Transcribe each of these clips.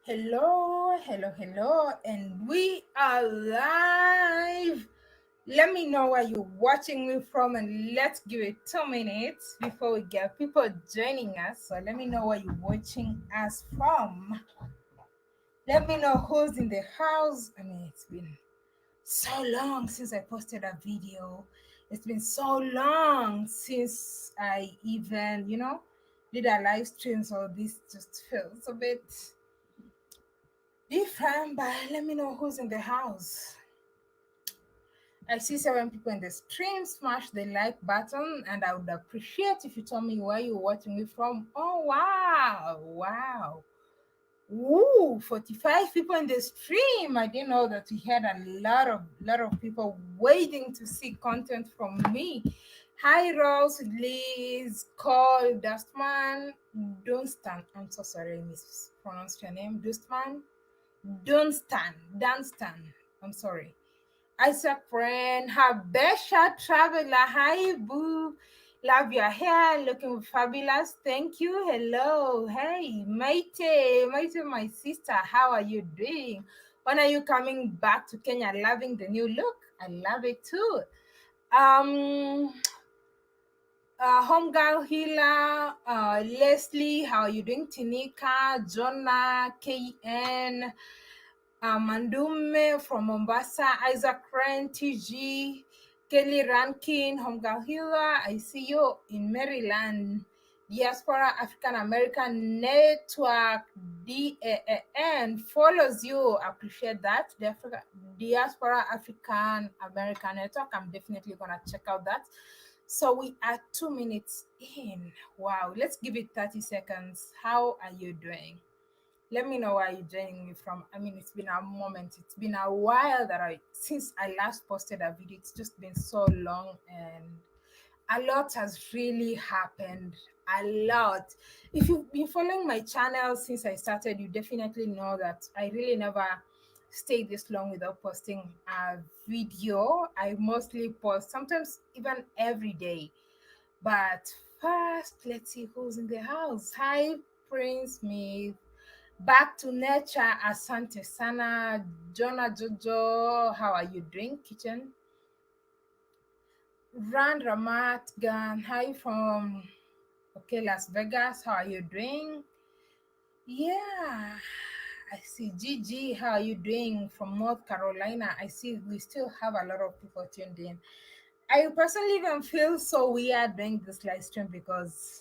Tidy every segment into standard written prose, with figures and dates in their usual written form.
Hello, hello, hello, and we are live. Let me know where you're watching me from, and let's give it 2 minutes before we get people joining us. So, let me know where you're watching us from. Let me know who's in the house. I mean, it's been so long since I posted a video. It's been so long since I even, did a live stream. So, this just feels a bit different, but let me know who's in the house. I see 7 people in the stream. Smash the like button, and I would appreciate if you told me where you're watching me from. Oh wow, wow. Ooh, 45 people in the stream. I didn't know that we had a lot of people waiting to see content from me. Hi Rose, Liz, Cole, Dustman, Dunstan. I'm so sorry I mispronounced your name. Dunstan. I'm sorry. Isaac friend, Habesha traveler. Hi boo. Love your hair, looking fabulous. Thank you. Hello. Hey, Maite, my sister. How are you doing? When are you coming back to Kenya? Loving the new look. I love it too. Um, Homegirl Hila, Leslie, how are you doing? Tinika, Jonah, KN, Mandume from Mombasa, Isaac Ren, TG, Kelly Rankin, Homegirl Hila, I see you in Maryland. Diaspora African American Network, DAAN, follows you. Appreciate that. Diaspora African American Network. I'm definitely going to check out that. So we are 2 minutes in. Wow. Let's give it 30 seconds. How are you doing? Let me know where you're joining me from. I mean, it's been a moment. It's been a while since I last posted a video. It's just been so long, and a lot has really happened. A lot. If you've been following my channel since I started, you definitely know that I really never stay this long without posting a video. I mostly post sometimes even every day. But first, let's see who's in the house. Hi, Prince Smith. Back to nature, Asante Sana, Jonah Jojo, how are you doing, kitchen? Rand Ramat Gan, hi from Las Vegas, how are you doing? Yeah, I see Gigi, how are you doing from North Carolina? I see we still have a lot of people tuned in. I personally even feel so weird doing this live stream because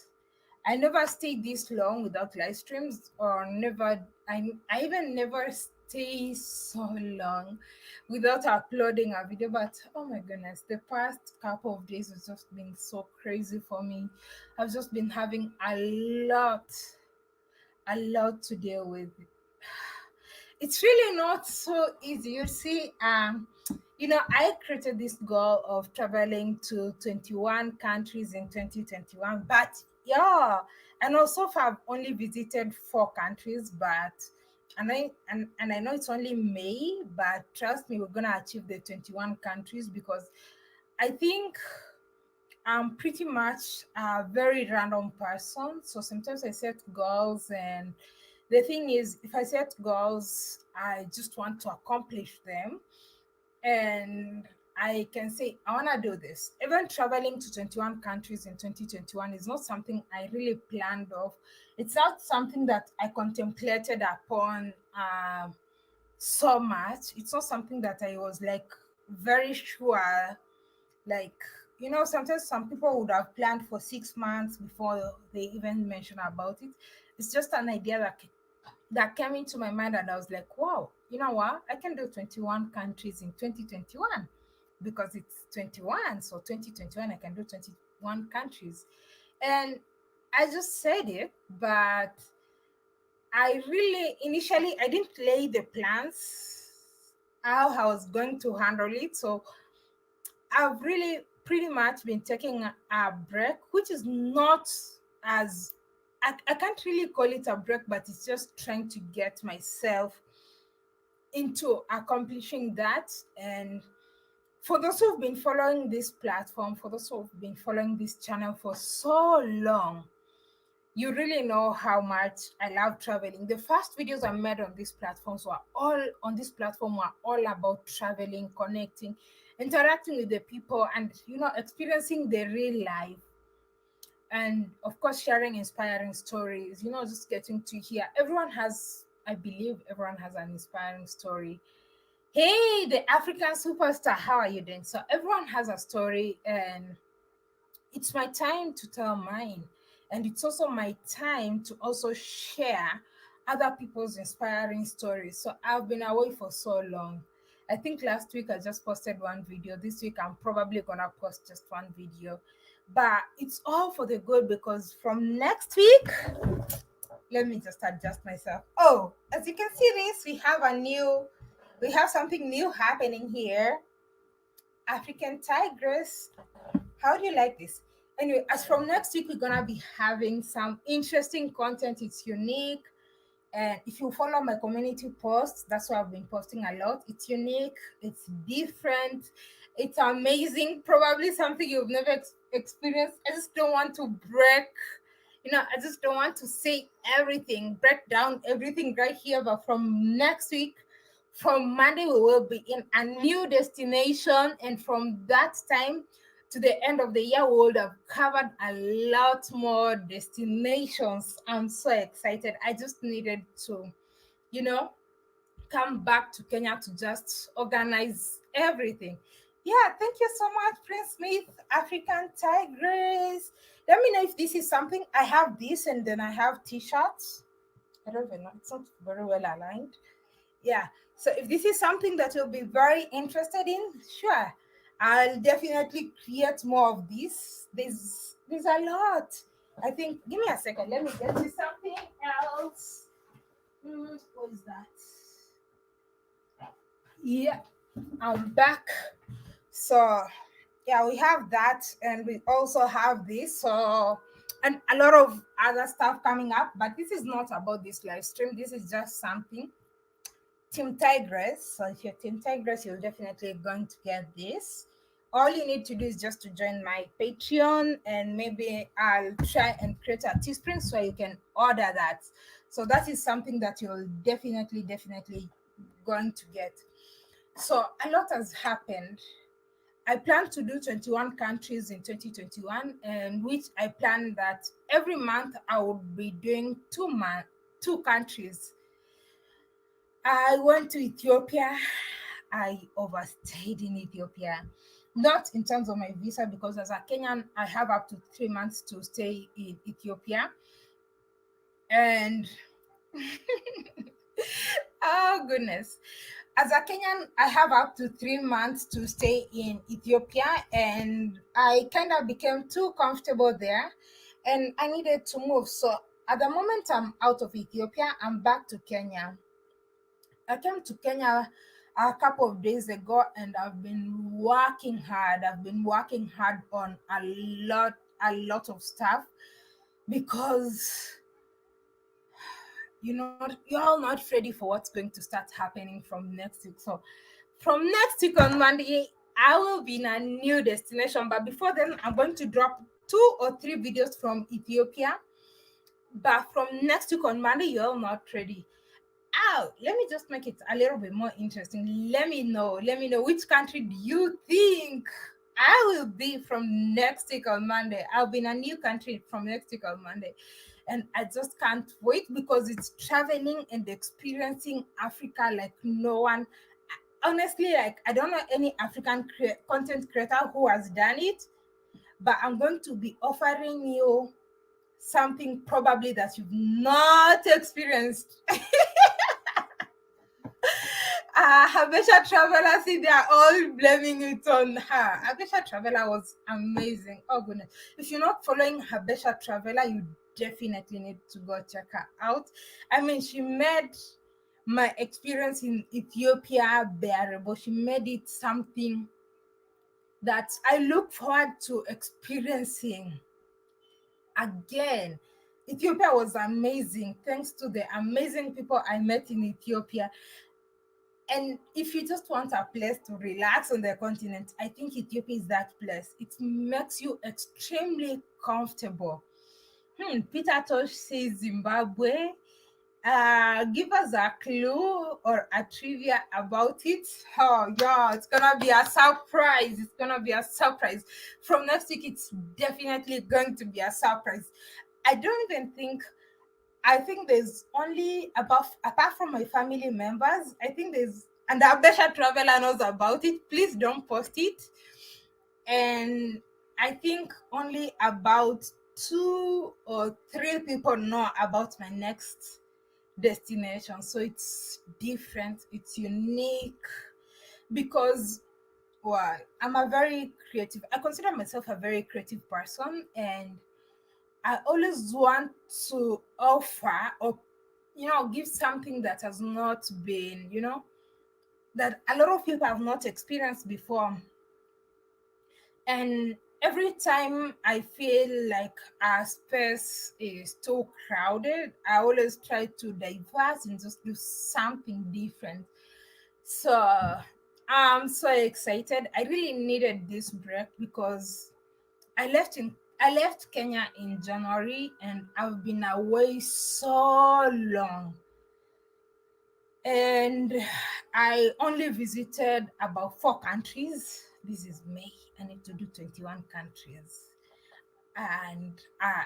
I never stayed this long without live streams, or never. I even never stay so long without uploading a video. But oh my goodness, the past couple of days has just been so crazy for me. I've just been having a lot to deal with. It's really not so easy. You see, I created this goal of traveling to 21 countries in 2021, but yeah, and also I've only visited 4 countries, but and I know it's only May, but trust me, we're gonna achieve the 21 countries because I think I'm pretty much a very random person. So sometimes I set goals, and the thing is, if I set goals, I just want to accomplish them. And I can say, I want to do this. Even traveling to 21 countries in 2021 is not something I really planned of. It's not something that I contemplated upon so much. It's not something that I was like very sure, like, sometimes some people would have planned for 6 months before they even mention about it. It's just an idea that came into my mind, and I was like, wow, you know what? I can do 21 countries in 2021 because it's 21. So 2021, I can do 21 countries. And I just said it, but initially, I didn't lay the plans how I was going to handle it. So I've really pretty much been taking a break, which is not as I can't really call it a break, but it's just trying to get myself into accomplishing that. And for those who've been following this platform, for those who've been following this channel for so long, you really know how much I love traveling. The first videos I made on these platforms were all about traveling, connecting, interacting with the people, and experiencing the real life. And of course, sharing inspiring stories. Just getting to hear. I believe, everyone has an inspiring story. Hey, the African superstar, how are you doing? So everyone has a story, and it's my time to tell mine, and it's also my time to also share other people's inspiring stories. So I've been away for so long. I think last week I just posted one video. This week I'm probably gonna post just one video, but it's all for the good, because from next week, let me just adjust myself. Oh, as you can see, this we have something new happening here. African tigress. How do you like this? Anyway, as from next week, we're gonna be having some interesting content. It's unique. And if you follow my community posts, that's why I've been posting a lot. It's unique, it's different, it's amazing, probably something you've never experienced. I just don't want to I just don't want to say everything, break down everything right here. But from next week, from Monday, we will be in a new destination. And from that time to the end of the year, we would have covered a lot more destinations. I'm so excited. I just needed to, you know, come back to Kenya to just organize everything. Yeah, thank you so much, Prince Smith, African Tigress. Let me know if this is something. I have this, and then I have t-shirts. I don't even know. It's not very well aligned. Yeah. So if this is something that you'll be very interested in, sure. I'll definitely create more of this. There's a lot. I think, give me a second. Let me get you something else. What is that? Yeah, I'm back. So yeah, we have that, and we also have this. So, and a lot of other stuff coming up, but this is not about this live stream. This is just something. Team Tigress. So if you're Team Tigress, you're definitely going to get this. All you need to do is just to join my Patreon, and maybe I'll try and create a Teespring so you can order that. So that is something that you'll definitely going to get. So a lot has happened. I plan to do 21 countries in 2021, and which I plan that every month I will be doing two countries. I went to Ethiopia. I overstayed in Ethiopia. Not in terms of my visa, because as a Kenyan, I have up to 3 months to stay in Ethiopia. And oh goodness. As a Kenyan, I have up to 3 months to stay in Ethiopia, and I kind of became too comfortable there, and I needed to move. So at the moment I'm out of Ethiopia, I'm back to Kenya. I came to Kenya a couple of days ago, and I've been working hard. I've been working hard on a lot of stuff, because you're all not ready for what's going to start happening from next week. So from next week on Monday, I will be in a new destination. But before then, I'm going to drop 2 or 3 videos from Ethiopia. But from next week on Monday, you're all not ready. Oh, let me just make it a little bit more interesting. Let me know which country do you think I will be from next week on Monday. I'll be in a new country from next week on Monday. And I just can't wait, because it's traveling and experiencing Africa like no one. Honestly, like, I don't know any African content creator who has done it, but I'm going to be offering you something probably that you've not experienced. Habesha Traveler, see, they are all blaming it on her. Habesha Traveler was amazing. Oh goodness. If you're not following Habesha Traveler, you definitely need to go check her out. I mean, she made my experience in Ethiopia bearable. She made it something that I look forward to experiencing again. Ethiopia was amazing, thanks to the amazing people I met in Ethiopia. And if you just want a place to relax on the continent, I think Ethiopia is that place. It makes you extremely comfortable. Peter Tosh says Zimbabwe. Give us a clue or a trivia about it. Oh, yeah, it's gonna be a surprise. It's gonna be a surprise. From next week, it's definitely going to be a surprise. I don't even think, I think there's only about, apart from my family members, I think there's, and the Abdesha traveler knows about it. Please don't post it. And I think only about two or three people know about my next destination. So it's different, it's unique because, well, I'm a very creative, I consider myself a very creative person, and I always want to offer or, give something that has not been, that a lot of people have not experienced before. And every time I feel like our space is too crowded, I always try to divert and just do something different. So I'm so excited. I really needed this break because I left Kenya in January and I've been away so long. And I only visited about 4 countries. This is May. I need to do 21 countries. And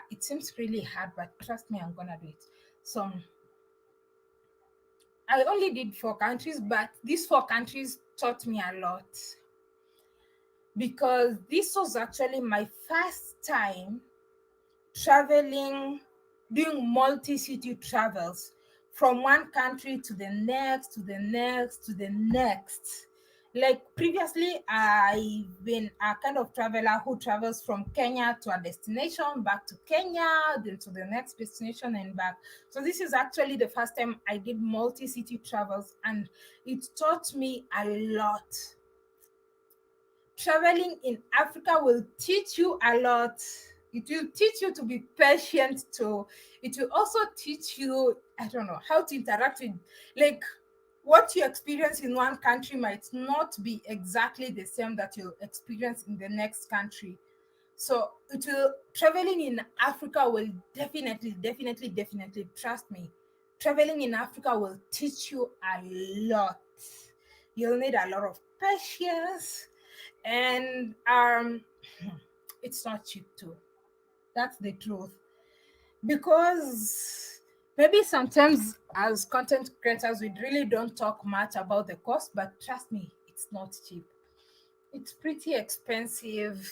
it seems really hard, but trust me, I'm gonna do it. So I only did 4 countries, but these 4 countries taught me a lot because this was actually my first time traveling, doing multi-city travels from one country to the next, to the next, to the next. Like previously, I've been a kind of traveler who travels from Kenya to a destination, back to Kenya, then to the next destination and back. So this is actually the first time I did multi-city travels, and it taught me a lot. Traveling in Africa will teach you a lot. It will teach you to be patient too. It will also teach you, I don't know, how to interact with, like, what you experience in one country might not be exactly the same that you'll experience in the next country. So it will, traveling in Africa will definitely, trust me. Traveling in Africa will teach you a lot. You'll need a lot of patience, and it's not cheap too. That's the truth. Because maybe sometimes as content creators we really don't talk much about the cost, but trust me, it's not cheap. It's pretty expensive.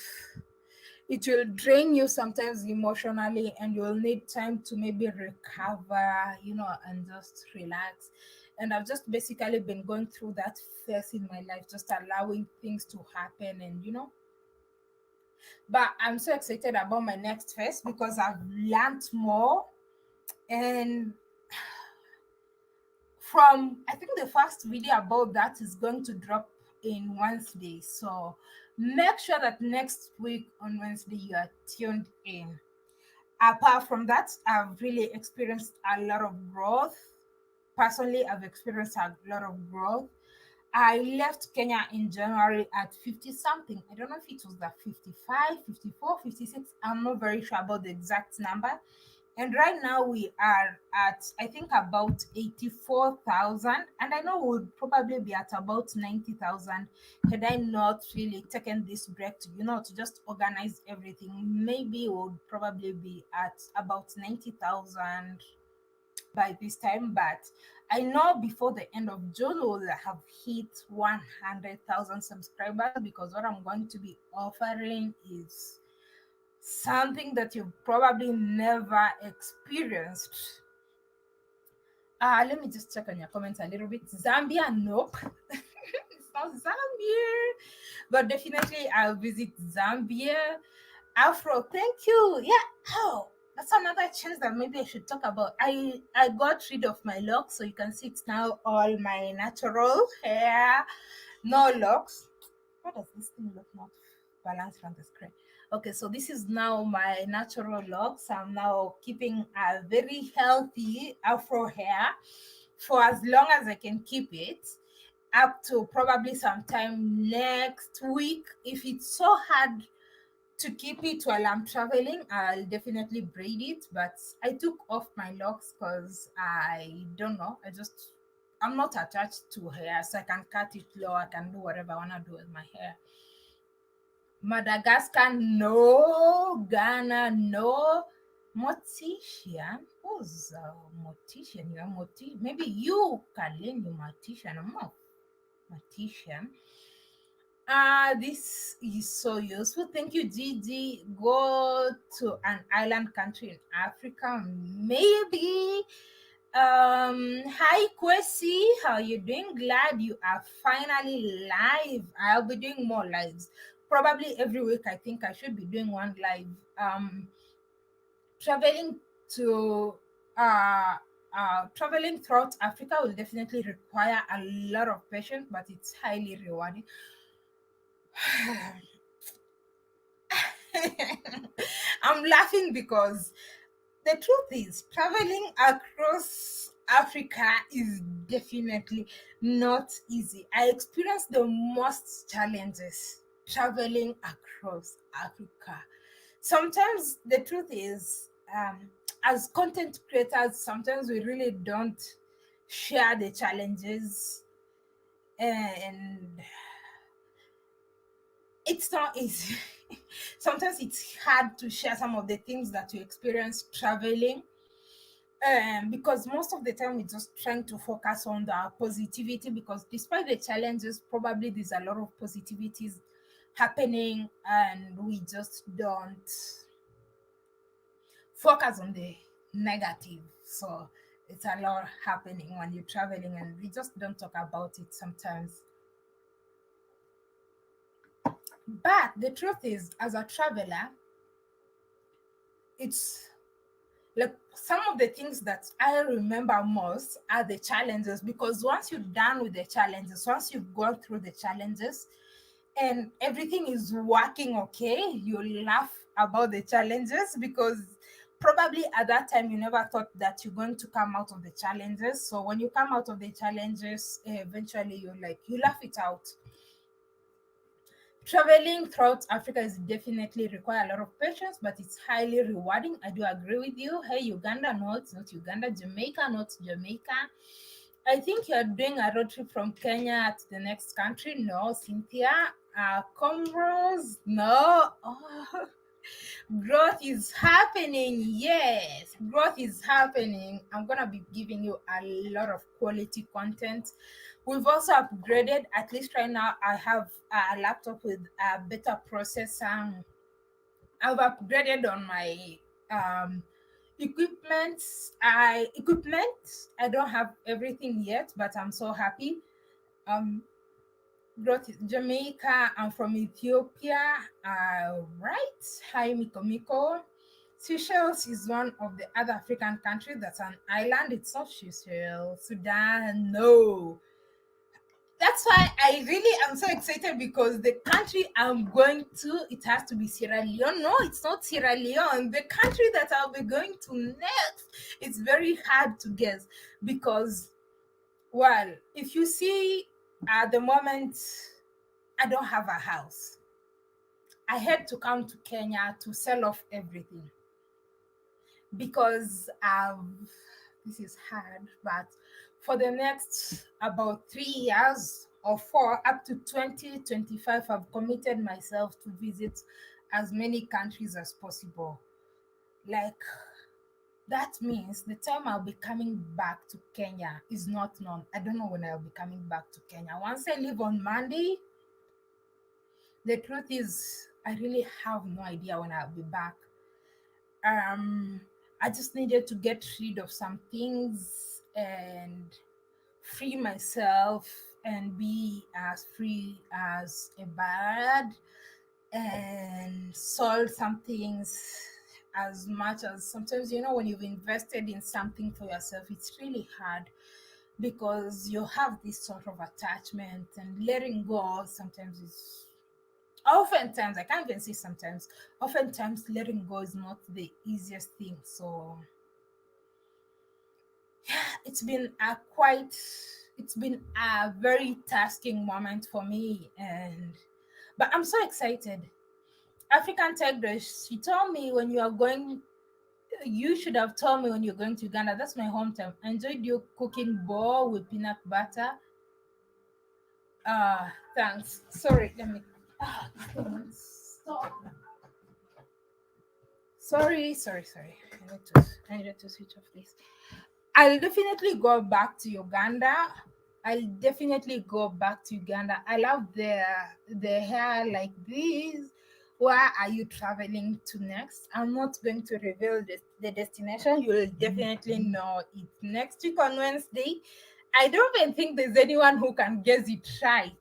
It will drain you sometimes emotionally, and you'll need time to maybe recover, and just relax. And I've just basically been going through that phase in my life, just allowing things to happen, and but I'm so excited about my next phase because I've learned more. And from, I think the first video about that is going to drop in Wednesday. So make sure that next week on Wednesday you are tuned in. Apart from that, I've really experienced a lot of growth. Personally, I've experienced a lot of growth. I left Kenya in January at 50 something. I don't know if it was that 55, 54, 56. I'm not very sure about the exact number. And right now we are at, I think, about 84,000. And I know we would probably be at about 90,000 had I not really taken this break to, to just organize everything. Maybe we would probably be at about 90,000 by this time, but I know before the end of June we'll have hit 100,000 subscribers, because what I'm going to be offering is something that you've probably never experienced. Let me just check on your comments a little bit. Zambia, nope. It's not Zambia, but definitely I'll visit Zambia. Afro, thank you. Yeah. Oh, that's another change that maybe I should talk about. I got rid of my locks, so you can see it's now all my natural hair, no locks. Why does this thing look not balanced on the screen? Okay, so this is now my natural locks. I'm now keeping a very healthy afro hair for as long as I can keep it, up to probably sometime next week. If it's so hard to keep it while I'm traveling. I'll definitely braid it, but I took off my locks because I don't know. I'm not attached to hair, so I can cut it low. I can do whatever I wanna do with my hair. Madagascar, no. Ghana, no. Mortician, who's Mortician? You're maybe you, Kalin, you Mortician. I'm not Mortician. This is so useful. Thank you, Gigi. Go to an island country in Africa, maybe. Hi, Kwesi. How you doing? Glad you are finally live. I'll be doing more lives. Probably every week. I think I should be doing one live. Traveling to uh traveling throughout Africa will definitely require a lot of patience, but it's highly rewarding. I'm laughing because the truth is, traveling across Africa is definitely not easy. I experienced the most challenges traveling across Africa. Sometimes the truth is, as content creators, sometimes we really don't share the challenges, and it's not easy. Sometimes it's hard to share some of the things that you experience traveling, because most of the time we're just trying to focus on the positivity, because despite the challenges, probably there's a lot of positivities happening, and we just don't focus on the negative. So it's a lot happening when you're traveling, and we just don't talk about it sometimes. But the truth is, as a traveler, it's like some of the things that I remember most are the challenges, because once you're done with the challenges, once you've gone through the challenges and everything is working okay, you laugh about the challenges, because probably at that time you never thought that you're going to come out of the challenges. So when you come out of the challenges, eventually you're like, you laugh it out. Traveling throughout Africa is definitely require a lot of patience, but it's highly rewarding. I do agree with you. Hey, Uganda, no, it's not Uganda. Jamaica, not Jamaica. I think you're doing a road trip from Kenya to the next country. No, Cynthia. Comoros, no. Oh, growth is happening. Yes, growth is happening. I'm gonna be giving you a lot of quality content. We've also upgraded. At least right now I have a laptop with a better processor. I've upgraded on my um equipment. I don't have everything yet, but I'm so happy. um Growth is Jamaica. I'm from Ethiopia. Right. Hi, Miko Miko. Seychelles is one of the other African countries that's an island. It's not Seychelles. Sudan, no. That's why I really am so excited, because the country I'm going to, it has to be Sierra Leone. No, it's not Sierra Leone. The country that I'll be going to next, it's very hard to guess, because, well, if you see, at the moment, I don't have a house. I had to come to Kenya to sell off everything, because this is hard, but for the next about 3 years or four, up to 2025, I've committed myself to visit as many countries as possible. Like, that means the time I'll be coming back to Kenya is not known. I don't know when I'll be coming back to Kenya. Once I leave on Monday, the truth is, I really have no idea when I'll be back. Um, I just needed to get rid of some things and free myself and be as free as a bird, and solve some things. As much as sometimes, when you've invested in something for yourself, it's really hard, because you have this sort of attachment, and letting go sometimes is, oftentimes, I can't even say sometimes, oftentimes letting go is not the easiest thing. So it's been a very tasking moment for me, and but I'm so excited. African Tigress, she told me when you are going, you should have told me when you're going to Uganda. That's my hometown. I enjoyed your cooking bowl with peanut butter. Thanks. Sorry, let me. Stop. Sorry. I needed to switch off this. I'll definitely go back to Uganda. I'll definitely go back to Uganda. I love the hair like this. Where are you traveling to next? I'm not going to reveal the destination. You'll definitely know it next week on Wednesday. I don't even think there's anyone who can guess it right.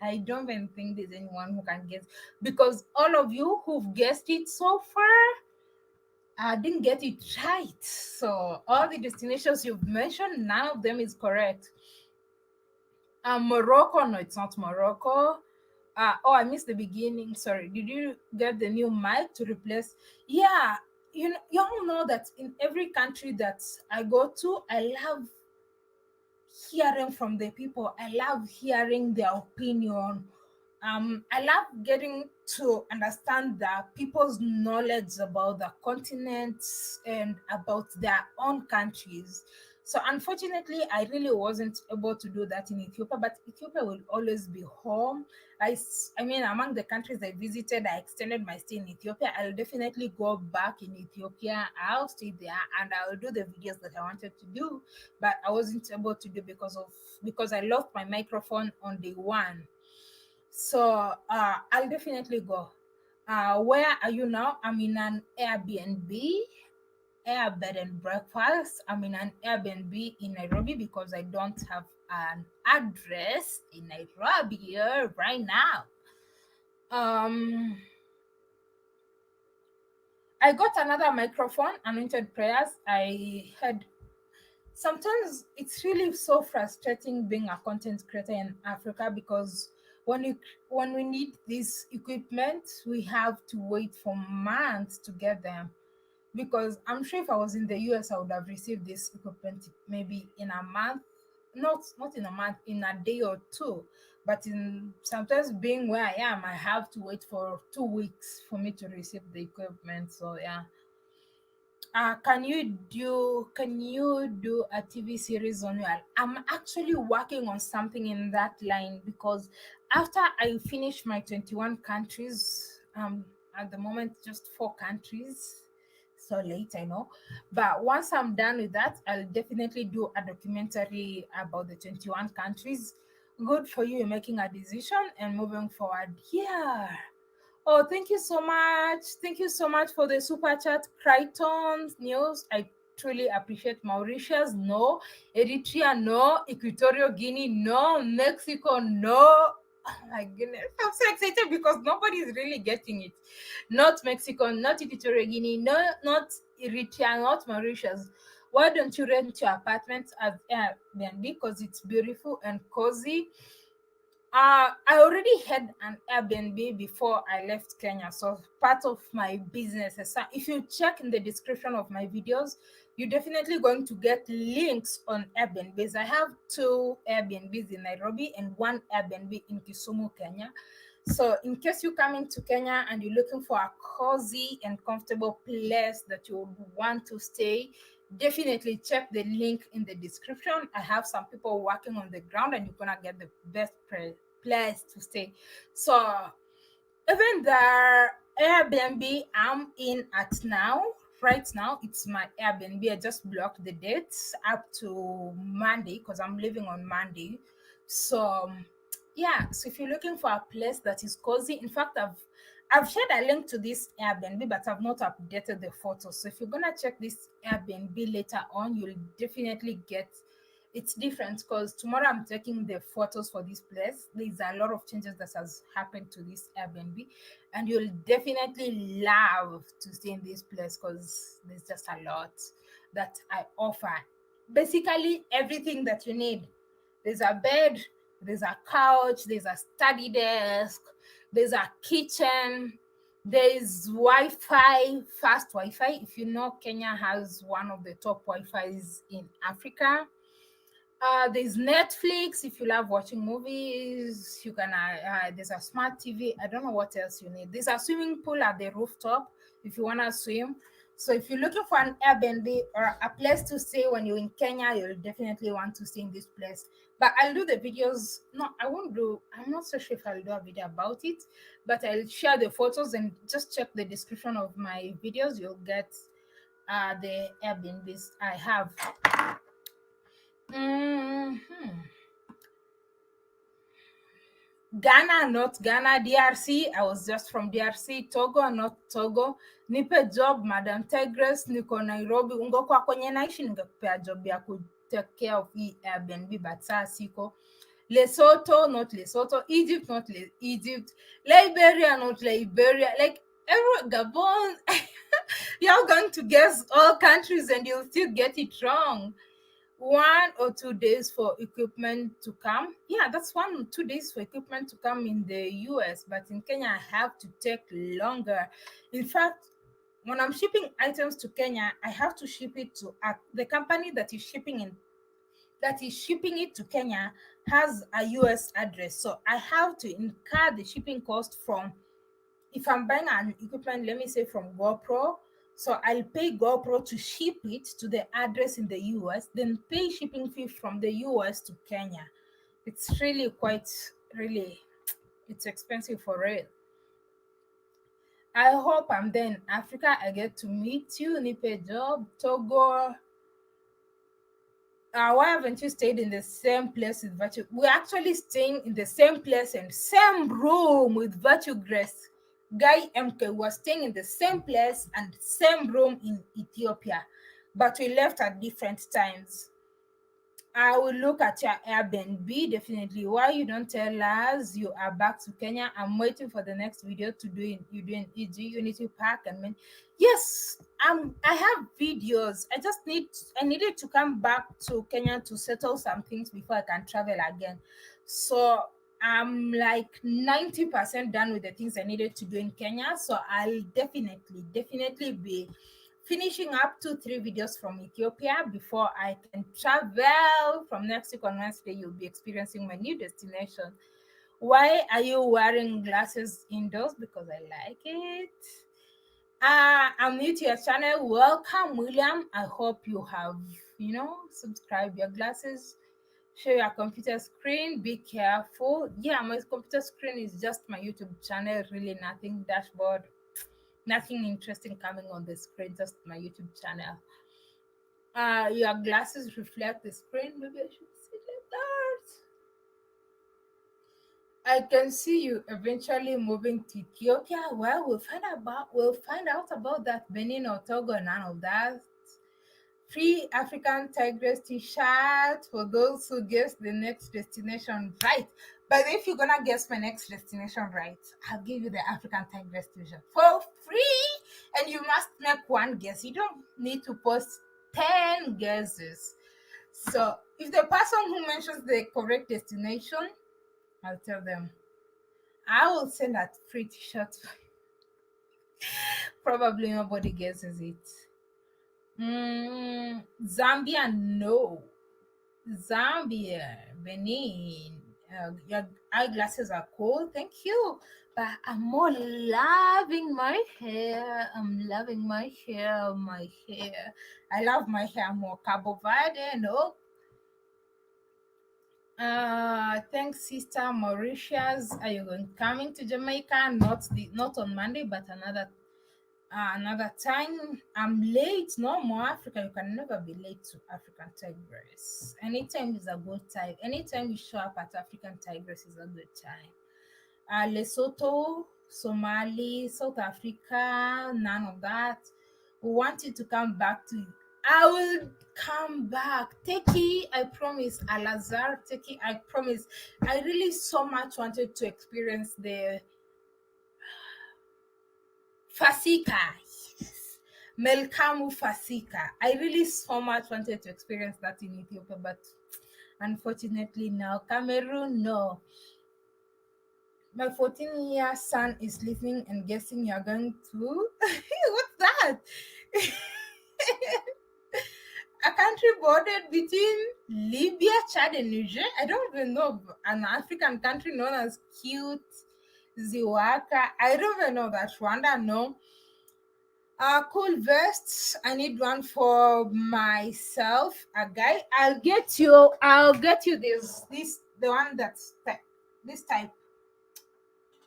I don't even think there's anyone who can guess, because all of you who've guessed it so far, I didn't get it right. So all the destinations you've mentioned, none of them is correct. Morocco, no, it's not Morocco. Oh, I missed the beginning. Sorry. Did you get the new mic to replace? Yeah, you all know that in every country that I go to, I love hearing from the people. I love hearing their opinion. I love getting to understand the people's knowledge about the continents and about their own countries. So unfortunately, I really wasn't able to do that in Ethiopia, but Ethiopia will always be home. I mean, among the countries I visited, I extended my stay in Ethiopia. I'll definitely go back in Ethiopia. I'll stay there and I'll do the videos that I wanted to do, but I wasn't able to do because I lost my microphone on day one. So I'll definitely go. Where are you now? I'm in an Airbnb, air bed and breakfast. I'm in an Airbnb in Nairobi because I don't have an address in Nairobi right now. Um, I got another microphone, anointed prayers. I had sometimes it's really so frustrating being a content creator in Africa, because when we need this equipment, we have to wait for months to get them. Because I'm sure if I was in the US, I would have received this equipment maybe in a month, not in a month, in a day or two. But in sometimes being where I am, I have to wait for 2 weeks for me to receive the equipment. So yeah, can you do a TV series on your? I'm actually working on something in that line, because after I finish my 21 countries, at the moment just 4 countries. So late, I know. But once I'm done with that, I'll definitely do a documentary about the 21 countries. Good for you, making a decision and moving forward. Yeah. Oh, thank you so much. Thank you so much for the super chat, Crichton News. I truly appreciate. Mauritius, no. Eritrea, no. Equatorial Guinea, no. Mexico, no. Oh my goodness. I'm so excited because nobody is really getting it. Not Mexico, not Equatorial Guinea, no, not Eritrea, not Mauritius. Why don't you rent your apartment at Airbnb? Because it's beautiful and cozy. I already had an Airbnb before I left Kenya, so part of my business. So if you check in the description of my videos, you're definitely going to get links on Airbnbs. I have 2 Airbnbs in Nairobi and 1 Airbnb in Kisumu, Kenya. So in case you come into Kenya and you're looking for a cozy and comfortable place that you would want to stay, definitely check the link in the description. I have some people working on the ground and you're gonna get the best place to stay. So even the Airbnb I'm in at now, right now, it's my Airbnb. I just blocked the dates up to Monday because I'm leaving on Monday. So yeah, so if you're looking for a place that is cozy, in fact, I've shared a link to this Airbnb, but I've not updated the photos. So if you're gonna check this Airbnb later on, you'll definitely get it's different, because tomorrow I'm taking the photos for this place. There's a lot of changes that has happened to this Airbnb, and you'll definitely love to stay in this place because there's just a lot that I offer. Basically, everything that you need. There's a bed, there's a couch, there's a study desk, there's a kitchen, there's Wi-Fi, fast Wi-Fi. If you know, Kenya has one of the top Wi-Fi's in Africa. There's Netflix if you love watching movies. You can there's a smart TV. I don't know what else you need. There's a swimming pool at the rooftop if you wanna swim. So if you're looking for an Airbnb or a place to stay when you're in Kenya, you'll definitely want to stay in this place. But I'll do the videos. No, I won't do. I'm not so sure if I'll do a video about it, but I'll share the photos and just check the description of my videos. You'll get the Airbnbs I have. Mhm. Ghana, not Ghana, DRC. I was just from DRC. Togo, not Togo. Nipe job, Madam Tigress, niko Nairobi. Ungekuwa kwenye naishi ningekupea job ya ku take care of hii Airbnb, but saa siko. Lesotho, not Lesotho. Egypt, not Egypt. Liberia, not Liberia. Like every Gabon, you're going to guess all countries and you'll still get it wrong. 1 or 2 days for equipment to come. Yeah, that's 1 or 2 days for equipment to come in the US, but in Kenya, I have to take longer. In fact, when I'm shipping items to Kenya, I have to ship it to the company that is shipping it to Kenya has a US address. So I have to incur the shipping cost from, if I'm buying an equipment, let me say from GoPro, so I'll pay GoPro to ship it to the address in the US, then pay shipping fee from the US to Kenya. It's really quite, really, it's expensive for real. I hope I'm there in Africa. I get to meet you, Nipe Job, Togo. Why haven't you stayed in the same place with Virtue? We're actually staying in the same place and same room with Virtue Grace. Guy MK was staying in the same place and same room in Ethiopia, but we left at different times. I will look at your Airbnb definitely. Why you don't tell us you are back to Kenya? I'm waiting for the next video to do in you doing EG Unity Park and then yes, I have videos. I needed to come back to Kenya to settle some things before I can travel again. So I'm like 90% done with the things I needed to do in Kenya. So I'll definitely be finishing up 2 3 videos from Ethiopia before I can travel. From next week on Wednesday, you'll be experiencing my new destination. Why are you wearing glasses indoors? Because I like it. I'm new to your channel. Welcome, William. I hope you have, subscribed your glasses. Show your computer screen. Be careful. Yeah, my computer screen is just my YouTube channel. Really nothing dashboard. Nothing interesting coming on the screen, just my YouTube channel. Your glasses reflect the screen. Maybe I should sit like that. I can see you eventually moving to Ethiopia. Well, we'll find out about that. Benin or Togo, none of that. Free African Tigress t-shirt for those who guess the next destination right. But if you're gonna guess my next destination right, I'll give you the African Tigress t-shirt for free, and you must make one guess. You don't need to post 10 guesses. So if the person who mentions the correct destination, I'll tell them I will send that free t-shirt. Probably nobody guesses it. Zambia, no. Zambia, Benin. Your eyeglasses are cool, thank you. But I'm more loving my hair. I'm loving my hair, I love my hair more. Cabo Verde, no. Thanks, Sister Mauritius. Are you coming to Jamaica? Not on Monday, but another time. I'm late. No more Africa. You can never be late to African Tigress. Anytime is a good time. Anytime you show up at African Tigress is a good time. Lesotho, Somali, South Africa, none of that. We want you to come back to. I will come back. Teki, I promise. Alazar, Teki, I promise. I really so much wanted to experience the Fasika. Yes. Melkamu Fasika. I really so much wanted to experience that in Ethiopia, but unfortunately, no. Cameroon, no. My 14-year son is listening and guessing you're going to. What's that? a country bordered between Libya, Chad, and Niger. I don't even know of an African country known as cute Ziwaka. I don't even know that Rwanda. No. Cool vests. I need one for myself. A guy. I'll get you. I'll get you this the one that's this type.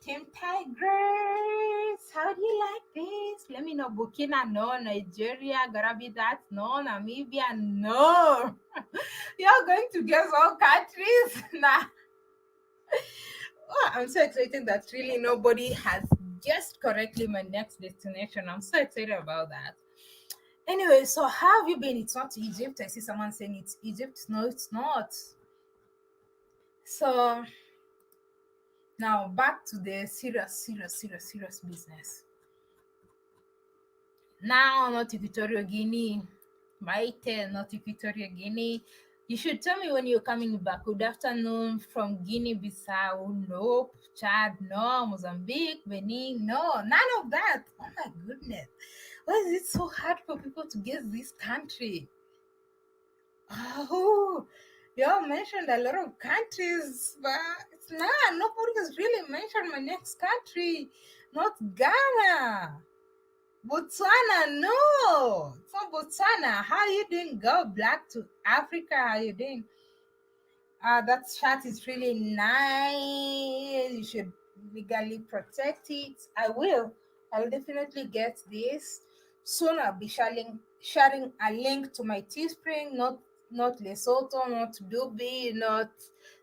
Team Tigers, how do you like this? Let me know. Burkina, no. Nigeria, gotta be that. No. Namibia, no. You're going to guess all countries? Nah. Oh, I'm so excited that really nobody has guessed correctly my next destination. I'm so excited about that. Anyway, so how have you been? It's not Egypt. I see someone saying it's Egypt. No, it's not. So now back to the serious business. Now, not Equatorial Guinea. Maite, not Equatorial Guinea. You should tell me when you're coming back. Good afternoon from Guinea Bissau. Nope. Chad, no. Mozambique, Benin, no. None of that. Oh my goodness. Why is it so hard for people to guess this country? Oh, you all mentioned a lot of countries, but it's not. Nobody has really mentioned my next country. Not Ghana. Botswana, no, it's not Botswana. How you doing? Go black to Africa. How you doing? That shirt is really nice. You should legally protect it. I will. I'll definitely get this. Soon I'll be sharing a link to my Teespring, not Lesotho, not Dubai, not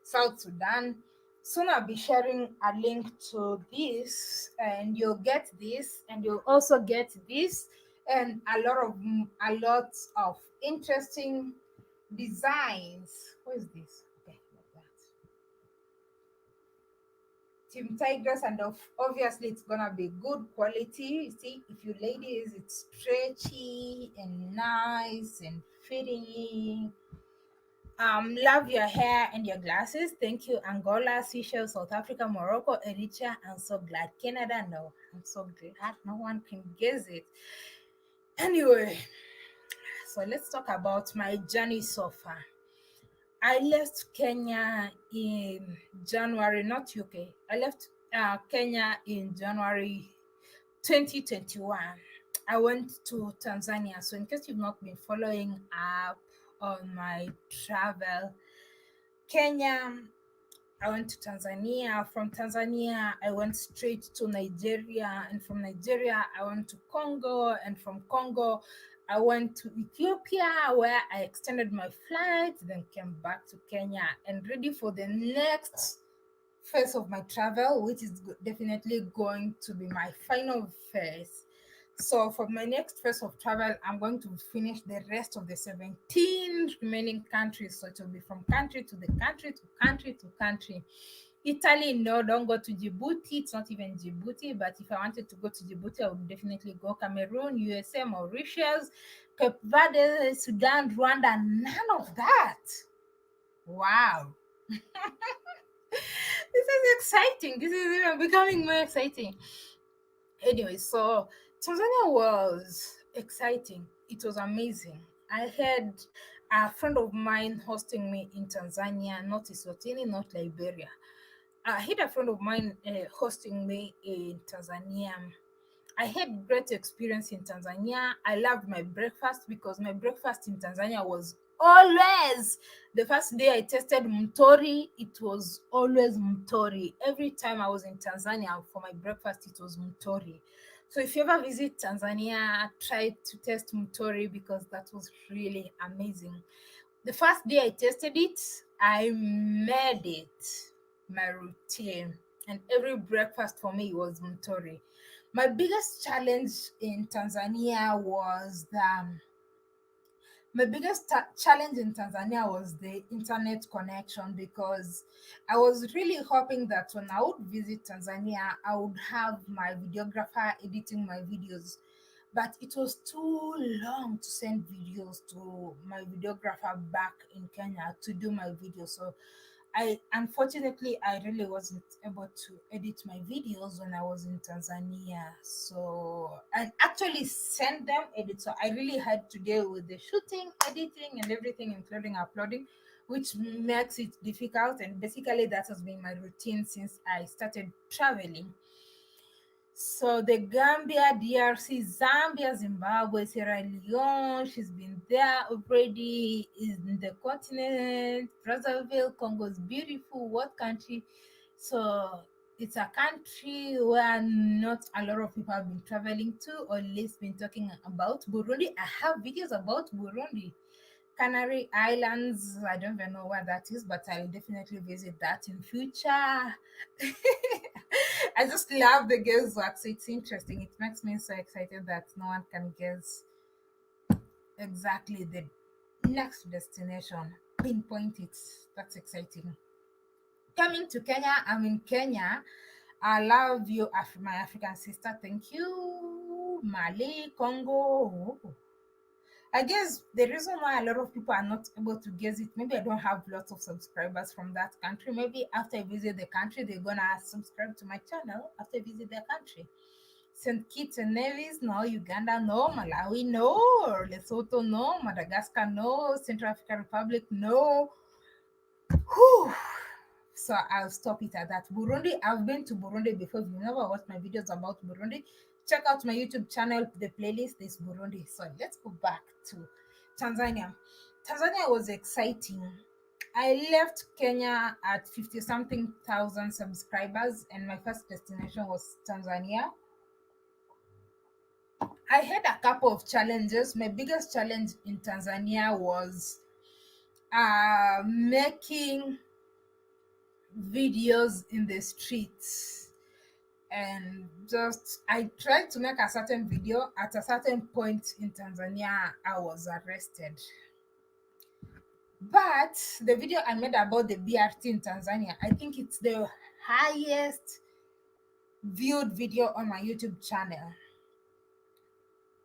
South Sudan. Soon I'll be sharing a link to this, and you'll get this, and you'll also get this, and a lot of interesting designs. What is this? Okay, like that. Team Tigers, and obviously it's gonna be good quality. You see, if you ladies, it's stretchy and nice and fitting. Love your hair and your glasses. Thank you, Angola, Seychelles, South Africa, Morocco, Eritrea. I'm so glad. Canada, no. I'm so glad no one can guess it. Anyway, so let's talk about my journey so far. I left Kenya in January, not UK. I left Kenya in January 2021. I went to Tanzania. So, in case you've not been following up on my travel, Kenya, I went to Tanzania. From Tanzania, I went straight to Nigeria. And from Nigeria, I went to Congo. And from Congo, I went to Ethiopia, where I extended my flight, then came back to Kenya and ready for the next phase of my travel, which is definitely going to be my final phase. So, for my next phase of travel, I'm going to finish the rest of the 17 remaining countries. So, it will be from country to the country to country to country. Italy, no, don't go to Djibouti. It's not even Djibouti. But if I wanted to go to Djibouti, I would definitely go Cameroon, USA, Mauritius, Cape Verde, Sudan, Rwanda. None of that. Wow. This is exciting. This is even becoming more exciting. Anyway, so Tanzania was exciting. It was amazing. I had a friend of mine hosting me in Tanzania, not Eswatini, not Liberia. I had a friend of mine hosting me in Tanzania. I had great experience in Tanzania. I loved my breakfast because my breakfast in Tanzania was always the first day I tasted mtori, it was always mtori. Every time I was in Tanzania for my breakfast, it was mtori. So if you ever visit Tanzania, try to taste mtori because that was really amazing. The first day I tasted it, I made it my routine, and every breakfast for me was mtori. My biggest challenge in Tanzania was challenge in Tanzania was the internet connection, because I was really hoping that when I would visit Tanzania, I would have my videographer editing my videos. But it was too long to send videos to my videographer back in Kenya to do my videos. So I unfortunately I really wasn't able to edit my videos when I was in Tanzania. So I actually sent them edit. So I really had to deal with the shooting, editing, and everything, including uploading, which makes it difficult. And basically, that has been my routine since I started traveling. So the Gambia, DRC, Zambia, Zimbabwe, Sierra Leone, she's been there already, is in the continent, Brazzaville, Congo is beautiful. What country? So it's a country where not a lot of people have been traveling to, or at least been talking about. Burundi, I have videos about Burundi. Canary Islands, I don't even know what that is, but I'll definitely visit that in future. I just love the guesswork, so it's interesting. It makes me so excited that no one can guess exactly the next destination. Pinpoint it. That's exciting. Coming to Kenya, I'm in Kenya. I love you, my African sister. Thank you. Mali, Congo. I guess the reason why a lot of people are not able to guess it, maybe I don't have lots of subscribers from that country. Maybe after I visit the country, they're gonna subscribe to my channel after I visit their country. St. Kitts and Nevis, no. Uganda, no. Malawi, no. Lesotho, no. Madagascar, no. Central African Republic, no. Whew. So I'll stop it at that. Burundi, I've been to Burundi before. If you never watched my videos about Burundi, check out my YouTube channel. The playlist is Burundi. So let's go back to Tanzania. Tanzania was exciting. I left Kenya at 50 something thousand subscribers, and my first destination was Tanzania. I had a couple of challenges. My biggest challenge in Tanzania was making videos in the streets, and just I tried to make a certain video. At a certain point in Tanzania, I was arrested. But the video I made about the BRT in Tanzania, I think it's the highest viewed video on my YouTube channel.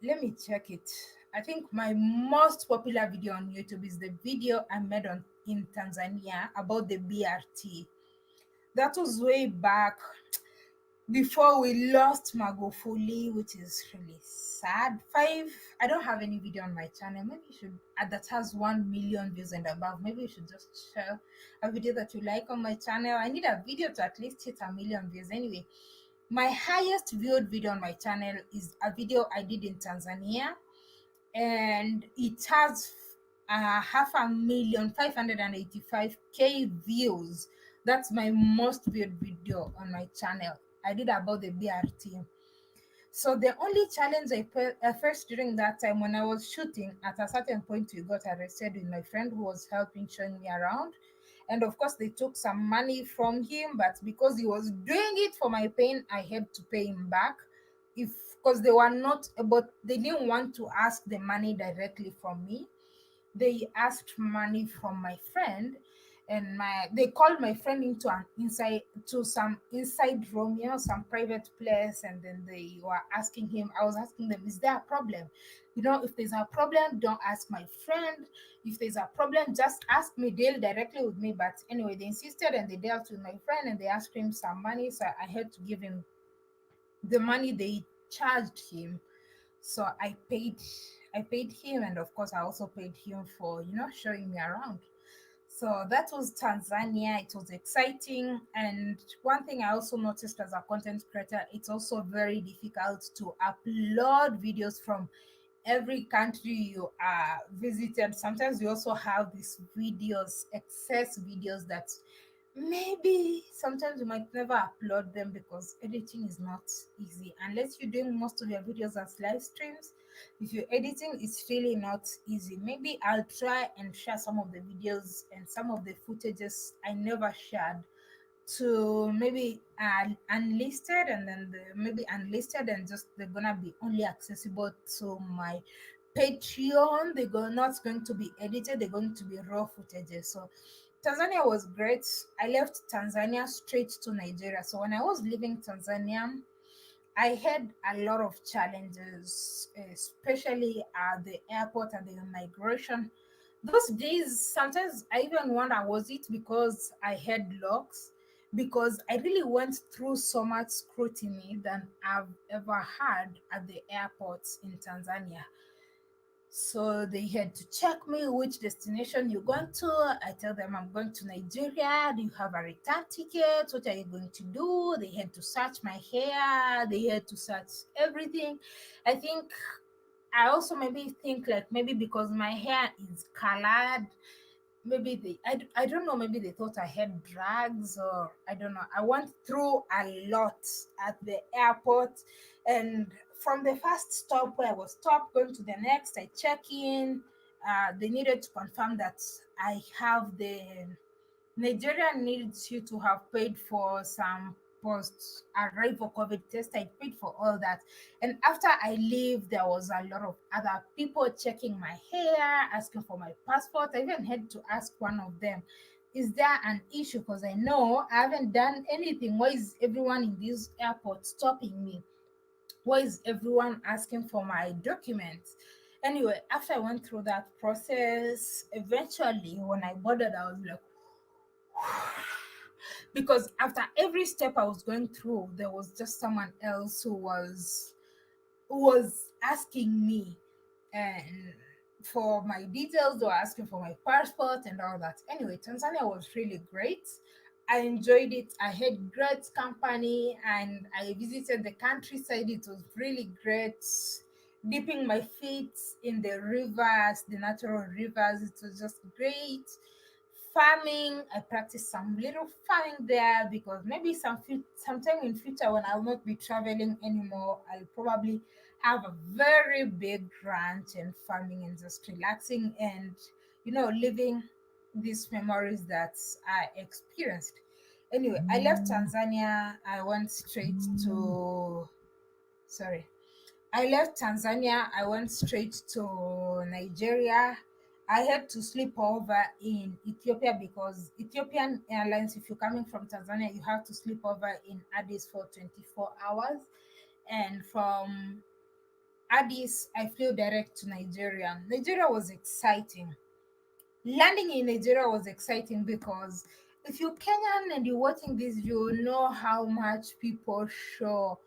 Let me check it. I think my most popular video on YouTube is the video I made on in Tanzania about the BRT. That was way back before we lost Magufuli, which is really sad. I don't have any video on my channel. Maybe you should, that has 1 million views and above. Maybe you should just share a video that you like on my channel. I need a video to at least hit 1 million views. Anyway, my highest viewed video on my channel is a video I did in Tanzania, and it has half a million, 585K views. That's my most viewed video on my channel. I did about the BRT. So the only challenge I faced during that time when I was shooting, at a certain point we got arrested with my friend who was helping showing me around. And of course they took some money from him, but because he was doing it for my pain, I had to pay him back. If Because they were not able, they didn't want to ask the money directly from me. They asked money from my friend, and they called my friend into an inside to some inside room, some private place, and then they were asking him. I was asking them, is there a problem? If there's a problem, don't ask my friend. If there's a problem, just ask me, deal directly with me. But anyway, they insisted and they dealt with my friend and they asked him some money, so I had to give him the money they charged him. So I paid him, and of course I also paid him for showing me around. So that was Tanzania. It was exciting. And one thing I also noticed as a content creator, it's also very difficult to upload videos from every country you visited. Sometimes you also have these videos, excess videos that maybe sometimes you might never upload them because editing is not easy unless you're doing most of your videos as live streams. If you're editing, it's really not easy. Maybe I'll try and share some of the videos and some of the footages I never shared to maybe unlisted, and then maybe unlisted, and just they're gonna be only accessible to my Patreon. Not going to be edited, they're going to be raw footages. So Tanzania was great. I left Tanzania straight to Nigeria. So when I was leaving Tanzania, I had a lot of challenges, especially at the airport and the immigration. those days, sometimes I even wonder, was it because I had locks? Because I really went through so much scrutiny than I've ever had at the airports in Tanzania. So they had to check me, which destination you're going to. I tell them I'm going to Nigeria. Do you have a return ticket? What are you going to do? They had to search my hair. They had to search everything. I think I also maybe think like maybe because my hair is colored, maybe I don't know, maybe they thought I had drugs, or I don't know. I went through a lot at the airport, and from the first stop where I was stopped going to the next, I check in. They needed to confirm that I have the Nigeria needs you to have paid for some post arrival COVID test. I paid for all that. And after I leave, there was a lot of other people checking my hair, asking for my passport. I even had to ask one of them, is there an issue? Because I know I haven't done anything. Why is everyone in this airport stopping me? Why is everyone asking for my documents? Anyway, after I went through that process, eventually when I boarded, I was like, because after every step I was going through, there was just someone else who was asking me and for my details, they were asking for my passport and all that. Anyway, Tanzania was really great. I enjoyed it. I had great company and I visited the countryside. It was really great. Dipping my feet in the rivers, the natural rivers, it was just great. Farming, I practiced some little farming there because maybe sometime in future when I'll not be traveling anymore, I'll probably have a very big ranch and farming and just relaxing and living these memories that I experienced. Anyway, I left Tanzania. I went straight to sorry. I left Tanzania. I went straight to Nigeria. I had to sleep over in Ethiopia because Ethiopian Airlines, if you're coming from Tanzania, you have to sleep over in Addis for 24 hours. And from Addis, I flew direct to Nigeria. Nigeria was exciting. Landing in Nigeria was exciting because if you're Kenyan and you're watching this, you know how much people show.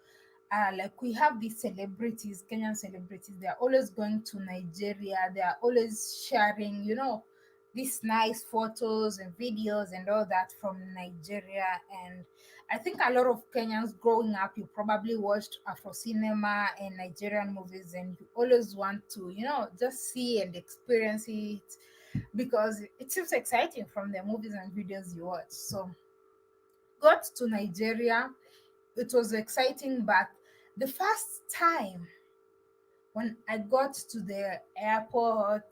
Like we have these celebrities, Kenyan celebrities, they're always going to Nigeria, they are always sharing, these nice photos and videos and all that from Nigeria. And I think a lot of Kenyans growing up, you probably watched Afro cinema and Nigerian movies, and you always want to, just see and experience it because it seems exciting from the movies and videos you watch. So got to Nigeria, it was exciting, but the first time when I got to the airport,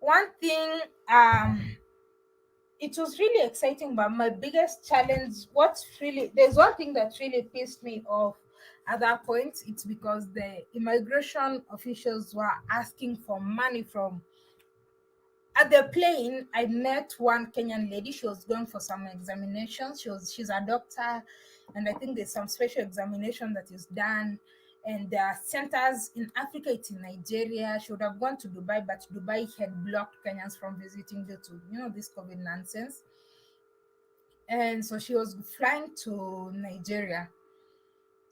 one thing, it was really exciting, but my biggest challenge, there's one thing that really pissed me off at that point. It's because the immigration officials were asking for money from at the plane. I met one Kenyan lady. She was going for some examinations. She's a doctor, and I think there's some special examination that is done. And there are centers in Africa. It's in Nigeria. She would have gone to Dubai, but Dubai had blocked Kenyans from visiting due to this COVID nonsense. And so she was flying to Nigeria.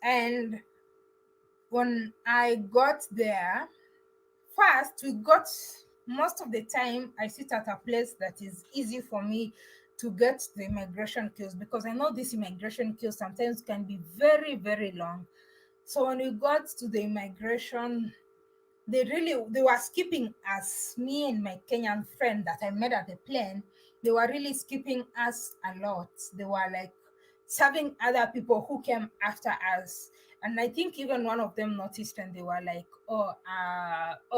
And when I got there, first, we got most of the time I sit at a place that is easy for me to get the immigration queues because I know this immigration queue sometimes can be very, very long. So when we got to the immigration, they were skipping us, me and my Kenyan friend that I met at the plane. They were really skipping us a lot. They were like serving other people who came after us. And I think even one of them noticed and they were like, oh,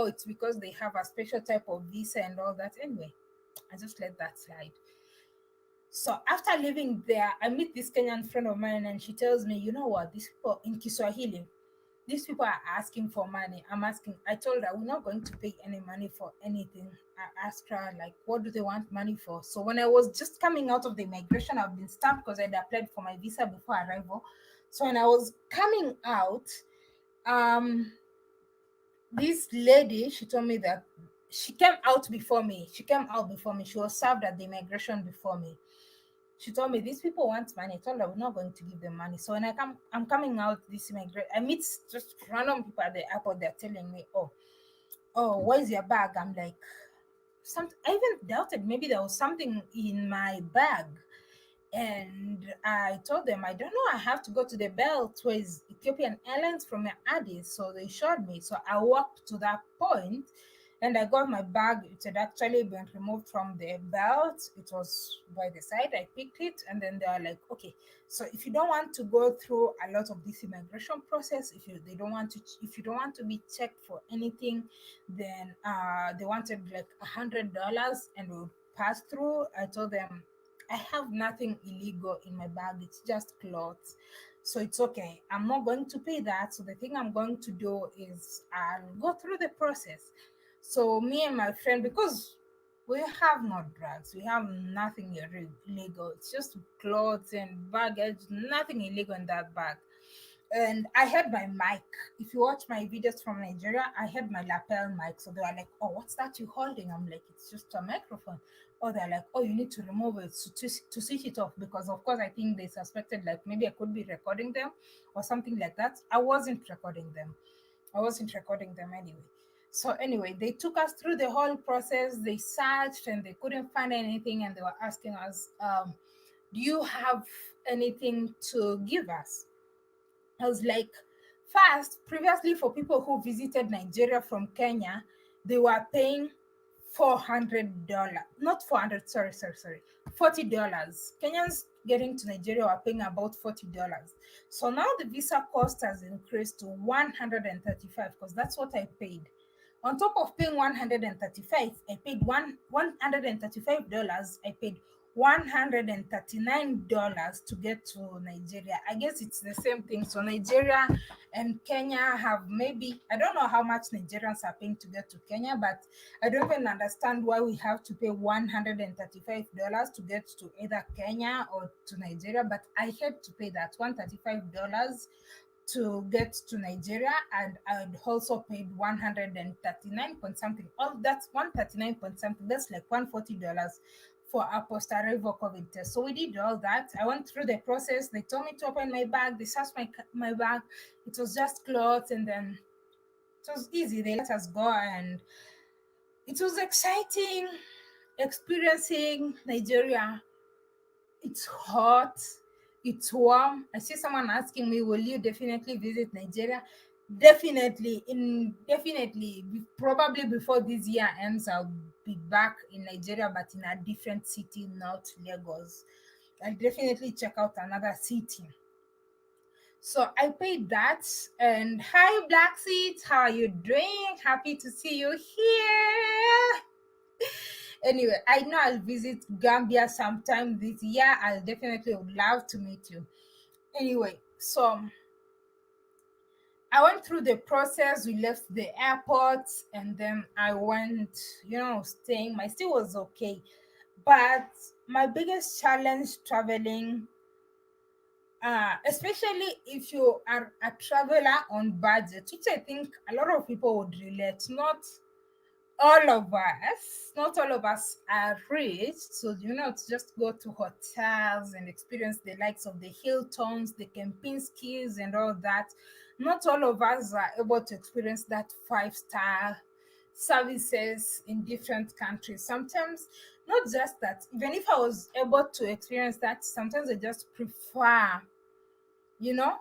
it's because they have a special type of visa and all that. Anyway, I just let that slide. So after leaving there, I meet this Kenyan friend of mine and she tells me, you know what, these people in Kiswahili, these people are asking for money. I told her, we're not going to pay any money for anything. I asked her, like, what do they want money for? So when I was just coming out of the immigration, I've been stamped because I'd applied for my visa before arrival. So when I was coming out, um, this lady, she told me that she came out before me. She came out before me. She was served at the immigration before me. She told me these people want money. I told her we're not going to give them money. So when I'm coming out this immigrant. I meet just random people at the airport. They're telling me, oh, where's your bag? I'm like, some. I even doubted maybe there was something in my bag. And I told them, I don't know, I have to go to the belt where is Ethiopian Airlines from Addis. So they showed me. So I walked to that point and I got my bag. It had actually been removed from the belt. It was by the side. I picked it and then they were like, okay, so if you don't want to go through a lot of this immigration process, if you don't want to be checked for anything, then they wanted like $100 and we'll pass through. I told them I have nothing illegal in my bag. It's just clothes. So it's okay. I'm not going to pay that. So the thing I'm going to do is I'll go through the process. So me and my friend, because we have no drugs, we have nothing illegal. It's just clothes and baggage, nothing illegal in that bag. And I had my mic. If you watch my videos from Nigeria, I had my lapel mic. So they were like, "Oh, what's that you holding?" I'm like, "It's just a microphone." Or they're like, "Oh, you need to remove it to switch it off," because of course I think they suspected like maybe I could be recording them or something like that. I wasn't recording them. I wasn't recording them anyway. So anyway, they took us through the whole process. They searched and they couldn't find anything, and they were asking us, "Do you have anything to give us?" I was like, first, previously for people who visited Nigeria from Kenya, they were paying $400. Not 400, sorry. $40. Kenyans getting to Nigeria were paying about $40. So now the visa cost has increased to 135 because that's what I paid. On top of paying 135, I paid $135. I paid $139 to get to Nigeria. I guess it's the same thing. So Nigeria and Kenya have maybe, I don't know how much Nigerians are paying to get to Kenya, but I don't even understand why we have to pay $135 to get to either Kenya or to Nigeria. But I had to pay that $135 to get to Nigeria, and I had also paid 139 point something. Oh, that's 139 point something. That's like $140 for a post arrival COVID test. So we did all that. I went through the process. They told me to open my bag. They searched my bag. It was just clothes, and then it was easy. They let us go, and it was exciting experiencing Nigeria. It's hot, it's warm. I see someone asking me, will you definitely visit Nigeria? Definitely. Probably before this year ends, I'll be back in Nigeria, but in a different city, not Lagos. I'll definitely check out another city. So I paid that. And hi, Black Seeds, how are you doing? Happy to see you here. Anyway, I know I'll visit Gambia sometime this year. I'll definitely would love to meet you. Anyway, so I went through the process. We left the airport and then I went, staying. My stay was okay. But my biggest challenge traveling, especially if you are a traveler on budget, which I think a lot of people would relate, not all of us are rich, so to just go to hotels and experience the likes of the Hiltons, the Kempinskis, and all that. Not all of us are able to experience that 5-star services in different countries. Sometimes, not just that, even if I was able to experience that, sometimes I just prefer, you know,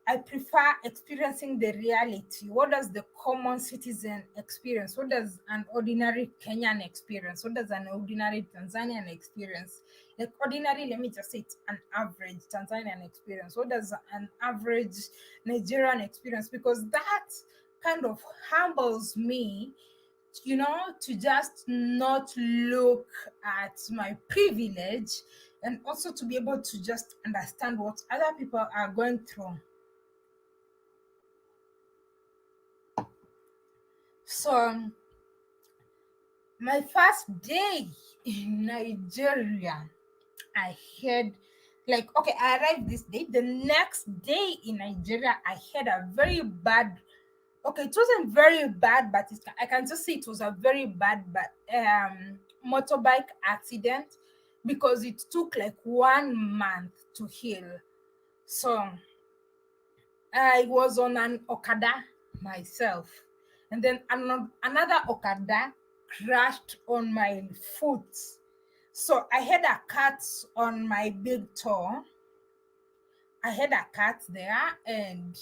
I prefer experiencing the reality. What does the common citizen experience? What does an ordinary Kenyan experience? What does an ordinary Tanzanian experience? Like ordinary, let me just say it's an average Tanzanian experience. What does an average Nigerian experience? Because that kind of humbles me, to just not look at my privilege and also to be able to just understand what other people are going through. So, my first day in Nigeria, I had okay, I arrived this day. The next day in Nigeria, I had a very bad Okay, it wasn't very bad, but I can just say it was a very bad but motorbike accident, because it took like 1 month to heal. So I was on an Okada myself, and then another Okada crashed on my foot. So I had a cut on my big toe. I had a cut there, and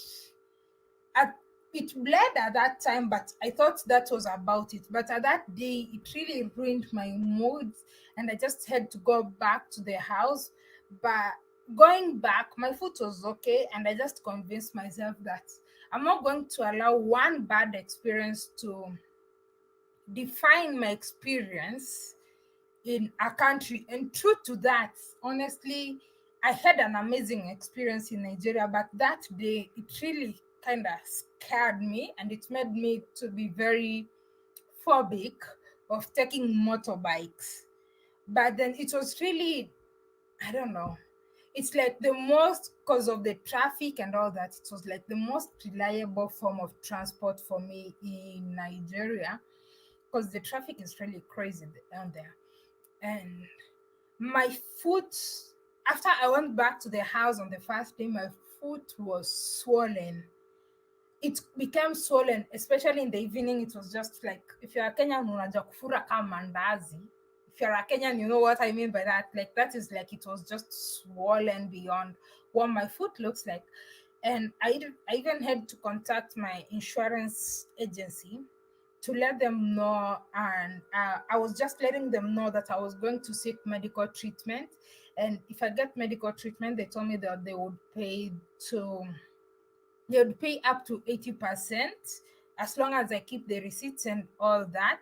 at, it bled at that time, but I thought that was about it. But at that day, it really ruined my mood, and I just had to go back to the house. But going back, my foot was okay, and I just convinced myself that I'm not going to allow one bad experience to define my experience in a country. And true to that, honestly, I had an amazing experience in Nigeria, but that day it really kind of scared me, and it made me to be very phobic of taking motorbikes. But then it was really, I don't know, it's like the most, because of the traffic and all that, it was like the most reliable form of transport for me in Nigeria, because the traffic is really crazy down there. And my foot, after I went back to the house on the first day, my foot was swollen. It became swollen, especially in the evening. It was just like, if you're a Kenyan, unajua kufura kama mandazi. If you're a Kenyan, you know what I mean by that. Like, that is like, it was just swollen beyond what my foot looks like. And I even had to contact my insurance agency to let them know. And I was just letting them know that I was going to seek medical treatment, and if I get medical treatment, they told me that to they would pay up to 80%, as long as I keep the receipts and all that.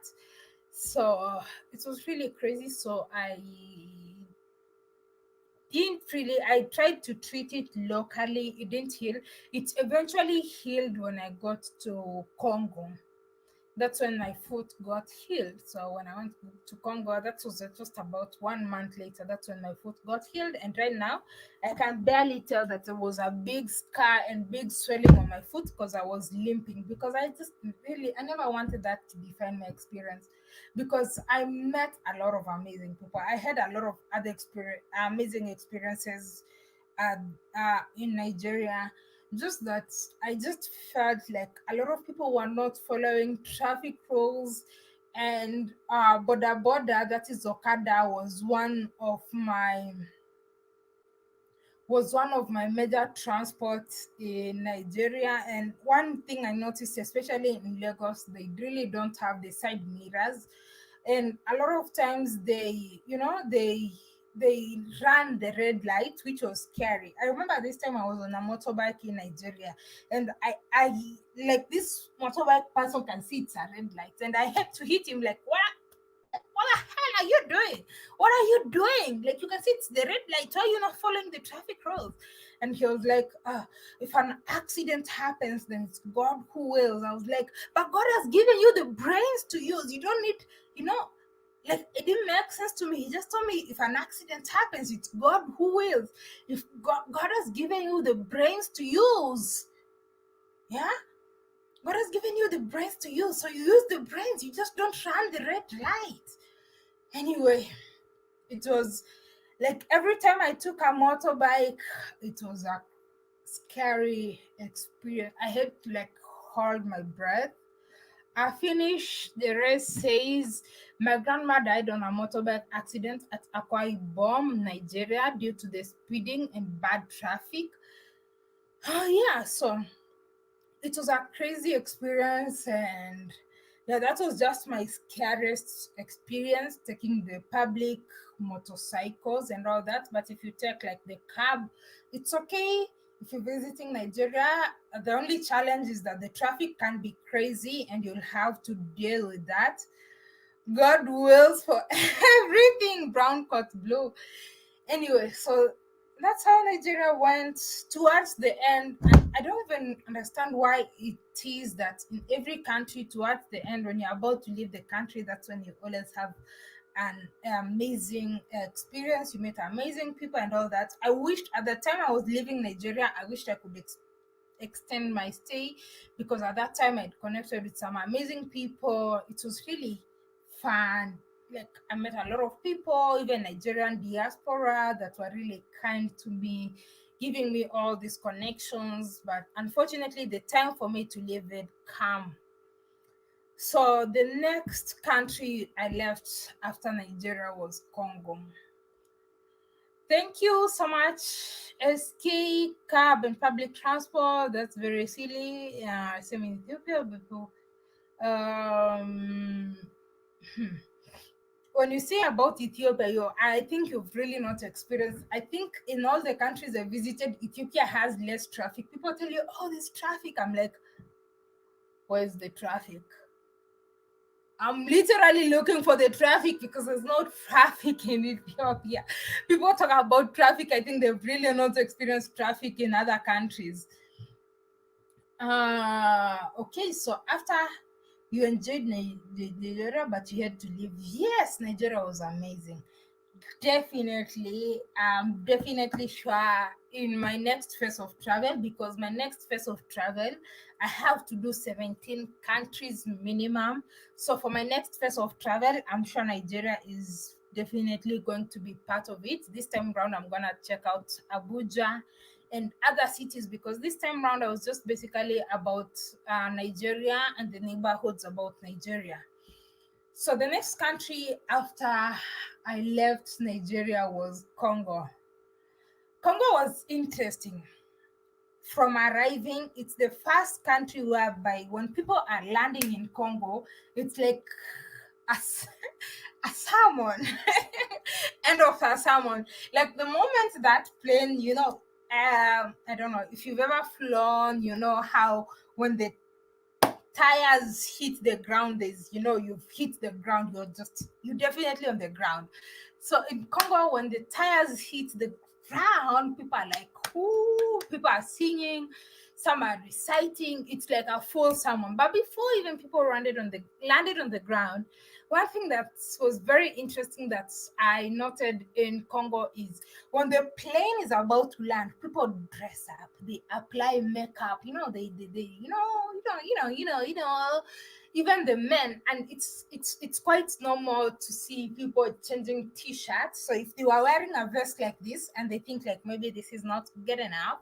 So it was really crazy. So I tried to treat it locally. It didn't heal. It eventually healed when I got to Congo. That's when my foot got healed. So when I went to Congo, that was just about 1 month later. That's when my foot got healed. And right now, I can barely tell that there was a big scar and big swelling on my foot, because I was limping. Because I just really, I never wanted that to define my experience, because I met a lot of amazing people. I had a lot of other amazing experiences uh, in Nigeria. Just that I just felt like a lot of people were not following traffic rules, and border, that is Okada, was one of my major transports in Nigeria. And one thing I noticed, especially in Lagos, they really don't have the side mirrors, and a lot of times they ran the red light, which was scary. I remember this time I was on a motorbike in Nigeria, and I like, this motorbike person can see it's a red light, and I had to hit him, like, what the hell are you doing? What are you doing? Like, you can see it's the red light. Why are you not following the traffic rules? And he was like, if an accident happens, then it's God who wills. I was like, but God has given you the brains to use. You don't need, you know, like, it didn't make sense to me. He just told me, if an accident happens, it's God who wills. If God has given you the brains to use, yeah, God has given you the brains to use, so you use the brains. You just don't run the red light. Anyway, it was like, every time I took a motorbike, it was a scary experience. I had to like hold my breath. I finished the race. Says my grandma died on a motorbike accident at Akwa Ibom, Nigeria, due to the speeding and bad traffic. Oh yeah, so it was a crazy experience. And yeah, that was just my scariest experience, taking the public motorcycles and all that. But if you take like the cab, it's okay. If you're visiting Nigeria, the only challenge is that the traffic can be crazy, and you'll have to deal with that. God wills for everything brown cut blue. Anyway, so that's how Nigeria went towards the end. And I don't even understand why it is that in every country, towards the end, when you're about to leave the country, that's when you always have an amazing experience. You meet amazing people and all that. I wished at the time I was leaving Nigeria, I wished I could extend my stay because at that time I'd connected with some amazing people. It was really fun. Like I met a lot of people, even Nigerian diaspora that were really kind to me, giving me all these connections. But unfortunately, the time for me to leave it come. So the next country I left after Nigeria was Congo. Thank you so much. SK cab and public transport. That's very silly. Same in Ethiopia. People. Um, when you say about Ethiopia, I think you've really not experienced. I think in all the countries I visited, Ethiopia has less traffic. People tell you, "Oh, there's traffic." I'm like, "Where's the traffic?" I'm literally looking for the traffic because there's no traffic in Ethiopia. People talk about traffic. I think they've really not experienced traffic in other countries. Okay, so after you enjoyed Nigeria, but you had to leave. Yes, Nigeria was amazing. Definitely, I'm definitely sure in my next phase of travel, because my next phase of travel, I have to do 17 countries minimum. So for my next phase of travel, I'm sure Nigeria is definitely going to be part of it. This time around, I'm gonna check out Abuja and other cities, because this time around I was just basically about Nigeria and the neighborhoods about Nigeria. So the next country after I left Nigeria was Congo. Congo was interesting. From arriving, it's the first country whereby when people are landing in Congo, it's like a, a salmon, end of a salmon. Like the moment that plane, I don't know if you've ever flown, you know how when the tires hit the ground, you've hit the ground, you're definitely on the ground. So in Congo, when the tires hit the ground, people are like, "Ooh," people are singing, some are reciting. It's like a full sermon. But before even people landed on the ground, one thing that was very interesting that I noted in Congo is when the plane is about to land, people dress up, they apply makeup, they even the men. And it's quite normal to see people changing t-shirts. So if they were wearing a vest like this and they think like maybe this is not good enough,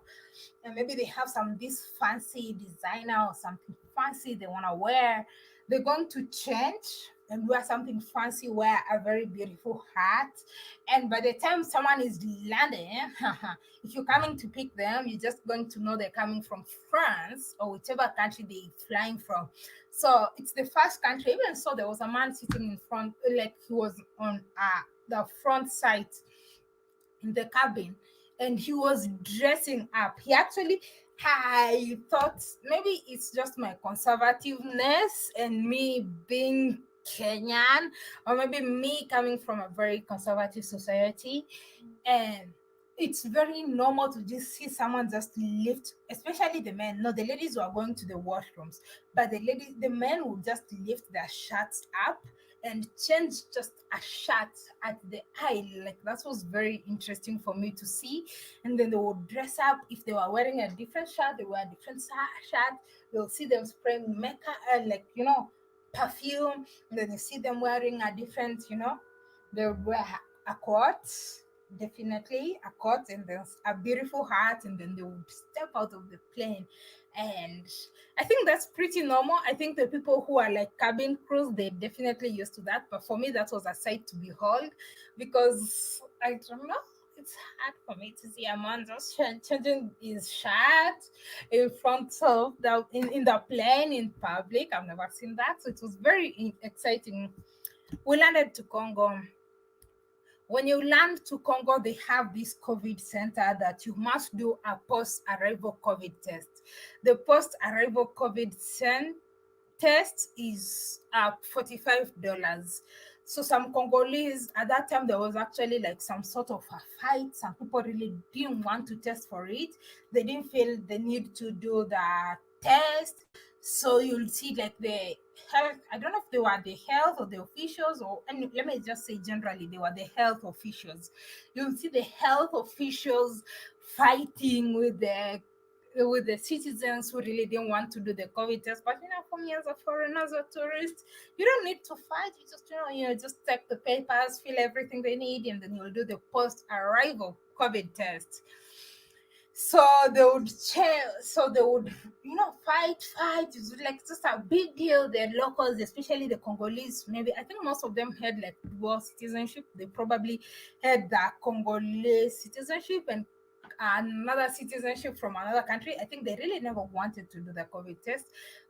and maybe they have some this fancy designer or something fancy they want to wear, they're going to change and wear something fancy, wear a very beautiful hat. And by the time someone is landing, if you're coming to pick them, you're just going to know they're coming from France or whichever country they're flying from. So it's the first country. Even so, there was a man sitting in front, like he was on the front side in the cabin, and he was dressing up. He actually, I thought maybe it's just my conservativeness and me being Kenyan, or maybe me coming from a very conservative society. And it's very normal to just see someone just lift, especially the men. No, the ladies were going to the washrooms, but the men would just lift their shirts up and change just a shirt at the eye. Like that was very interesting for me to see. And then they would dress up. If they were wearing a different shirt, they wear a different shirt. You'll see them spraying makeup, perfume. And then you see them wearing a different, they would wear a coat, definitely a coat, and then a beautiful hat, and then they would step out of the plane. And I think that's pretty normal. I think the people who are like cabin crews, they're definitely used to that. But for me, that was a sight to behold, because I don't know. It's hard for me to see a man just changing his shirt in front of in the plane in public. I've never seen that, so it was very exciting. We landed to Congo. When you land to Congo, they have this COVID center that you must do a post-arrival COVID test. The post-arrival COVID test is $45. So some Congolese at that time, there was actually like some sort of a fight. Some people really didn't want to test for it. They didn't feel the need to do the test. So you'll see like the health, I don't know if they were the health or the officials, or and let me just say generally they were the health officials. You'll see the health officials fighting with the with the citizens who really didn't want to do the COVID test. But for me as a foreigner, as a tourist, you don't need to fight. You just just take the papers, fill everything they need, and then you'll do the post-arrival COVID test. So they would fight. It was like just a big deal. The locals, especially the Congolese, maybe I think most of them had like dual citizenship. They probably had the Congolese citizenship and another citizenship from another country. I think they really never wanted to do the COVID test.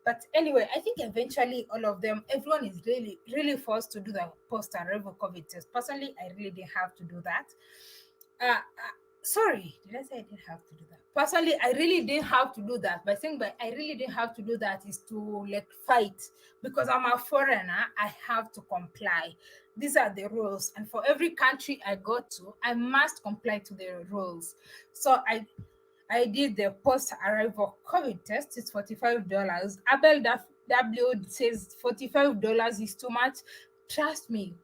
But anyway, I think eventually everyone is really, really forced to do the post arrival COVID test. Personally, I really didn't have to do that. Sorry, did I say I didn't have to do that? Personally, I really didn't have to do that. By saying but I really didn't have to do that is to like fight, because I'm a foreigner. I have to comply. These are the rules, and for every country I go to, I must comply to the rules. So I did the post arrival COVID test. It's $45. Abel W says $45 is too much. Trust me,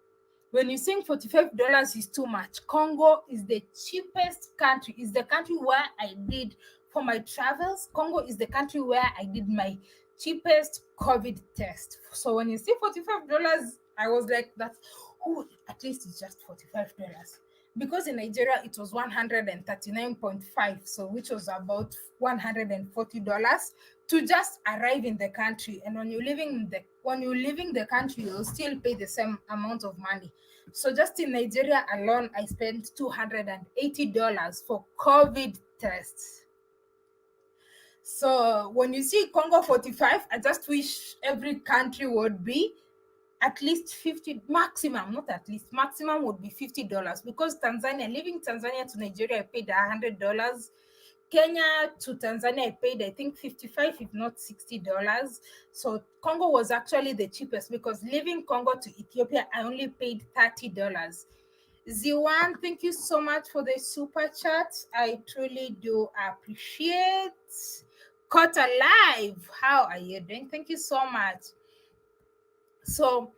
when you think $45 is too much, Congo is the cheapest country. Is the country where I did for my travels. Congo is the country where I did my cheapest COVID test. So when you see $45, I was like, that's at least it's just $45. Because in Nigeria it was 139.5, so which was about $140 to just arrive in the country. And when you're leaving the country, you'll still pay the same amount of money. So just in Nigeria alone, I spent $280 for COVID tests. So when you see Congo 45, I just wish every country would be at least 50 maximum, not at least, maximum would be $50, because leaving Tanzania to Nigeria, I paid $100. Kenya to Tanzania, I paid I think 55, if not $60. So Congo was actually the cheapest, because leaving Congo to Ethiopia, I only paid $30. Z1, thank you so much for the super chat. I truly do appreciate. Caught alive, how are you doing? Thank you so much. So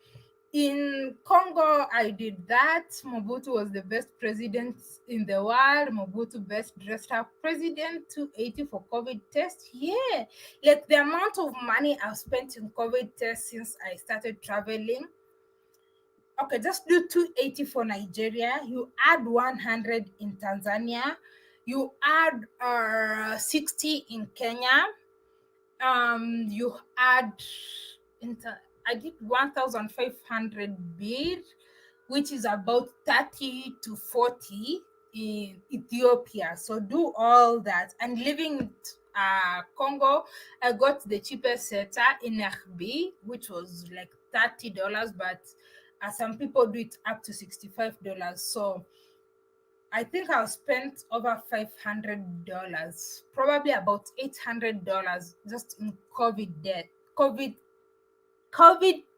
in Congo, I did that. Mobutu was the best president in the world. Mobutu best dressed up president. 280 for COVID test. Yeah, like the amount of money I've spent in COVID test since I started traveling. Okay, just do 280 for Nigeria. You add 100 in Tanzania. You add 60 in Kenya. You add I did 1,500 bid, which is about 30 to 40 in Ethiopia. So do all that. And living Congo, I got the cheapest setter in RB, which was like $30, but some people do it up to $65. So I think I've spent over $500, probably about $800 just in COVID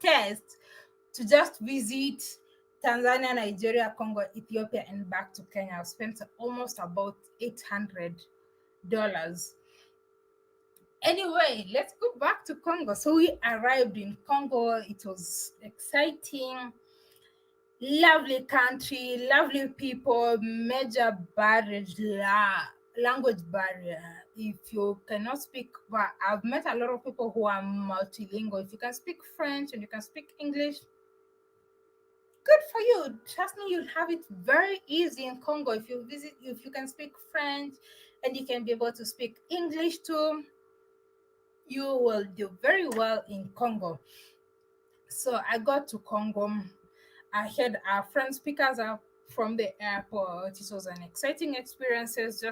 test to just visit Tanzania, Nigeria, Congo, Ethiopia, and back to Kenya. I've spent almost about $800. Anyway, let's go back to Congo. So we arrived in Congo. It was exciting. Lovely country, lovely people, major language barrier. If you cannot speak, well, I've met a lot of people who are multilingual. If you can speak French and you can speak English, good for you. Trust me, you'll have it very easy in Congo. If you can speak French and you can be able to speak English too, you will do very well in Congo. So I got to Congo. I had our friend speakers up from the airport. It was an exciting experiences,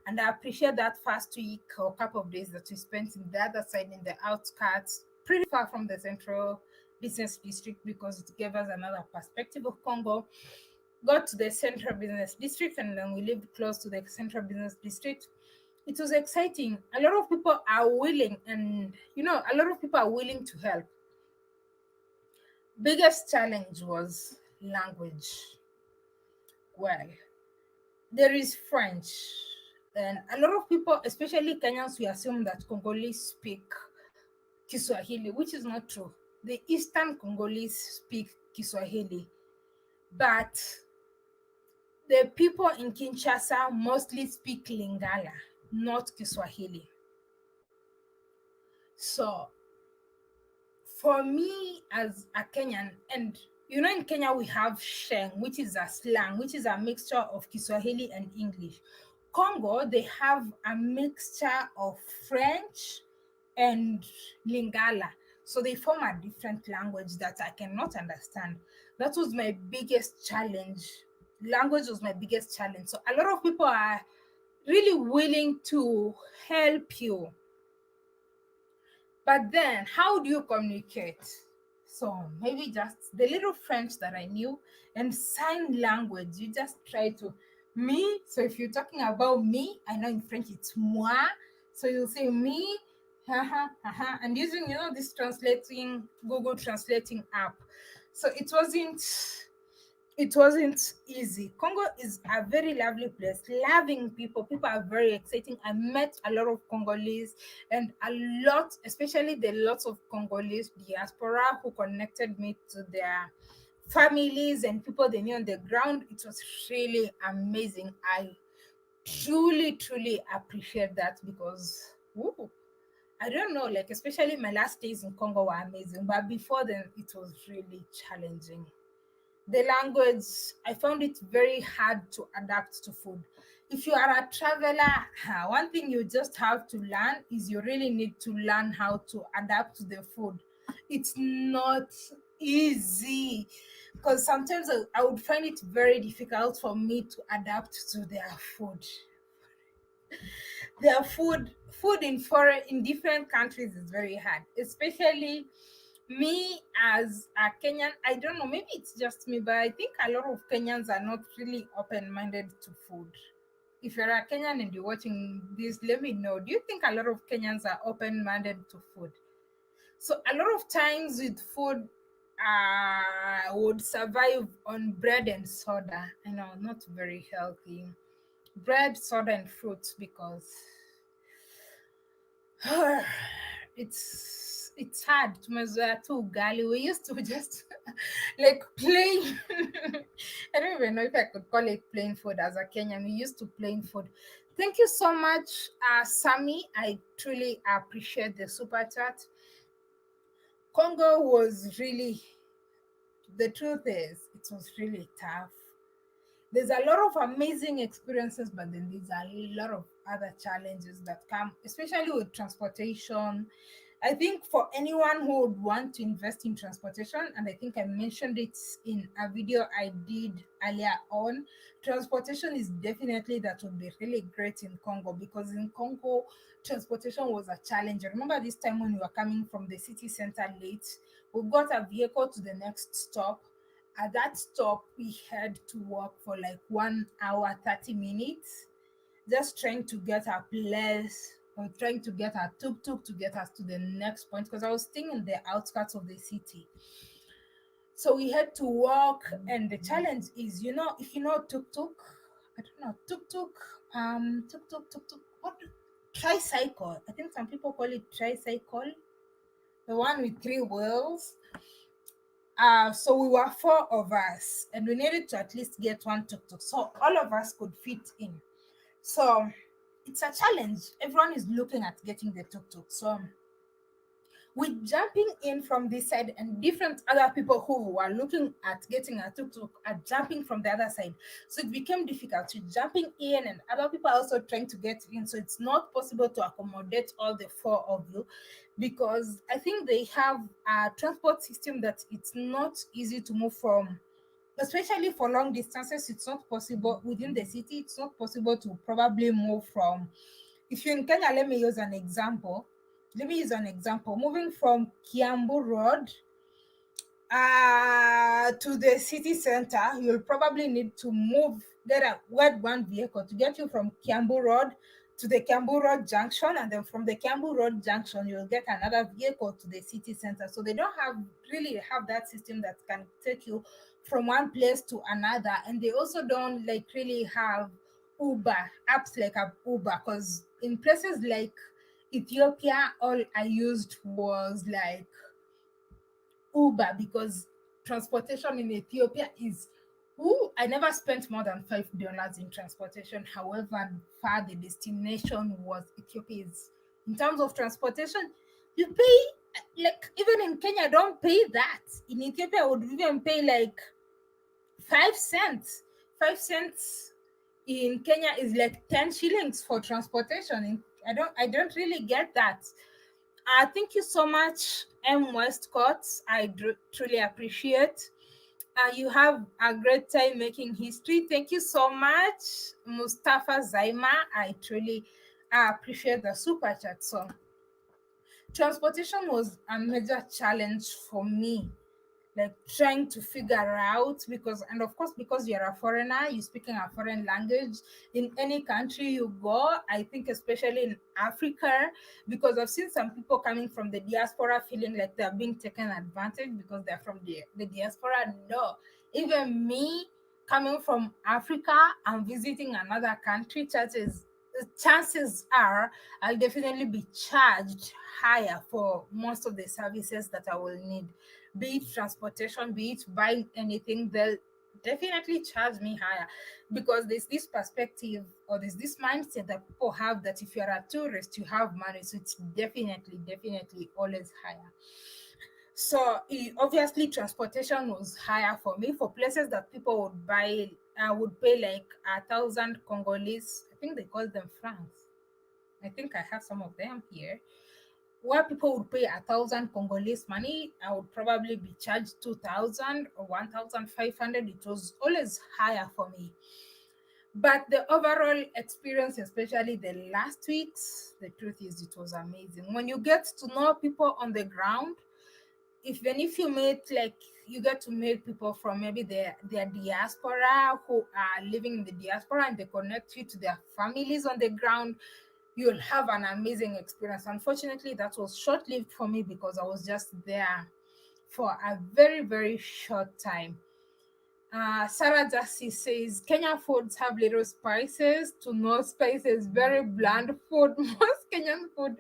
and I appreciate that first week or couple of days that we spent in the other side in the outskirts, pretty far from the central business district, because it gave us another perspective of Congo. Got to the central business district, and then we lived close to the central business district. It was exciting. A lot of people are willing, and a lot of people are willing to help. Biggest challenge was language. Well, there is French, and a lot of people, especially Kenyans, we assume that Congolese speak Kiswahili, which is not true. The Eastern Congolese speak Kiswahili, but the people in Kinshasa mostly speak Lingala. not Kiswahili. So for me as a Kenyan, and in Kenya we have Sheng, which is a slang, which is a mixture of Kiswahili and English. Congo, they have a mixture of French and Lingala. So they form a different language that I cannot understand. That was my biggest challenge. Language was my biggest challenge. So a lot of people are really willing to help you, but then, how do you communicate? So maybe just the little French that I knew and sign language. You just try to me. So if you're talking about me, I know in French it's moi. So you'll say me, haha, haha, and using this translating Google translating app. So it wasn't easy. Congo is a very lovely place, loving people. People are very exciting. I met a lot of Congolese and a lot, especially the lots of Congolese diaspora who connected me to their families and people they knew on the ground. It was really amazing. I truly, truly appreciate that because, woo, I don't know, like, especially my last days in Congo were amazing, but before then, it was really challenging. The language, I found it very hard to adapt to food. If you are a traveler, one thing you just have to learn is you really need to learn how to adapt to the food. It's not easy because sometimes I would find it very difficult for me to adapt to their food. Food in different countries is very hard, especially me as a Kenyan. I don't know, maybe it's just me, but I think a lot of Kenyans are not really open-minded to food. If you're a Kenyan and you're watching this, let me know, do you think a lot of Kenyans are open-minded to food? So a lot of times with food, would survive on bread and soda. I know, not very healthy. Bread, soda, and fruits, because it's hard. Tumezoea tu ugali. We used to just like plain. I don't even know if I could call it plain food as a Kenyan. We used to plain food. Thank you so much, Sammy. I truly appreciate the super chat. Congo was really, the truth is, it was really tough. There's a lot of amazing experiences, but then there's a lot of other challenges that come, especially with transportation. I think for anyone who would want to invest in transportation, and I think I mentioned it in a video I did earlier on, transportation is definitely that would be really great in Congo, because in Congo, transportation was a challenge. I remember this time when we were coming from the city center late, we got a vehicle to the next stop. At that stop, we had to walk for like 1 hour, 30 minutes, just trying to get a place or trying to get a tuk tuk to get us to the next point, because I was staying in the outskirts of the city. So we had to walk, and the challenge is, if you know tuk tuk, I don't know, what? Tricycle. I think some people call it tricycle, the one with three wheels. So we were four of us, and we needed to at least get one tuk tuk, so all of us could fit in. So it's a challenge. Everyone is looking at getting the tuk tuk. So with jumping in from this side, and different other people who were looking at getting a tuk-tuk are jumping from the other side, so it became difficult to jumping in, and other people are also trying to get in, so it's not possible to accommodate all the four of you, because I think they have a transport system that it's not easy to move from, especially for long distances. It's not possible within the city. It's not possible to probably move from, if you're in Kenya, let me use an example. Moving from Kiambu Road to the city center, you'll probably need to get a wet one vehicle to get you from Kiambu Road to the Kiambu Road junction, and then from the Kiambu Road junction, you'll get another vehicle to the city center. So they don't really have that system that can take you from one place to another, and they also don't like really have Uber apps like a Uber, because in places like Ethiopia, all I used was like Uber, because transportation in Ethiopia is Ooh, I never spent more than $5 in transportation. However far the destination was, Ethiopia is, in terms of transportation, you pay, like, even in Kenya, don't pay that. In Ethiopia, I would even pay like 5 cents. 5 cents in Kenya is like 10 shillings for transportation. I don't really get that. Thank you so much, M Westcott. Truly appreciate. You have a great time making history. Thank you so much, Mustafa Zaima. I truly appreciate the super chat. So, transportation was a major challenge for me, like trying to figure out, because, and of course, because you're a foreigner, you're speaking a foreign language in any country you go. I think especially in Africa, because I've seen some people coming from the diaspora feeling like they're being taken advantage because they're from the diaspora. No, even me, coming from Africa and visiting another country, chances are I'll definitely be charged higher for most of the services that I will need, be it transportation, be it buying anything. They'll definitely charge me higher, because there's this perspective, or there's this mindset that people have, that if you're a tourist, you have money, so it's definitely always higher. So obviously transportation was higher for me, for places that people would buy. I would pay like 1,000 Congolese, I think they call them francs. I think I have some of them here, where people would pay 1,000 Congolese money. I would probably be charged 2,000 or 1,500. It was always higher for me. But the overall experience, especially the last weeks, the truth is it was amazing. When you get to know people on the ground, even if you meet, like, you get to meet people from maybe their diaspora, who are living in the diaspora, and they connect you to their families on the ground, you'll have an amazing experience. Unfortunately, that was short lived for me, because I was just there for a very short time. Sarah Jassy says Kenyan foods have little spices to no spices, very bland food. Most Kenyan food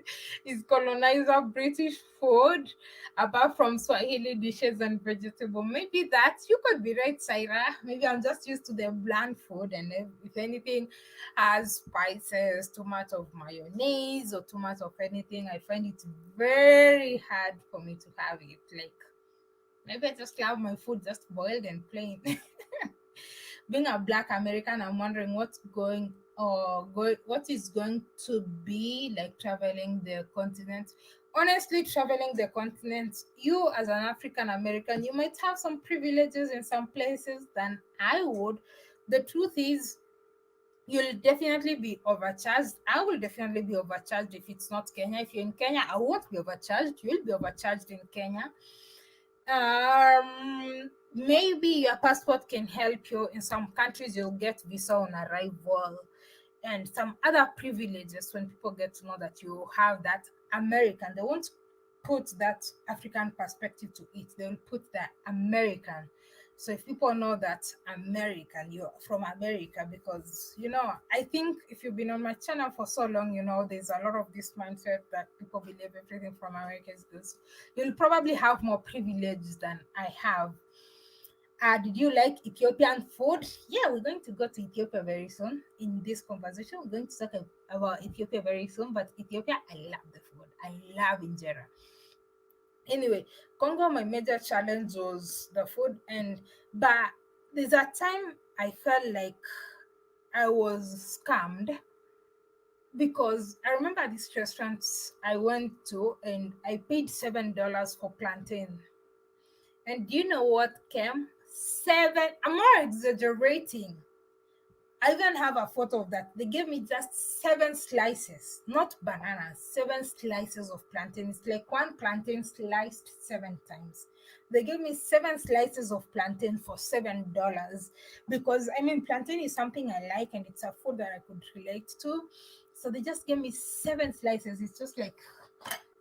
is colonizer British food, apart from Swahili dishes and vegetable. Maybe that you could be right, Sarah. Maybe I'm just used to the bland food, and if anything has spices, too much of mayonnaise or too much of anything, I find it very hard for me to have it. Like, maybe I just love my food just boiled and plain. Being a Black American, I'm wondering what is going to be like traveling the continent. Honestly, traveling the continent, you as an African American, you might have some privileges in some places than I would. The truth is, you'll definitely be overcharged. I will definitely be overcharged if it's not Kenya. If you're in Kenya, I won't be overcharged. You'll be overcharged in Kenya. Maybe your passport can help you. In some countries, you'll get visa on arrival and some other privileges. When people get to know that you have that American, they won't put that African perspective to it, they'll put that American. So if people know that American, you're from America, because I think if you've been on my channel for so long, there's a lot of this mindset that people believe everything from America is good. You'll probably have more privilege than I have. Did you like Ethiopian food? Yeah, we're going to go to Ethiopia very soon. In this conversation, we're going to talk about Ethiopia very soon. But Ethiopia, I love the food. I love injera. Anyway, Congo, my major challenge was the food, but there's a time I felt like I was scammed, because I remember this restaurant I went to and I paid $7 for plantain. And do you know what came? Seven. I'm not exaggerating. I even have a photo of that. They gave me just 7 slices, not bananas, 7 slices of plantain. It's like one plantain sliced 7 times. They gave me 7 slices of plantain for $7, because I mean, plantain is something I like and it's a food that I could relate to. So they just gave me 7 slices. It's just like,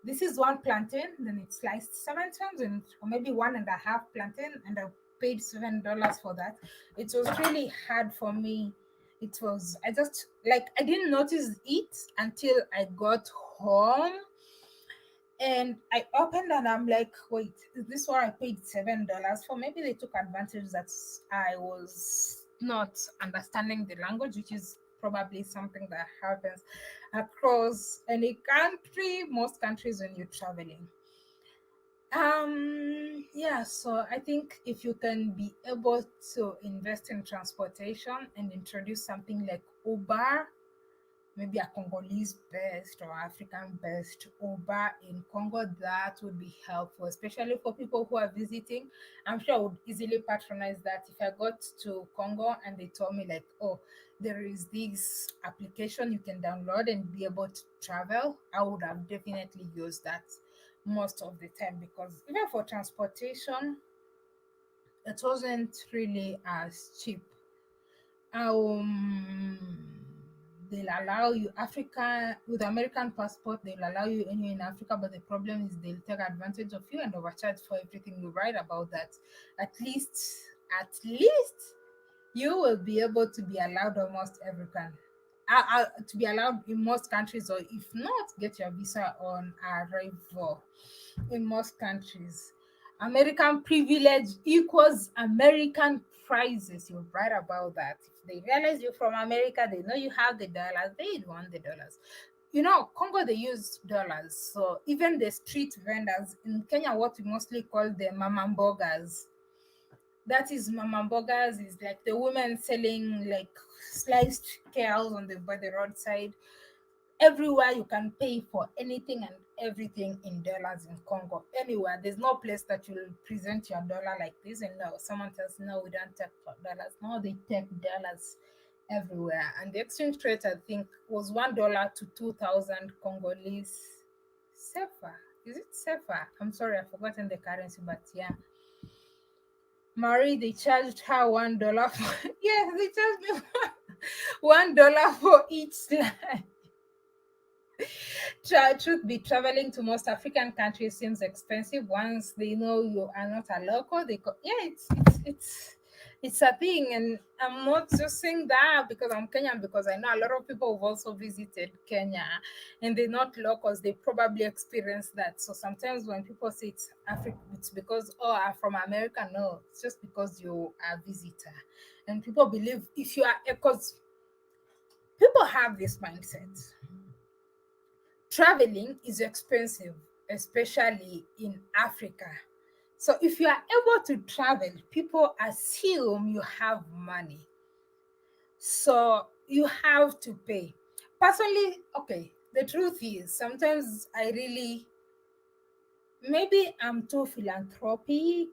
this is one plantain, then it's sliced 7 times, and or maybe one and a half plantain, and I paid $7 for that. It was really hard for me. It was, I just, like, I didn't notice it until I got home. And I opened and I'm like, wait, is this what I paid $7 for? Maybe they took advantage that I was not understanding the language, which is probably something that happens across any country, most countries when you're traveling. Yeah, so I think if you can be able to invest in transportation and introduce something like Uber, maybe a Congolese based or African based Uber in Congo, that would be helpful, especially for people who are visiting. I'm sure I would easily patronize that. If I got to Congo and they told me, like, oh, there is this application you can download and be able to travel, I would have definitely used that most of the time, because even for transportation, it wasn't really as cheap. They'll allow you Africa with American passport, they'll allow you anywhere in Africa, but the problem is they'll take advantage of you and overcharge for everything. You write about that. At least you will be able to be allowed almost every country, to be allowed in most countries, or if not, get your visa on arrival in most countries. American privilege equals American prices. You're right about that. If they realize you're from America, they know you have the dollars, they want the dollars. Congo, they use dollars. So even the street vendors in Kenya, what we mostly call the mamambogas, that is mamambogas, is like the women selling like sliced kales on the by the roadside. Everywhere you can pay for anything and everything in dollars in Congo. Anywhere. There's no place that you'll present your dollar like this and no, someone tells no, we don't take dollars. No, they take dollars everywhere. And the exchange rate, I think, was $1 to 2,000 Congolese sefa. Is it sefa? I'm sorry, I've forgotten the currency, but yeah. Marie, they charged her $1 for yes, they charged me $1 for each slide. Truth be, traveling to most African countries seems expensive once they know you are not a local. Yeah, it's a thing, and I'm not just saying that because I'm Kenyan, because I know a lot of people who've also visited Kenya, and they're not locals. They probably experience that. So sometimes when people say it's Africa, it's because, oh, I'm from America. No, it's just because you are a visitor, and people believe if you are, because people have this mindset traveling is expensive, especially in Africa. So if you are able to travel, people assume you have money. So you have to pay. Personally, okay, the truth is sometimes I really, maybe I'm too philanthropic,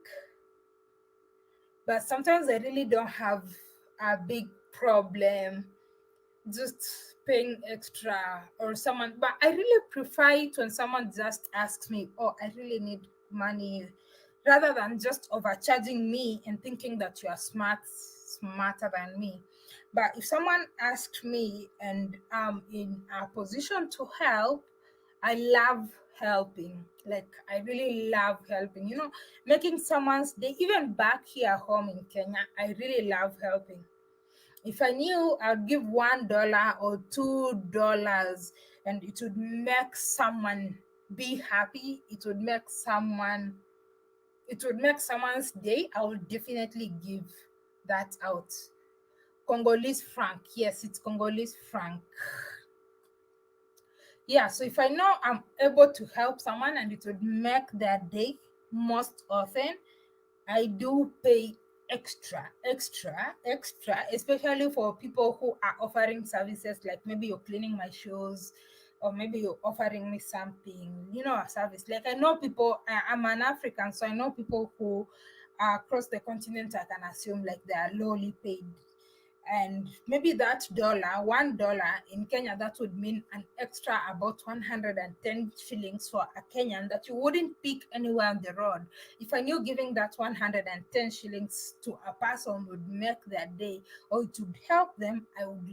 but sometimes I really don't have a big problem just paying extra, or someone, but I really prefer it when someone just asks me, oh, I really need money, rather than just overcharging me and thinking that you are smarter than me. But if someone asks me and I'm in a position to help, I love helping. Like, I really love helping, making someone's day. Even back here home in Kenya, I really love helping. If I knew I'd give $1 or $2 and it would make someone be happy, it would make someone's day, I would definitely give that out. Congolese franc. Yes, it's Congolese franc. Yeah, so if I know I'm able to help someone and it would make their day, most often I do pay extra, extra, extra, especially for people who are offering services, like maybe you're cleaning my shoes, or maybe you're offering me something, a service. Like, I know people, I'm an African, so I know people who are across the continent, I can assume like they are lowly paid. And maybe that $1 in Kenya, that would mean an extra about 110 shillings for a Kenyan that you wouldn't pick anywhere on the road. If I knew giving that 110 shillings to a person would make their day, or it would help them, I would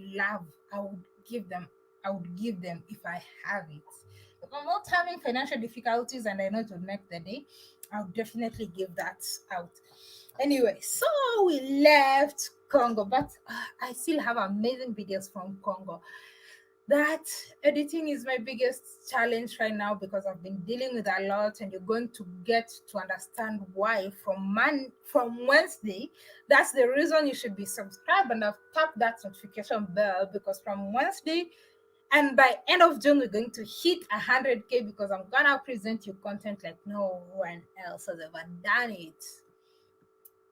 give them, if I have it. If I'm not having financial difficulties and I know it would make the day, I'll definitely give that out. Anyway, so we left Congo, but I still have amazing videos from Congo. That editing is my biggest challenge right now because I've been dealing with a lot, and you're going to get to understand why from Wednesday. That's the reason you should be subscribed and I've tapped that notification bell, because from Wednesday and by end of June we're going to hit 100K, because I'm gonna present you content like no one else has ever done it.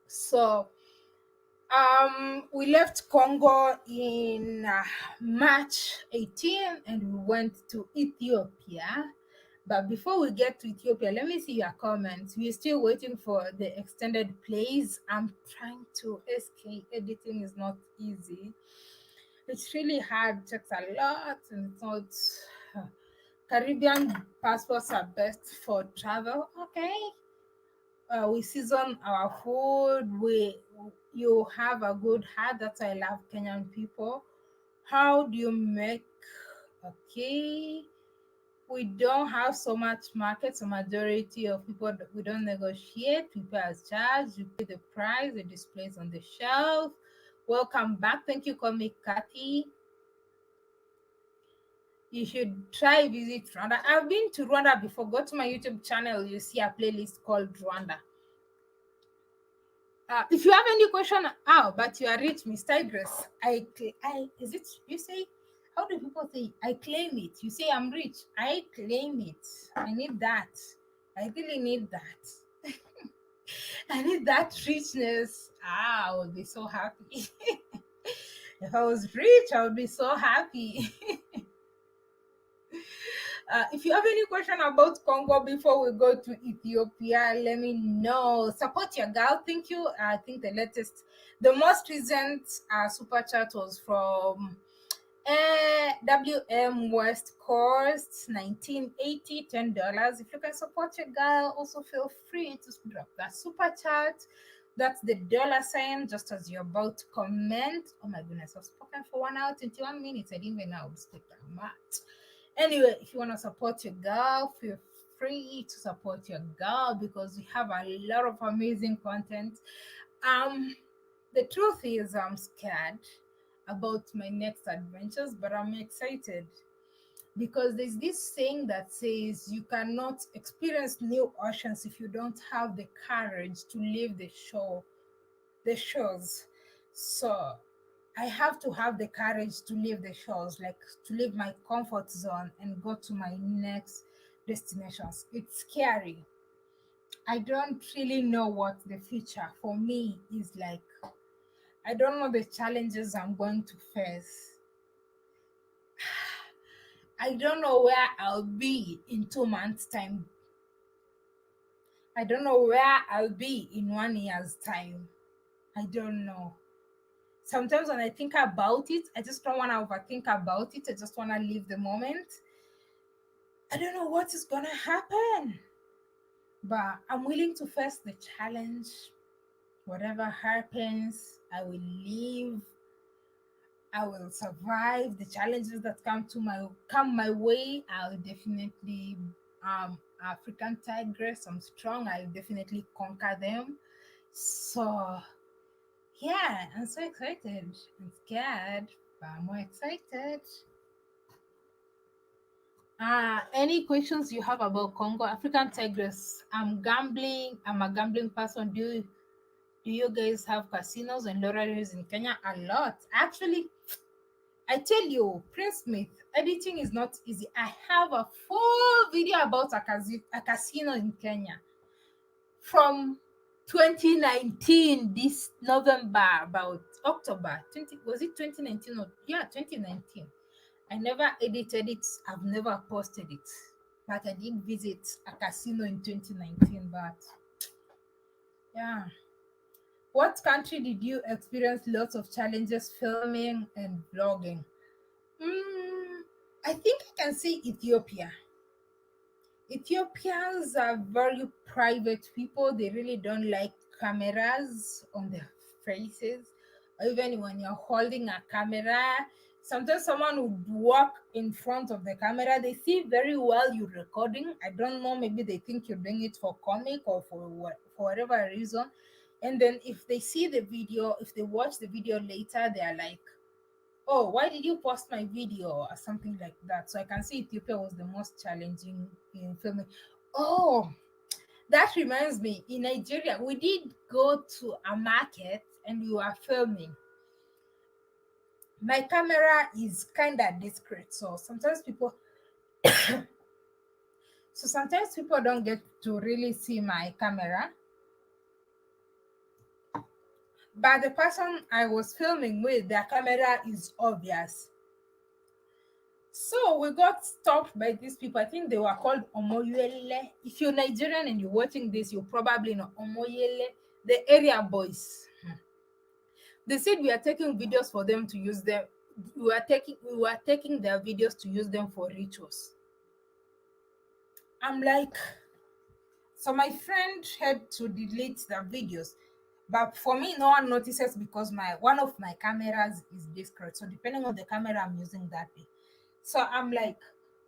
So we left Congo in March 18 and we went to Ethiopia. But before we get to Ethiopia, let me see your comments. We're still waiting for the extended plays. I'm trying to SK. Editing is not easy. It's really hard. It takes a lot, and it's not. Caribbean passports are best for travel. Okay, we season our food. You have a good heart. That's why I love Kenyan people. How do you make? Okay, we don't have so much market. So majority of people, we don't negotiate. We pay as charged. You pay the price. It displays on the shelf. Welcome back. Thank you, call me Kathy. You should try visit Rwanda. I've been to Rwanda before. Go to my YouTube channel. You see a playlist called Rwanda. If you have any question, but you are rich, Miss Tigress. Is it you say? How do people say? I claim it. You say I'm rich. I claim it. I need that. I really need that. I need that richness. I would be so happy. If I was rich, I would be so happy. If you have any question about Congo before we go to Ethiopia, let me know. Support your girl. Thank you. I think the most recent super chat was from WM West Coast, 1980, $10. If you can support your girl, also feel free to drop that super chat. That's the dollar sign, just as you're about to comment. Oh my goodness, I've spoken for 1 hour, 21 minutes. I didn't even know I would speak that much. Anyway, if you want to support your girl, feel free to support your girl, because we have a lot of amazing content. The truth is, I'm scared about my next adventures, but I'm excited, because there's this saying that says you cannot experience new oceans if you don't have the courage to leave the shores. So I have to have the courage to leave the shores, like to leave my comfort zone and go to my next destinations. It's scary. I don't really know what the future for me is like. I don't know the challenges I'm going to face. I don't know where I'll be in 2 months' time. I don't know where I'll be in 1 year's time. I don't know. Sometimes when I think about it, I just don't want to overthink about it. I just want to live the moment. I don't know what is going to happen, but I'm willing to face the challenge. Whatever happens, I will live. I will survive the challenges that come my way. I'll definitely African tigress. I'm strong. I'll definitely conquer them. So yeah, I'm so excited. I'm scared, but I'm more excited. Any questions you have about Congo, African tigress? I'm a gambling person. Do you guys have casinos and lotteries in Kenya? A lot. Actually, I tell you, Prince Smith, editing is not easy. I have a full video about a casino in Kenya from 2019, this November, about October 20, was it 2019? Or yeah, 2019. I never edited it, I've never posted it, but I did visit a casino in 2019. But yeah, what country did you experience lots of challenges filming and vlogging? Mm, I think I can say Ethiopia. Ethiopians are very private people. They really don't like cameras on their faces. Or even when you're holding a camera, sometimes someone would walk in front of the camera. They see very well you're recording. I don't know, maybe they think you're doing it for comic or for whatever reason. And then if they see the video, if they watch the video later, they are like, oh, why did you post my video or something like that. So I can see Ethiopia was the most challenging in filming. Oh, that reminds me, in Nigeria, we did go to a market and we were filming. My camera is kind of discreet, so sometimes people don't get to really see my camera, but the person I was filming with, their camera is obvious. So we got stopped by these people. I think they were called Omoyele. If you're Nigerian and you're watching this, you probably know Omoyele, the area boys. They said we are taking videos for them to use them. We were taking their videos to use them for rituals. I'm like, so my friend had to delete the videos. But for me, no one notices because my one of my cameras is discreet. So depending on the camera I'm using that day. So I'm like,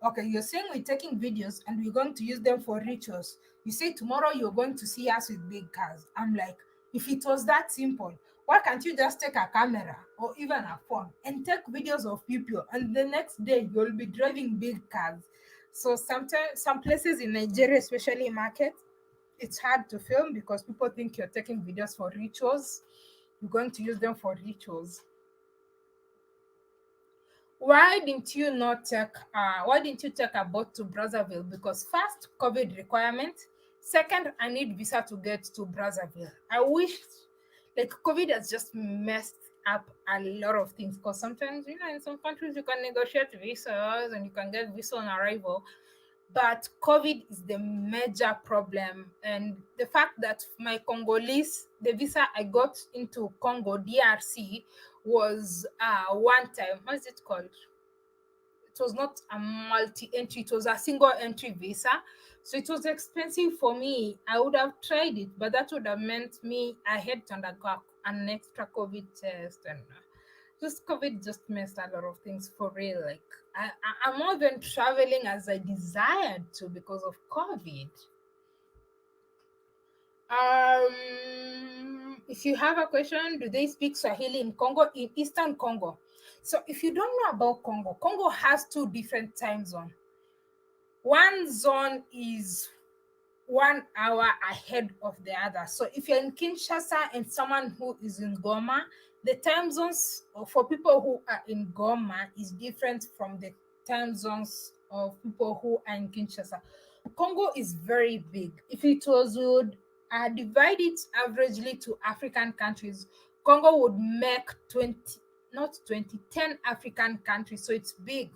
okay, you're saying we're taking videos and we're going to use them for rituals. You say tomorrow you're going to see us with big cars. I'm like, if it was that simple, why can't you just take a camera or even a phone and take videos of people and the next day you'll be driving big cars? So sometimes some places in Nigeria, especially markets, it's hard to film because people think you're taking videos for rituals. You're going to use them for rituals. Why didn't you take a boat to Brazzaville? Because first, COVID requirement. Second, I need visa to get to Brazzaville. I wish, like, COVID has just messed up a lot of things because sometimes, in some countries you can negotiate visas and you can get visa on arrival, but COVID is the major problem. And the fact that my Congolese, the visa I got into Congo, DRC, was one time, what is it called? It was not a multi-entry, it was a single entry visa. So it was expensive for me. I would have tried it, but that would have meant me I had to undergo an extra COVID test, and just COVID just messed a lot of things for real. Like I'm not even traveling as I desired to because of COVID. If you have a question, do they speak Swahili in Congo, in Eastern Congo? So if you don't know about Congo, Congo has two different time zones. One zone is 1 hour ahead of the other. So if you're in Kinshasa and someone who is in Goma, the time zones for people who are in Goma is different from the time zones of people who are in Kinshasa. Congo is very big. If it was would divide it averagely to African countries, Congo would make 20, not 20, 10 African countries. So it's big.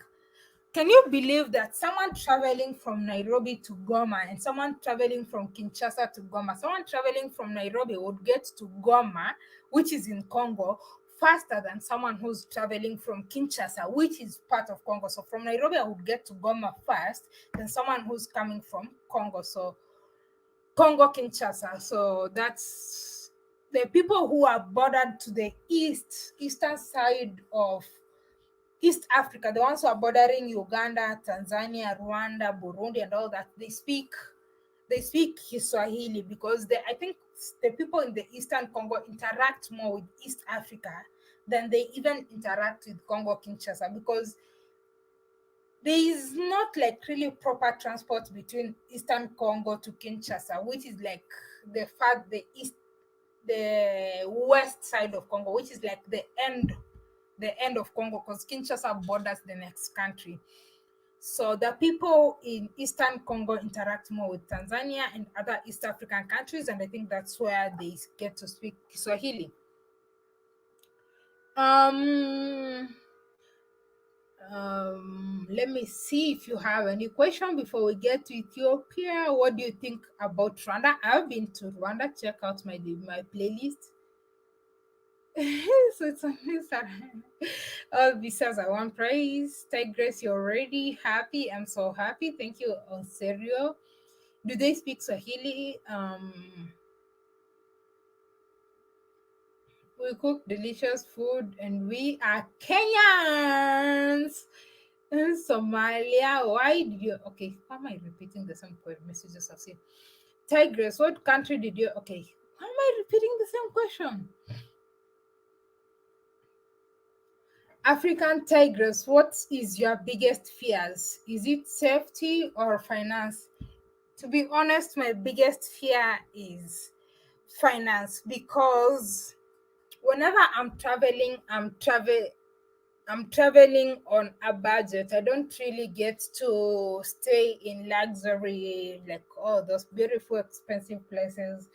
Can you believe that someone traveling from Nairobi to Goma and someone traveling from Kinshasa to Goma, someone traveling from Nairobi would get to Goma, which is in Congo, faster than someone who's traveling from Kinshasa, which is part of Congo. So from Nairobi, I would get to Goma first than someone who's coming from Congo. So Congo, Kinshasa. So that's the people who are bordered to the eastern side of East Africa, the ones who are bordering Uganda, Tanzania, Rwanda, Burundi, and all that, they speak Kiswahili because I think the people in the Eastern Congo interact more with East Africa than they even interact with Congo Kinshasa because there is not like really proper transport between Eastern Congo to Kinshasa, which is like the west side of Congo, which is like the end of Congo, because Kinshasa borders the next country. So the people in Eastern Congo interact more with Tanzania and other East African countries, and I think that's where they get to speak Kiswahili. Um, Let me see if you have any question before we get to Ethiopia. What do you think about Rwanda? I've been to Rwanda. Check out my playlist. So it's only all visas are one price. Tigress, you're already happy. I'm so happy. Thank you, Onserio. Do they speak Swahili? We cook delicious food and we are Kenyans. In Somalia, why did you? Okay, why am I repeating the same messages I've seen? Tigress, what country did you? Okay, why am I repeating the same question? African tigress, what is your biggest fears? Is it safety or finance? To be honest, my biggest fear is finance, because whenever I'm traveling on a budget. I don't really get to stay in luxury, like all those beautiful expensive places.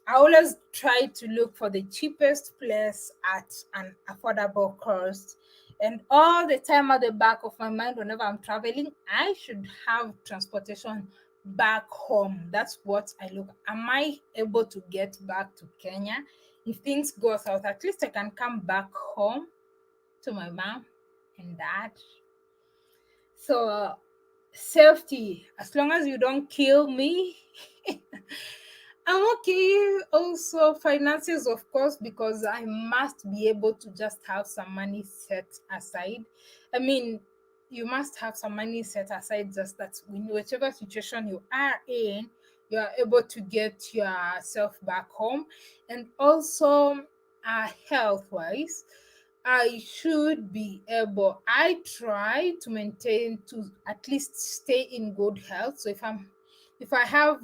I always try to look for the cheapest place at an affordable cost. And all the time at the back of my mind, whenever I'm traveling, I should have transportation back home. That's what I look. Am I able to get back to Kenya? If things go south, at least I can come back home to my mom and dad. So safety, as long as you don't kill me, I'm okay. Also, finances, of course, because I must be able to just have some money set aside. I mean, you must have some money set aside, just that in whichever situation you are in, you are able to get yourself back home. And also, health wise, I should be able, I try to maintain to at least stay in good health. So if I have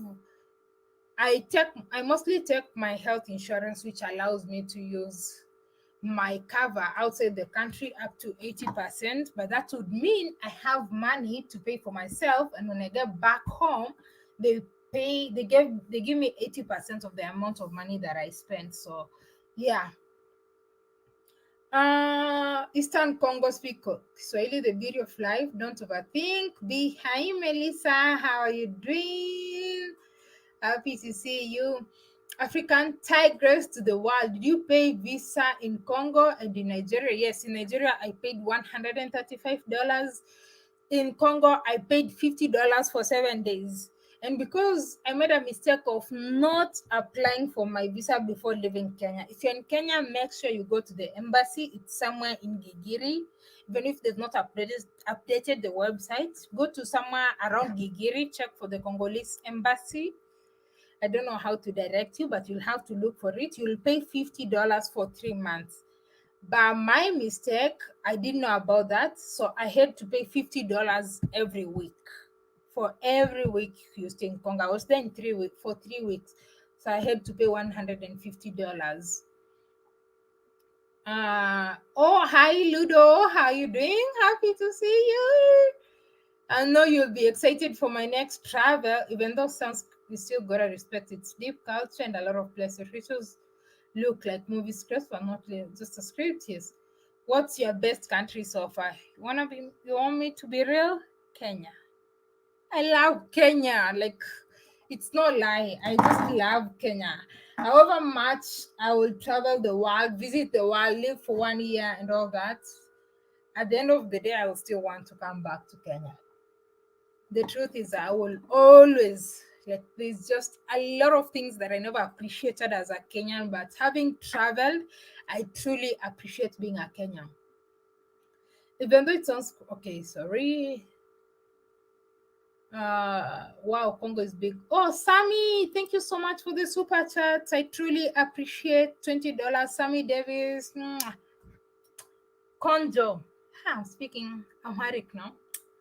I mostly take my health insurance, which allows me to use my cover outside the country up to 80%. But that would mean I have money to pay for myself, and when I get back home, they they give me 80% of the amount of money that I spent. So yeah. Eastern Congo speak Swahili, the beauty of life. Don't overthink. Be hi, Melissa. How are you doing? Happy to see you. African tigress to the world. Did you pay visa in Congo and in Nigeria? Yes, in Nigeria I paid $135. In Congo I paid $50 for 7 days. And because I made a mistake of not applying for my visa before leaving Kenya. If you're in Kenya, make sure you go to the embassy. It's somewhere in Gigiri. Even if they've not updated the website, go to somewhere around Gigiri, check for the Congolese embassy. I don't know how to direct you, but you'll have to look for it. You'll pay $50 for 3 months. By my mistake, I didn't know about that. So I had to pay $50 every week. For every week you stay in Congo. I was there in 3 weeks for 3 weeks. So I had to pay $150. Oh, hi Ludo. How you doing? Happy to see you. I know you'll be excited for my next travel, even though sounds we still gotta respect its deep culture and a lot of places rituals look like movie scripts, but not just a script. Yes. What's your best country so far? You want me to be real? Kenya. I love Kenya. Like it's no lie. I just love Kenya. However much I will travel the world, visit the world, live for 1 year and all that, at the end of the day, I will still want to come back to Kenya. The truth is I will always, like, there's just a lot of things that I never appreciated as a Kenyan, but having traveled, I truly appreciate being a Kenyan. Even though it sounds okay, sorry. Wow, Congo is big. Oh, Sammy, thank you so much for the super chat. I truly appreciate $20. Sammy Davis. Mwah. Conjo. I'm speaking Amharic now.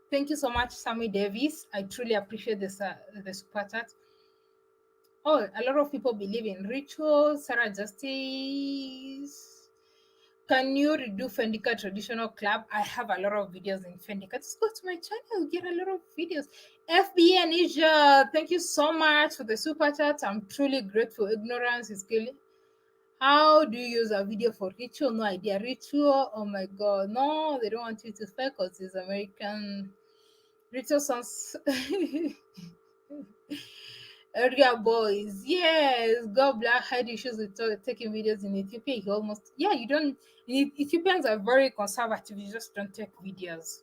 Thank you so much, Sammy Davis. I truly appreciate the super chat. Oh, a lot of people believe in rituals. Sarah Justice. Can you redo Fendika Traditional Club? I have a lot of videos in Fendika. Just go to my channel, you get a lot of videos. FBA and Asia, thank you so much for the super chat. I'm truly grateful. Ignorance is killing. How do you use a video for ritual? No idea. Ritual? Oh my god. No, they don't want you to spell because it's American. Ritual sounds. Area boys, yes. God black had issues with taking videos in Ethiopia. He almost, yeah, you don't. Ethiopians are very conservative. You just don't take videos.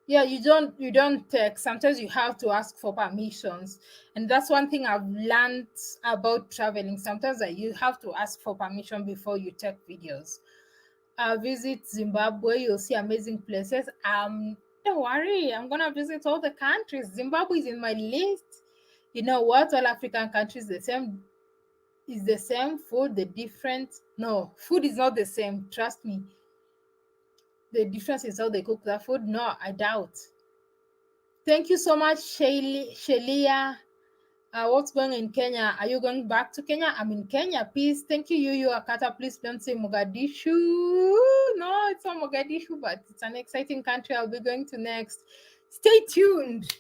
Yeah, you don't take. Sometimes you have to ask for permissions, and that's one thing I've learned about traveling. Sometimes you have to ask for permission before you take videos. Visit Zimbabwe, you'll see amazing places. Don't worry, I'm gonna visit all the countries. Zimbabwe is in my list. You know what? All African countries the same. is the same. Food, the difference. No, food is not the same. Trust me. The difference is how they cook that food. No, I doubt. Thank you so much, Shelia. What's going in Kenya? Are you going back to Kenya? I'm in Kenya. Please, thank you, you Akata. Please don't say Mogadishu. No, it's not Mogadishu, but it's an exciting country I'll be going to next. Stay tuned.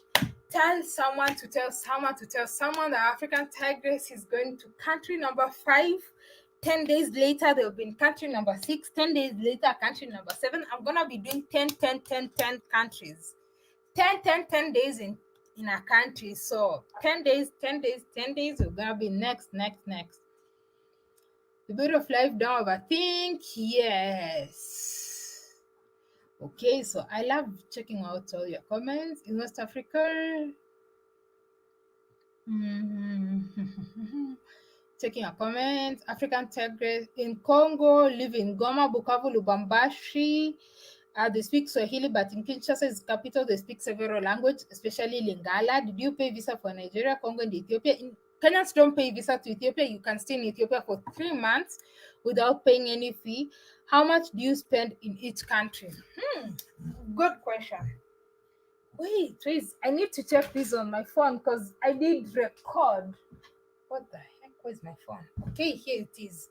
Tell someone to tell someone to tell someone that African Tigress is going to country number 5. 10 days later, they'll be in country number 6. 10 days later, country number 7. I'm going to be doing 10, 10, 10, 10 countries. 10, 10, 10 days in a country. So 10 days, 10 days, 10 days, we're gonna be next. The beauty of life, don't overthink. Yes. Okay, so I love checking out all your comments in West Africa. Checking your comments. African Tigress in Congo, live in Goma, Bukavu, Lubumbashi. They speak Swahili, but in Kinshasa's capital, they speak several languages, especially Lingala. Did you pay visa for Nigeria, Congo, and Ethiopia? Kenyans don't pay visa to Ethiopia. You can stay in Ethiopia for 3 months without paying any fee. How much do you spend in each country? Good question. Wait, I need to check this on my phone because I did record. What the heck? Where's my phone? Okay, here it is.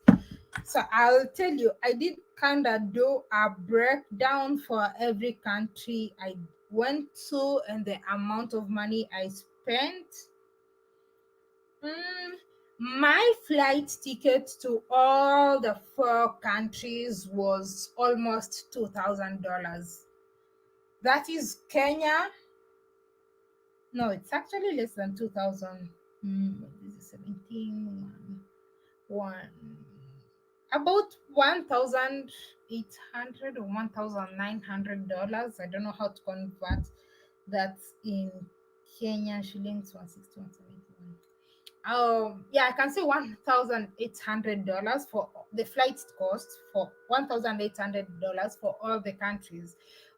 So I'll tell you, I did kind of do a breakdown for every country I went to and the amount of money I spent. My flight ticket to all the 4 countries was almost $2,000. That is Kenya. No, it's actually less than 2,000. This is 17. One. About $1,800 or $1,900. I don't know how to convert that in Kenyan shillings. 161.71. Yeah, I can say $1,800 for the flight cost, for $1,800 for all the countries.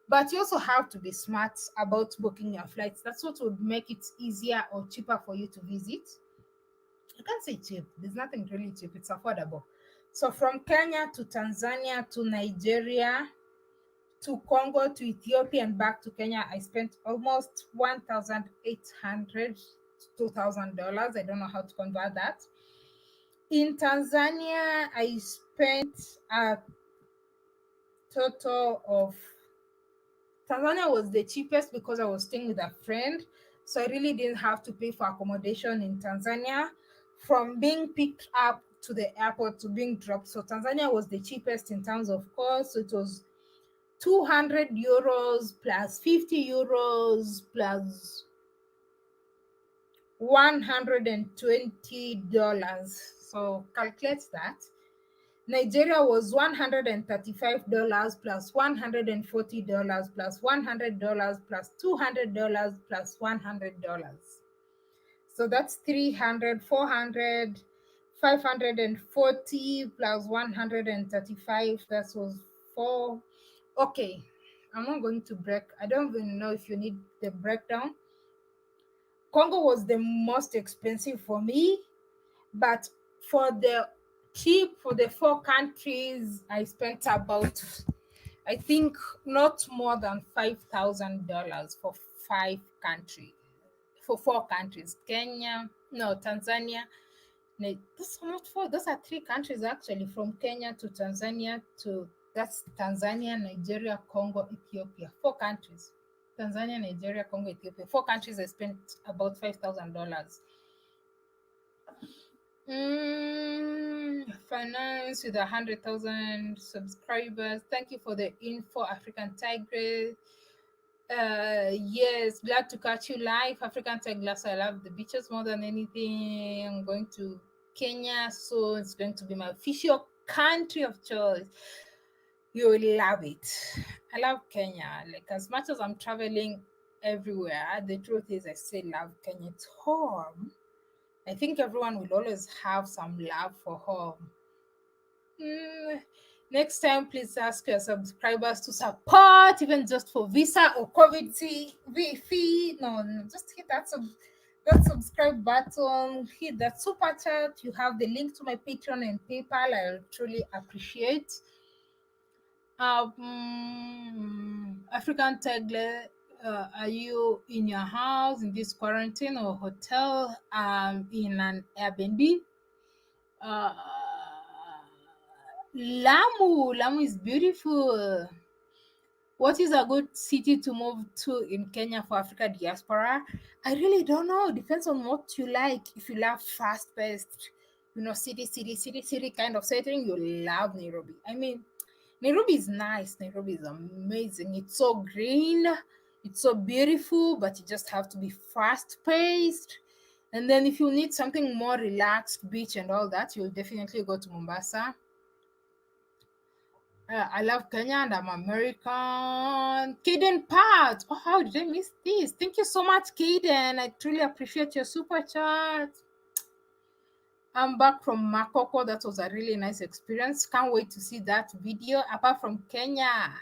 But you also have to be smart about booking your flights. That's what would make it easier or cheaper for you to visit. I can't say cheap. There's nothing really cheap. It's affordable. So from Kenya to Tanzania to Nigeria to Congo to Ethiopia and back to Kenya, I spent almost $1,800 to $2,000. I don't know how to convert that. In Tanzania, I spent a total of Tanzania was the cheapest because I was staying with a friend. So I really didn't have to pay for accommodation in Tanzania from being picked up to the airport to being dropped. So Tanzania was the cheapest in terms of cost. So it was 200 euros plus 50 euros plus $120. So calculate that. Nigeria was $135 plus $140 plus $100 plus $200 plus $100. So that's 300, 400, 540 plus 135. That was 4. Okay, I'm not going to break. I don't even know if you need the breakdown. Congo was the most expensive for me, but for the cheap, for the 4 countries, I spent about, I think, not more than $5,000 for 5 countries, for 4 countries. Kenya, no, Tanzania. Those are not 4, those are 3 countries actually, from Kenya to Tanzania to, that's Tanzania, Nigeria, Congo, Ethiopia. 4 countries. Tanzania, Nigeria, Congo, Ethiopia. 4 countries, I spent about $5,000. Finance with 100,000 subscribers. Thank you for the info, African Tigress. Yes, glad to catch you live, African Tigress. I love the beaches more than anything. I'm going to Kenya, so it's going to be my official country of choice. You will love it. I love Kenya. Like, as much as I'm traveling everywhere, the truth is I still love Kenya. It's home. I think everyone will always have some love for home. Next time, please ask your subscribers to support, even just for visa or COVID fee. No, just hit that subscribe button, hit that super chat. You have the link to my Patreon and PayPal. I'll truly appreciate. African Tagle, are you in your house in this quarantine or hotel? In an Airbnb? Uh, Lamu is beautiful. What is a good city to move to in Kenya for Africa diaspora? I really don't know. Depends on what you like. If you love fast paced, city kind of setting, you love Nairobi. I mean, Nairobi is nice. Nairobi is amazing. It's so green, it's so beautiful, but you just have to be fast paced. And then if you need something more relaxed, beach and all that, you'll definitely go to Mombasa. I love Kenya and I'm American. Kaden Pat. Oh, how did I miss this? Thank you so much, Kaden. I truly appreciate your super chat. I'm back from Makoko. That was a really nice experience. Can't wait to see that video. Apart from Kenya,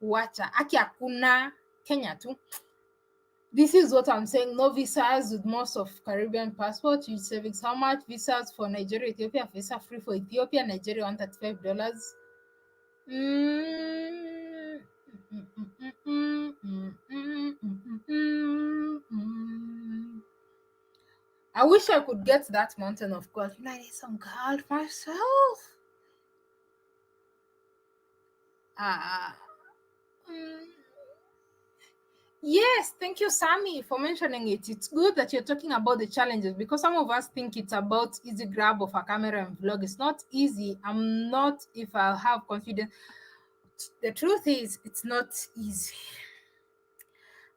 wacha aki hakuna Kenya too. This is what I'm saying. No visas with most of Caribbean passports. You savings how much? Visas for Nigeria, Ethiopia. Visa free for Ethiopia, Nigeria $135. Mm, mm, mm, mm, mm, mm, mm, mm, mm, mm. I wish I could get that mountain of gold. I need some gold myself. Ah, mm. Yes, thank you, Sammy, for mentioning it. It's good that you're talking about the challenges because some of us think it's about easy grab of a camera and vlog. It's not easy. I'm not, if I have confidence. The truth is, it's not easy.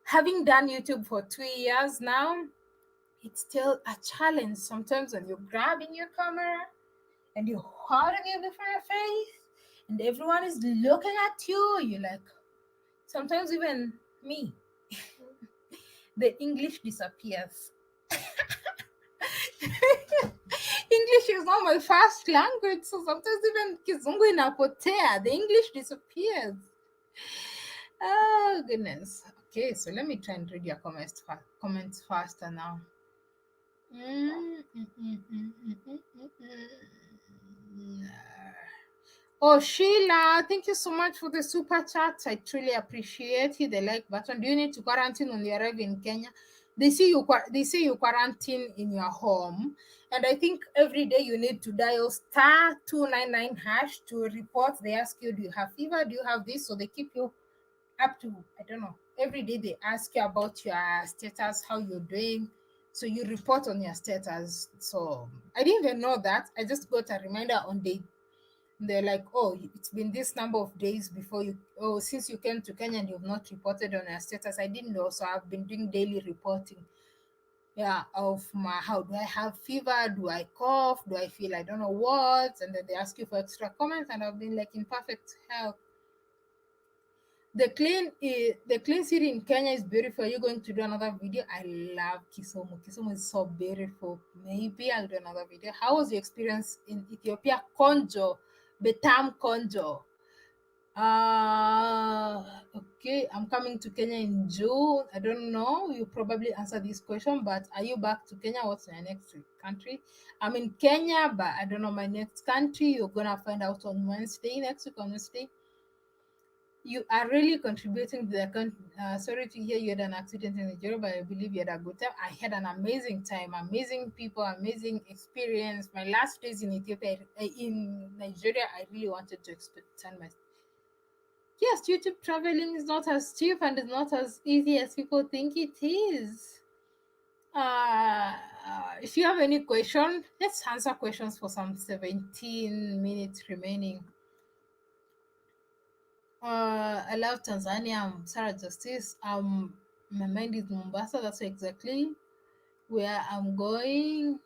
Having done YouTube for 2 years now, it's still a challenge. Sometimes when you're grabbing your camera and you're holding it before your face and everyone is looking at you, you're like, sometimes even me, the English disappears. English is not my first language, so sometimes even Kizungu inapotea, the English disappears. Oh goodness. Okay, so let me try and read your comments faster now. Oh, Sheila, thank you so much for the super chat. I truly appreciate it. The like button. Do you need to quarantine when you arrive in Kenya? They say you quarantine in your home, and I think every day you need to dial *299# to report. They ask you, do you have fever? Do you have this? So they keep you up to, I don't know, every day they ask you about your status, how you're doing, so you report on your status. So I didn't even know that. I just got a reminder on day, they're like, oh, it's been this number of days before you, oh, since you came to Kenya and you've not reported on your status. I didn't know, so I've been doing daily reporting, yeah, of my, how do I have fever, do I cough, do I feel I don't know what, and then they ask you for extra comments, and I've been like in perfect health. The clean city in Kenya is beautiful. Are you going to do another video? I love Kisumu. Kisumu is so beautiful. Maybe I'll do another video. How was your experience in Ethiopia? Konjo, Betam Konjo. Okay, I'm coming to Kenya in June. I don't know. You probably answer this question, but are you back to Kenya? What's my next country? I'm in Kenya, but I don't know my next country. You're gonna find out on Wednesday, next week on Wednesday. You are really contributing to the sorry to hear you had an accident in Nigeria, but I believe you had a good time. I had an amazing time, amazing people, amazing experience. My last days in Ethiopia, in Nigeria, I really wanted to extend my. Yes, YouTube traveling is not as cheap and is not as easy as people think it is. If you have any question, let's answer questions for some 17 minutes remaining. I love Tanzania. I'm Sarah Justice. My mind is Mombasa. That's exactly where I'm going.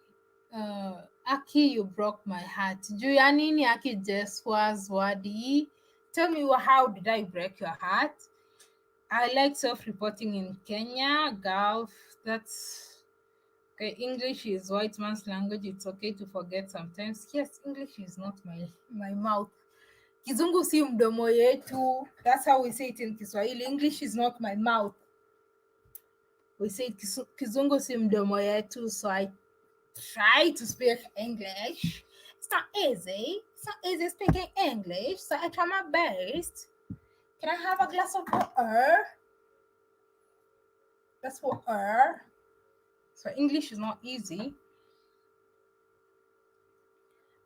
Aki, you broke my heart. Juyanini Aki Jeswas Wadi. Tell me, how did I break your heart? I like self-reporting in Kenya, Gulf. That's okay. English is white man's language. It's okay to forget sometimes. Yes, English is not my mouth. Kizungu si mdomo yetu. That's how we say it in Kiswahili. English is not my mouth. We say Kizungu si mdomo yetu, so I try to speak English. It's not easy. It's not easy speaking English, so I try my best. Can I have a glass of water? That's water. So English is not easy.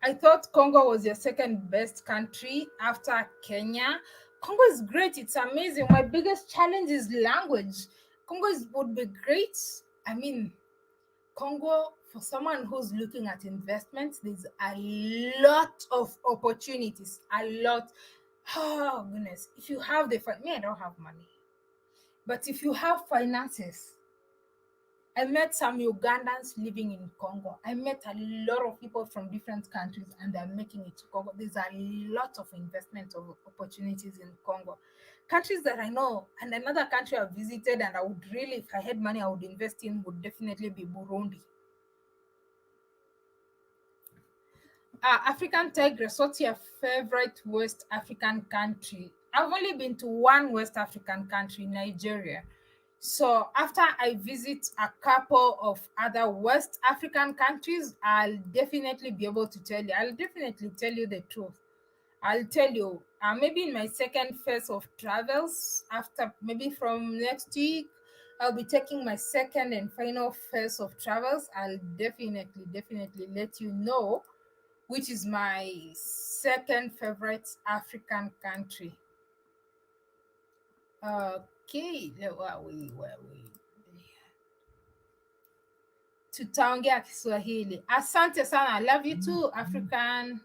I thought Congo was your second best country after Kenya. Congo is great. It's amazing. My biggest challenge is language. Would be great. I mean, Congo, for someone who's looking at investments, there's a lot of opportunities. A lot. Oh, goodness. If you have me, I don't have money. But if you have finances, I met some Ugandans living in Congo. I met a lot of people from different countries and they're making it to Congo. There's a lot of investment of opportunities in Congo. Countries that I know, and another country I've visited and I would really, if I had money, I would invest in would definitely be Burundi. African Tigress, what's your favorite West African country? I've only been to one West African country, Nigeria. So after I visit a couple of other West African countries, I'll definitely be able to tell you. I'll definitely tell you the truth. I'll tell you, maybe in my second phase of travels, after maybe from next week, I'll be taking my second and final phase of travels. I'll definitely let you know which is my second favorite African country. Okay, where we tutaongea Kiswahili. Asante sana. I love you too, African.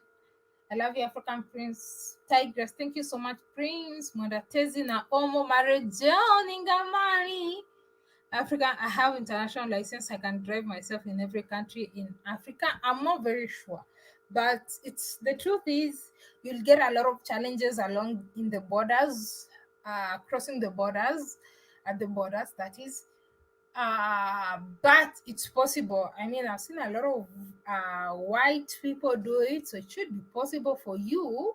I love you, African Prince Tigress. Thank you so much, Prince Mwendatezi na Omo Marejoni Ngamani. Africa, I have international license. I can drive myself in every country in Africa. I'm not very sure, but it's the truth is you'll get a lot of challenges along in the borders, crossing the borders, at the borders. That is, but it's possible. I mean, I've seen a lot of white people do it, so it should be possible for you.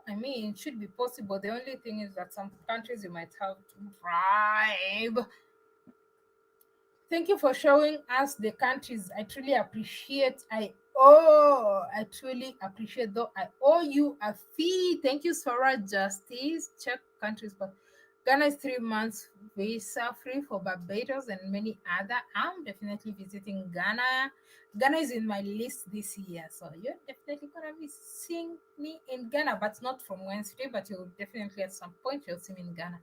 I mean, it should be possible. The only thing is that some countries you might have to bribe. Thank you for showing us the countries. I truly appreciate. I truly appreciate, though I owe you a fee. Thank you, Sora Justice. Check countries, but Ghana is 3 months visa free for Barbados and many other. I'm definitely visiting Ghana. Ghana is in my list this year, so you're definitely gonna be seeing me in Ghana, but not from Wednesday. But you'll definitely at some point you'll see me in Ghana.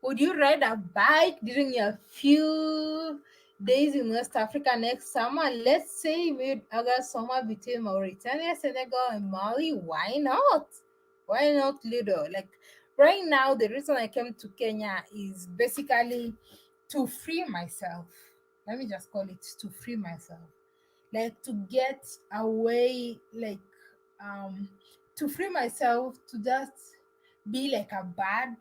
Would you ride a bike during your few days in West Africa next summer? Let's say mid-August summer between Mauritania, Senegal, and Mali. Why not? Why not, Ludo? Like right now, the reason I came to Kenya is basically to free myself. Let me just call it to free myself. Like to get away, like um to free myself to just be like a bird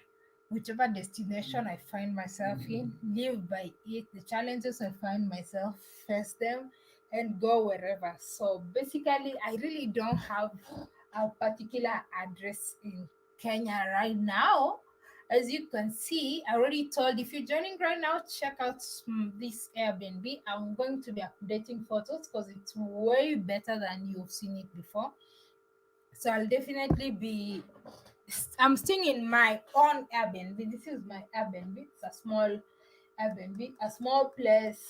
whichever destination I find myself in, live by it. The challenges I find myself, face them, and go wherever. So basically, I really don't have a particular address in Kenya right now. As you can see, I already told if you're joining right now, check out this Airbnb. I'm going to be updating photos because it's way better than you've seen it before. So I'll definitely be I'm staying in my own Airbnb. This is my Airbnb. It's a small Airbnb, a small place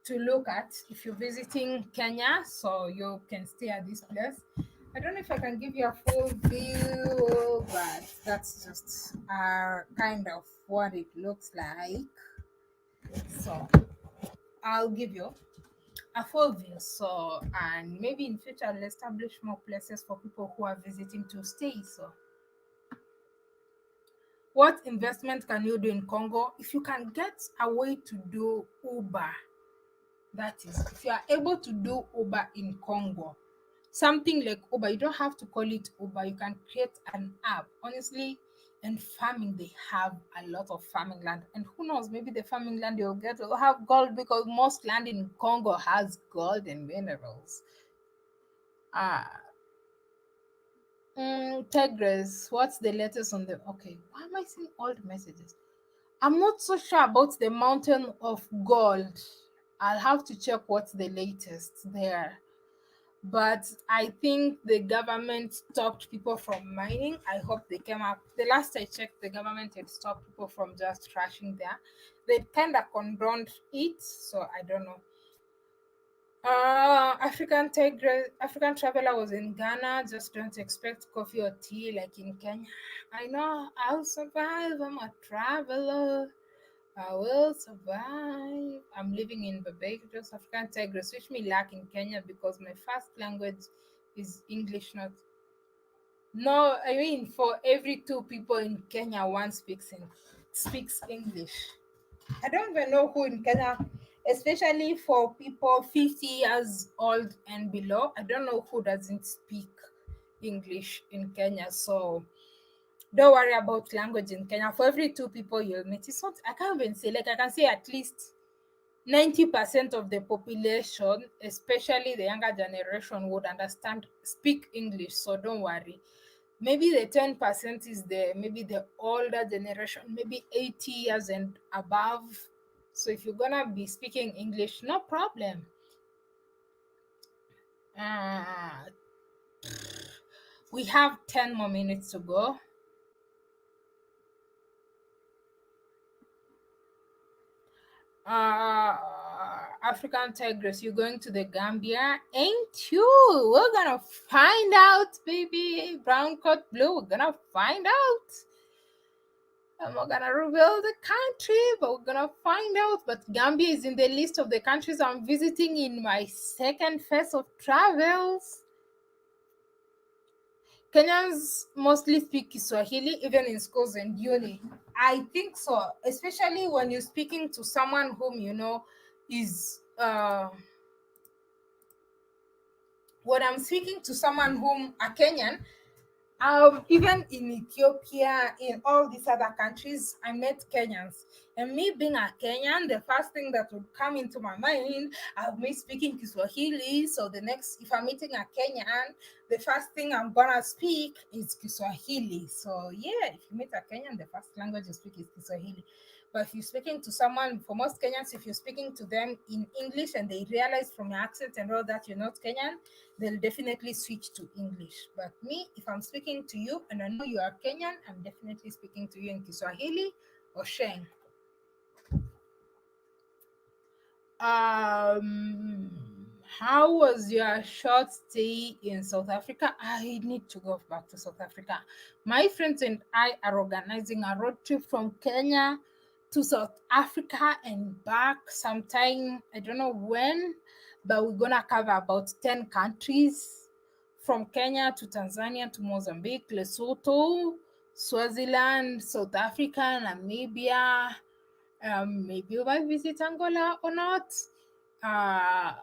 to look at if you're visiting Kenya. So you can stay at this place. I don't know if I can give you a full view, but that's just kind of what it looks like. So I'll give you a full view. So, and maybe in future I'll establish more places for people who are visiting to stay. So what investment can you do in Congo? If you can get a way to do Uber, that is, if you are able to do Uber in Congo, something like Uber, you don't have to call it Uber, you can create an app. Honestly, in farming, they have a lot of farming land. And who knows, maybe the farming land you'll get will have gold because most land in Congo has gold and minerals. Ah, Tigres, what's the latest on the. Okay, why am I seeing old messages? I'm not so sure about the mountain of gold. I'll have to check what's the latest there. But I think the government stopped people from mining. I hope they came up. The last I checked, the government had stopped people from just trashing there. They kind of condoned it, so I don't know. African traveler was in Ghana. Just don't expect coffee or tea like in Kenya. I know I'll survive. I'm a traveler. I will survive. I'm living in Barbados, African Tigris, which me lack in Kenya because my first language is English, not. No, I mean for every two people in Kenya, one speaks English. I don't even know who in Kenya, especially for people 50 years old and below. I don't know who doesn't speak English in Kenya. So don't worry about language in Kenya. For every two people you'll meet, it's not, I can't even say, like, I can say at least 90% of the population, especially the younger generation, would speak English. So don't worry. Maybe the 10% is maybe the older generation, maybe 80 years and above. So if you're gonna be speaking English, no problem. Uh, we have 10 more minutes to go. uh African Tigress, you're going to the Gambia, ain't you? We're gonna find out, baby. Brown coat blue, we're gonna find out. I'm not gonna reveal the country, but we're gonna find out. But Gambia is in the list of the countries I'm visiting in my second phase of travels. Kenyans mostly speak Kiswahili, even in schools and uni. I think so, especially when you're speaking to someone whom you know is when I'm speaking to someone whom a Kenyan, even in Ethiopia, in all these other countries, I met Kenyans. And me being a Kenyan, the first thing that would come into my mind, of me speaking Kiswahili. So the next, if I'm meeting a Kenyan, the first thing I'm gonna speak is Kiswahili. So yeah, if you meet a Kenyan, the first language you speak is Kiswahili. But if you're speaking to someone, for most Kenyans, if you're speaking to them in English and they realize from your accent and all that you're not Kenyan, they'll definitely switch to English. But me, if I'm speaking to you and I know you are Kenyan, I'm definitely speaking to you in Kiswahili or Sheng. How was your short stay in South Africa? I need to go back to South Africa. My friends and I are organizing a road trip from Kenya to South Africa and back sometime, I don't know when, but we're gonna cover about 10 countries from Kenya to Tanzania to Mozambique, Lesotho, Swaziland, South Africa, Namibia. Maybe we might visit Angola or not. Uh,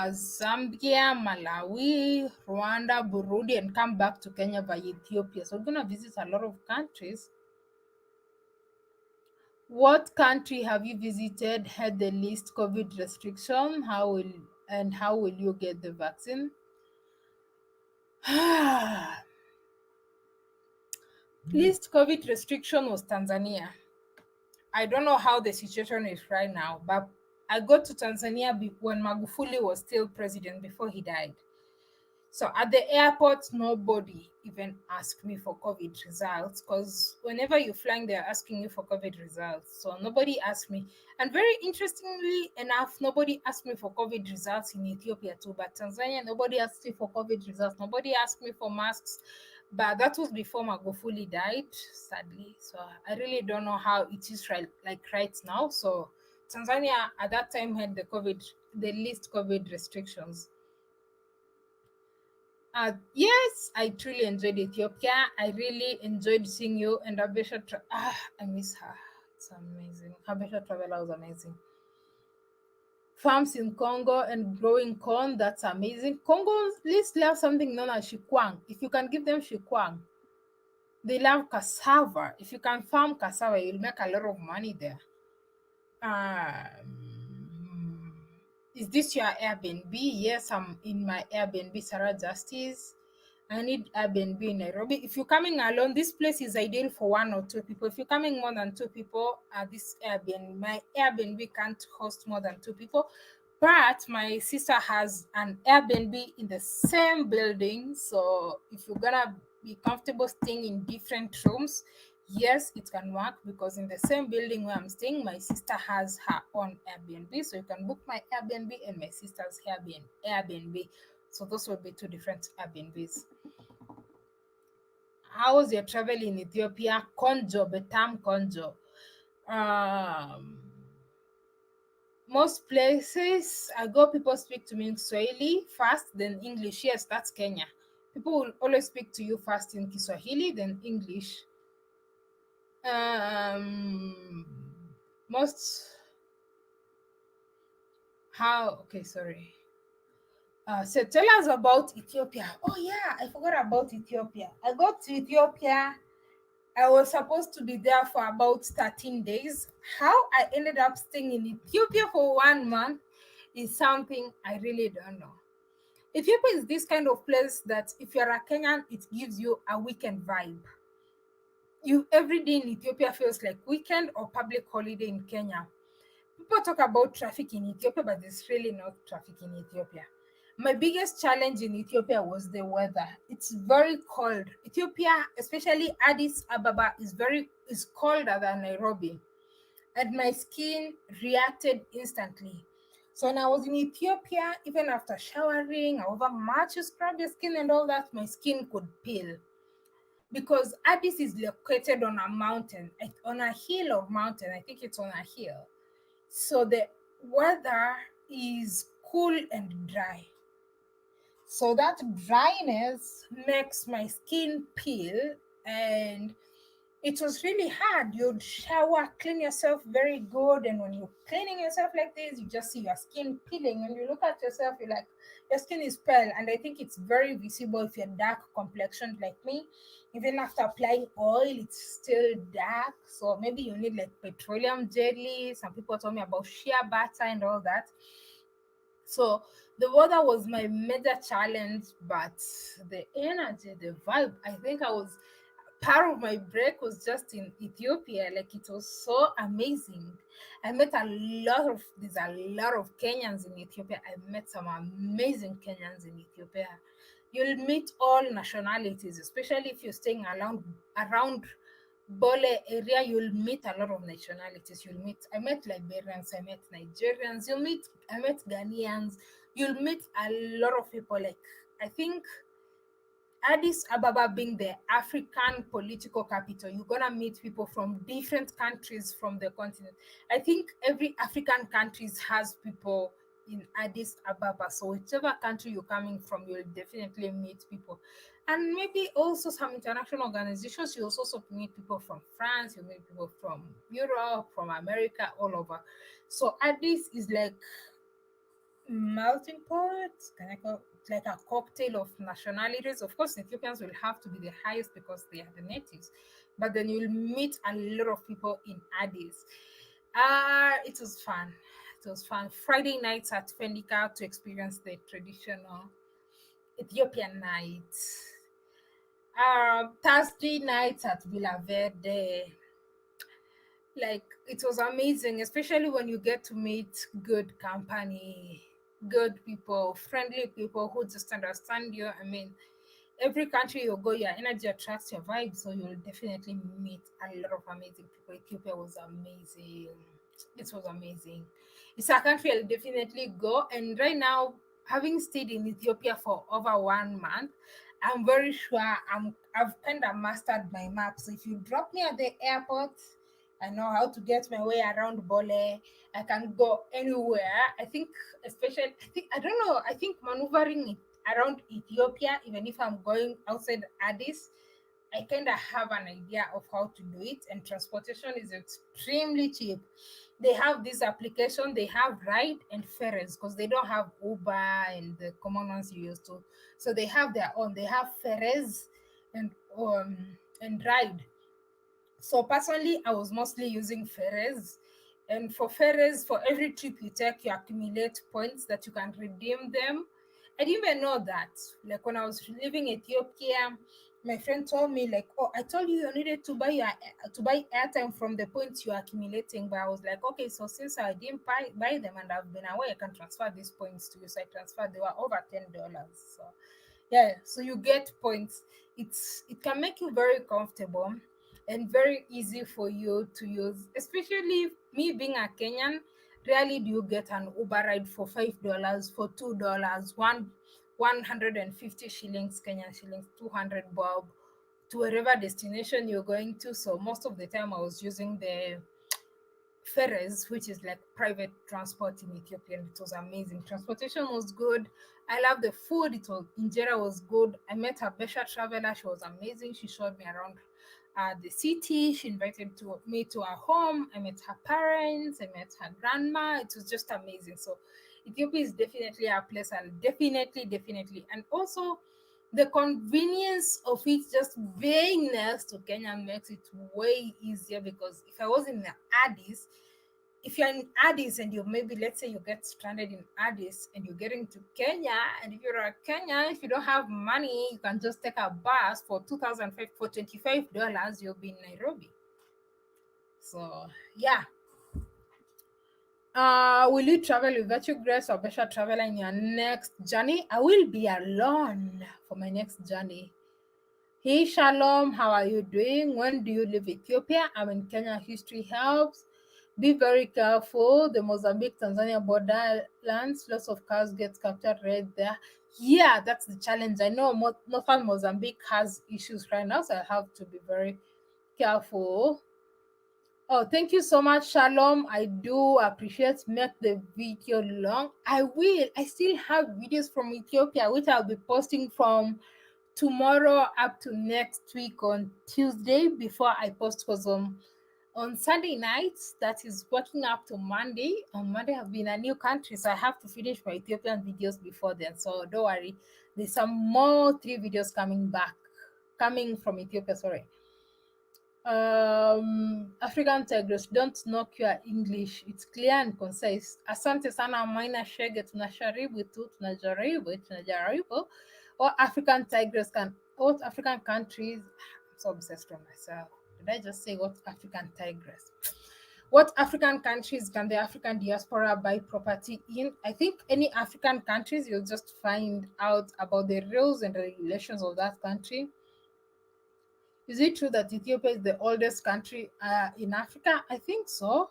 Zambia, Malawi, Rwanda, Burundi, and come back to Kenya by Ethiopia. So we're gonna visit a lot of countries. What country have you visited had the least COVID restriction? How will you get the vaccine? Least COVID restriction was Tanzania. I don't know how the situation is right now, but I got to Tanzania when Magufuli was still president before he died. So at the airport, nobody even asked me for COVID results because whenever you're flying, they're asking you for COVID results. So nobody asked me. And very interestingly enough, nobody asked me for COVID results in Ethiopia too. But Tanzania, nobody asked me for COVID results. Nobody asked me for masks. But that was before Magufuli died, sadly. So I really don't know how it is right now. So Tanzania at that time had the least COVID restrictions. Yes, I truly enjoyed Ethiopia. I really enjoyed seeing you and Habesha. I miss her. It's amazing. Habesha Traveler was amazing. Farms in Congo and growing corn, that's amazing. Congos least love something known as shikwang. If you can give them shikwang, they love cassava. If you can farm cassava, you'll make a lot of money there. Is this your Airbnb? Yes, I'm in my Airbnb, Sarah Justice. I need Airbnb in Nairobi. If you're coming alone, this place is ideal for one or two people. If you're coming more than two people, this Airbnb, my Airbnb can't host more than two people. But my sister has an Airbnb in the same building. So if you're gonna be comfortable staying in different rooms, yes, it can work because in the same building where I'm staying, my sister has her own Airbnb. So you can book my Airbnb and my sister's Airbnb. So those will be two different Airbnbs. How was your travel in Ethiopia? Konjo, Betam Konjo. Um, most places I go, people speak to me in Swahili first, then English. Yes, that's Kenya. People will always speak to you first in Kiswahili, then English. Most how okay, sorry. So tell us about Ethiopia. Oh yeah, I forgot about Ethiopia. I got to Ethiopia. I was supposed to be there for about 13 days. How I ended up staying in Ethiopia for 1 month is something I really don't know. Ethiopia is this kind of place that if you're a Kenyan, it gives you a weekend vibe. You every day in Ethiopia feels like weekend or public holiday in Kenya. People talk about traffic in Ethiopia, but there's really not traffic in Ethiopia. My biggest challenge in Ethiopia was the weather. It's very cold. Ethiopia, especially Addis Ababa, is colder than Nairobi, and my skin reacted instantly. So when I was in Ethiopia, even after showering, however much you scrub your skin and all that, my skin could peel because Addis is located on a mountain, on a hill or mountain. I think it's on a hill, so the weather is cool and dry. So that dryness makes my skin peel, and it was really hard. You'd shower, clean yourself very good, and when you're cleaning yourself like this, you just see your skin peeling. And you look at yourself, you're like, your skin is pale. And I think it's very visible if you're dark complexioned like me. Even after applying oil, it's still dark. So maybe you need like petroleum jelly. Some people told me about shea butter and all that. So the weather was my major challenge, but the energy, the vibe, I think I was part of my break was just in Ethiopia. Like it was so amazing. I met there's a lot of Kenyans in Ethiopia. I met some amazing Kenyans in Ethiopia. You'll meet all nationalities, especially if you're staying around Bole area, you'll meet a lot of nationalities. I met Liberians, I met Nigerians, I met Ghanaians, you'll meet a lot of people. Like, I think Addis Ababa being the African political capital, you're gonna meet people from different countries from the continent. I think every African country has people in Addis Ababa. So whichever country you're coming from, you'll definitely meet people. And maybe also some international organizations, you also meet people from France, you meet people from Europe, from America, all over. So Addis is like melting pot, can I call like a cocktail of nationalities. Of course, Ethiopians will have to be the highest because they are the natives, but then you'll meet a lot of people in Addis. It was fun. It was fun. Friday nights at Fendika to experience the traditional Ethiopian nights. Thursday nights at Villa Verde, like it was amazing, especially when you get to meet good company, good people, friendly people who just understand you. I mean, every country you go, your energy attracts your vibe, so you'll definitely meet a lot of amazing people. Ethiopia was amazing. It was amazing. It's a country I'll definitely go. And right now, having stayed in Ethiopia for over 1 month, I'm very sure I've kind of mastered my map. So if you drop me at the airport, I know how to get my way around Bole. I can go anywhere. I think, especially, I don't know. I think maneuvering around Ethiopia, even if I'm going outside Addis, I kind of have an idea of how to do it, and transportation is extremely cheap. They have this application, they have Ride and Ferries because they don't have Uber and the common ones you used to. So they have their own. They have Ferries and Ride. So personally, I was mostly using Ferries. And for Ferries, for every trip you take, you accumulate points that you can redeem them. I didn't even know that. Like when I was leaving Ethiopia, my friend told me like, "Oh, I told you you needed to buy airtime from the points you're accumulating." But I was like, "Okay, so since I didn't buy them and I've been away, I can transfer these points to you." So I transferred. They were over $10. So yeah, so you get points. It can make you very comfortable and very easy for you to use, especially me being a Kenyan. Rarely do you get an Uber ride for $5, for $2, 150 shillings, Kenyan shillings, 200 bob, to wherever destination you're going to. So most of the time I was using the ferries, which is like private transport in Ethiopia. And it was amazing. Transportation was good. I love the food. It was injera was good. I met a Besha traveler. She was amazing. She showed me around the city. She invited me to her home. I met her parents. I met her grandma. It was just amazing. So Ethiopia is definitely a place I'll definitely. And also the convenience of it just being next to Kenya makes it way easier, because if I was in Addis, if you're in Addis and you maybe, let's say you get stranded in Addis and you're getting to Kenya, and if you're a Kenya, if you don't have money, you can just take a bus for 2005 for $25, you'll be in Nairobi. So yeah. Will you travel with Virtue Grace or Besha Traveler in your next journey? I will be alone for my next journey. Hey Shalom, how are you doing? When do you leave Ethiopia? I'm in Kenya. History helps. Be very careful. The Mozambique Tanzania borderlands, lots of cars get captured right there. Yeah, that's the challenge. I know northern Mozambique has issues right now, so I have to be very careful. Oh, thank you so much, Shalom. I do appreciate. Make the video long. I will. I still have videos from Ethiopia, which I'll be posting from tomorrow up to next week on Tuesday before I post, because on Sunday nights, that is working up to Monday. On Monday, I've been in a new country, so I have to finish my Ethiopian videos before then. So don't worry, there's some more 3 videos coming from Ethiopia. Sorry. African Tigress, don't knock your English. It's clear and concise. Asante sana Maina Shege, tunasharibu tu, tunajaribu. What African countries, I'm so obsessed with myself. Did I just say what African Tigress? What African countries can the African diaspora buy property in? I think any African countries, you'll just find out about the rules and regulations of that country. Is it true that Ethiopia is the oldest country in Africa? I think so.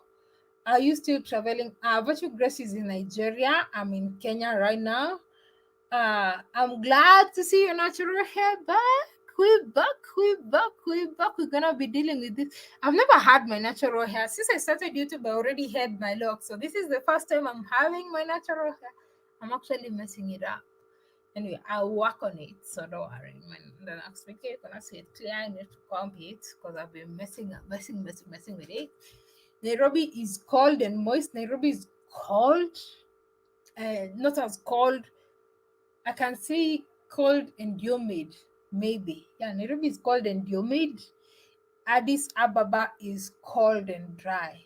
Are you still traveling? Virtue Grace is in Nigeria. I'm in Kenya right now. I'm glad to see your natural hair back. We're gonna be dealing with this. I've never had my natural hair since I started YouTube. I already had my locks, so this is the first time I'm having my natural hair. I'm actually messing it up. Anyway, I'll work on it, so don't worry. When the next week you're gonna see it clear, I need to comb it because I've been messing with it. Nairobi is cold and moist. Nairobi is cold, not as cold. I can say cold and humid, maybe. Yeah, Nairobi is cold and humid. Addis Ababa is cold and dry.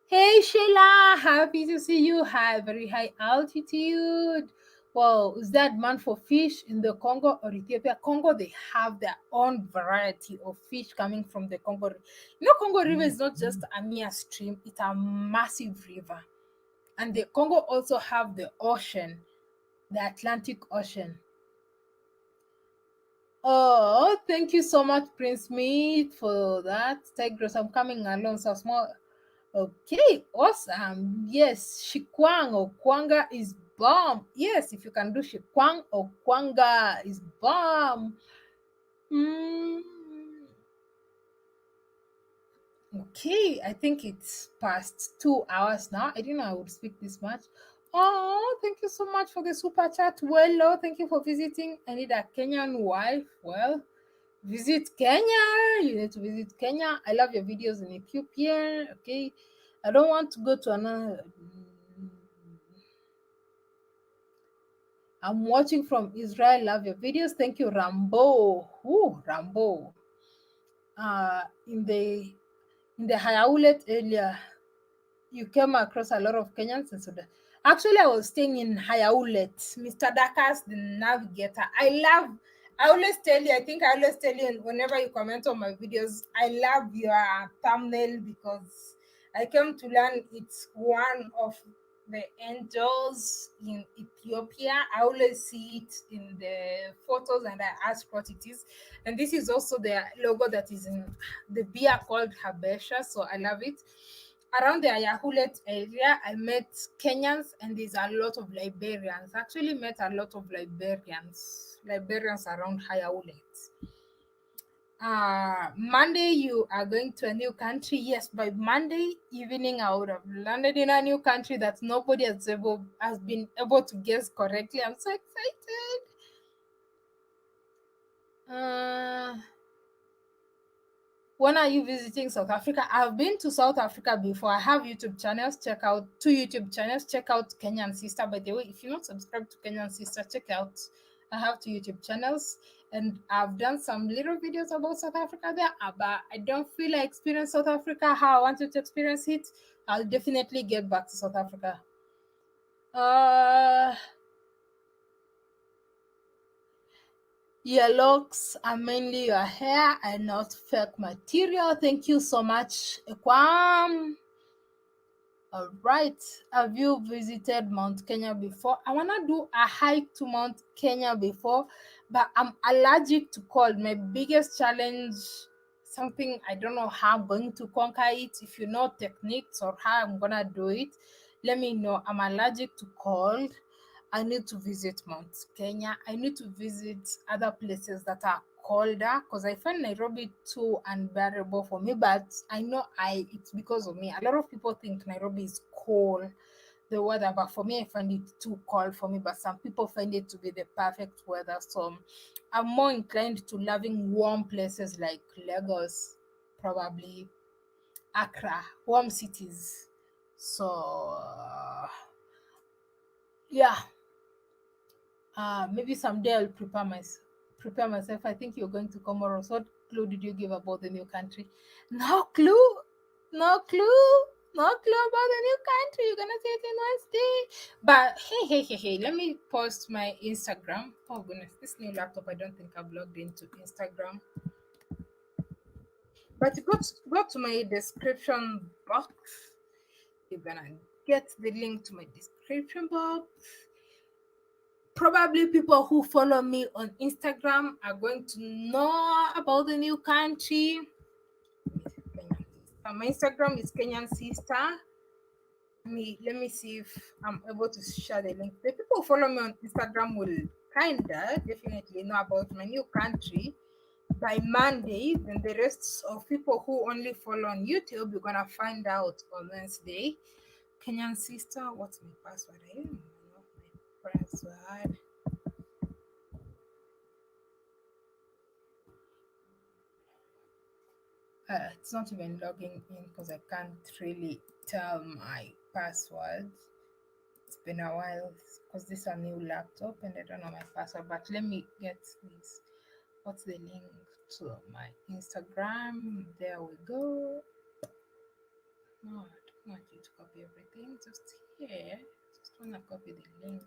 Hey Sheila, happy to see you. High, very high altitude. Well, is that demand for fish in the Congo or Ethiopia? Congo, they have their own variety of fish coming from the Congo. Congo River is not just a mere stream, it's a massive river. And the Congo also have the ocean, the Atlantic Ocean. Oh, thank you so much, Prince Meat, for that. Tigros, I'm coming along so small. Okay, awesome. Yes, Shikwang or Kwanga is bomb. Yes, if you can do Shikwang or Kwanga is bomb. Mm, okay, I think it's past 2 hours now. I didn't know I would speak this much. Oh, thank you so much for the super chat. Well, thank you for visiting. I need a Kenyan wife. Well, visit Kenya. You need to visit Kenya. I love your videos in Ethiopia. Okay, I don't want to go to another. I'm watching from Israel. Love your videos. Thank you, Rambo. Ooh, Rambo. In the Hayaulet area, you came across a lot of Kenyans and Sudan. Actually, I was staying in Hayaulet, Mr. Daka's the navigator. I always tell you, I think I always tell you whenever you comment on my videos, I love your thumbnail because I came to learn it's one of the angels in Ethiopia. I always see it in the photos and I ask what it is. And this is also the logo that is in the beer called Habesha, so I love it. Around the Ayahulet area, I met Kenyans and there's a lot of Liberians. Actually met a lot of Liberians around Ayahulet. Monday you are going to a new country. Yes, by Monday evening I would have landed in a new country that nobody has been able to guess correctly. I'm so excited. Uh, when are you visiting South Africa? I've been to South Africa before. I have YouTube channels. Check out two YouTube channels. Check out Kenyan Sister. By the way, if you're not subscribed to Kenyan Sister, check out. I have two YouTube channels and I've done some little videos about South Africa there. But I don't feel I experienced South Africa how I wanted to experience it. I'll definitely get back to South Africa. Uh Your locks are mainly your hair and not fake material. Thank you so much, Ekwam. All right. Have you visited Mount Kenya before? I want to do a hike to Mount Kenya before, but I'm allergic to cold. My biggest challenge, something I don't know how I'm going to conquer it. If you know techniques or how I'm going to do it, let me know. I'm allergic to cold. I need to visit Mount Kenya. I need to visit other places that are colder because I find Nairobi too unbearable for me. But I know it's because of me. A lot of people think Nairobi is cold, the weather, but for me, I find it too cold for me. But some people find it to be the perfect weather. So I'm more inclined to loving warm places like Lagos, probably Accra, warm cities. So yeah, maybe someday I'll prepare myself. I think you're going to Comoros. What clue did you give about the new country? No clue. No clue. No clue about the new country. You're gonna say it in Wednesday. But hey. Let me post my Instagram. Oh goodness, this new laptop. I don't think I've logged into Instagram. But go to my description box. You're gonna get the link to my description box. Probably people who follow me on Instagram are going to know about the new country. My Instagram is Kenyan Sister. Let me see if I'm able to share the link. The people who follow me on Instagram will kinda definitely know about my new country by Monday. Then the rest of people who only follow on YouTube, you're gonna find out on Wednesday. Kenyan Sister, what's my password? I don't know my password. It's not even logging in because I can't really tell my password. It's been a while because this is a new laptop and I don't know my password. But let me get this. What's the link to my Instagram? There we go. No, I don't want you to copy everything. Just here. Just want to copy the link.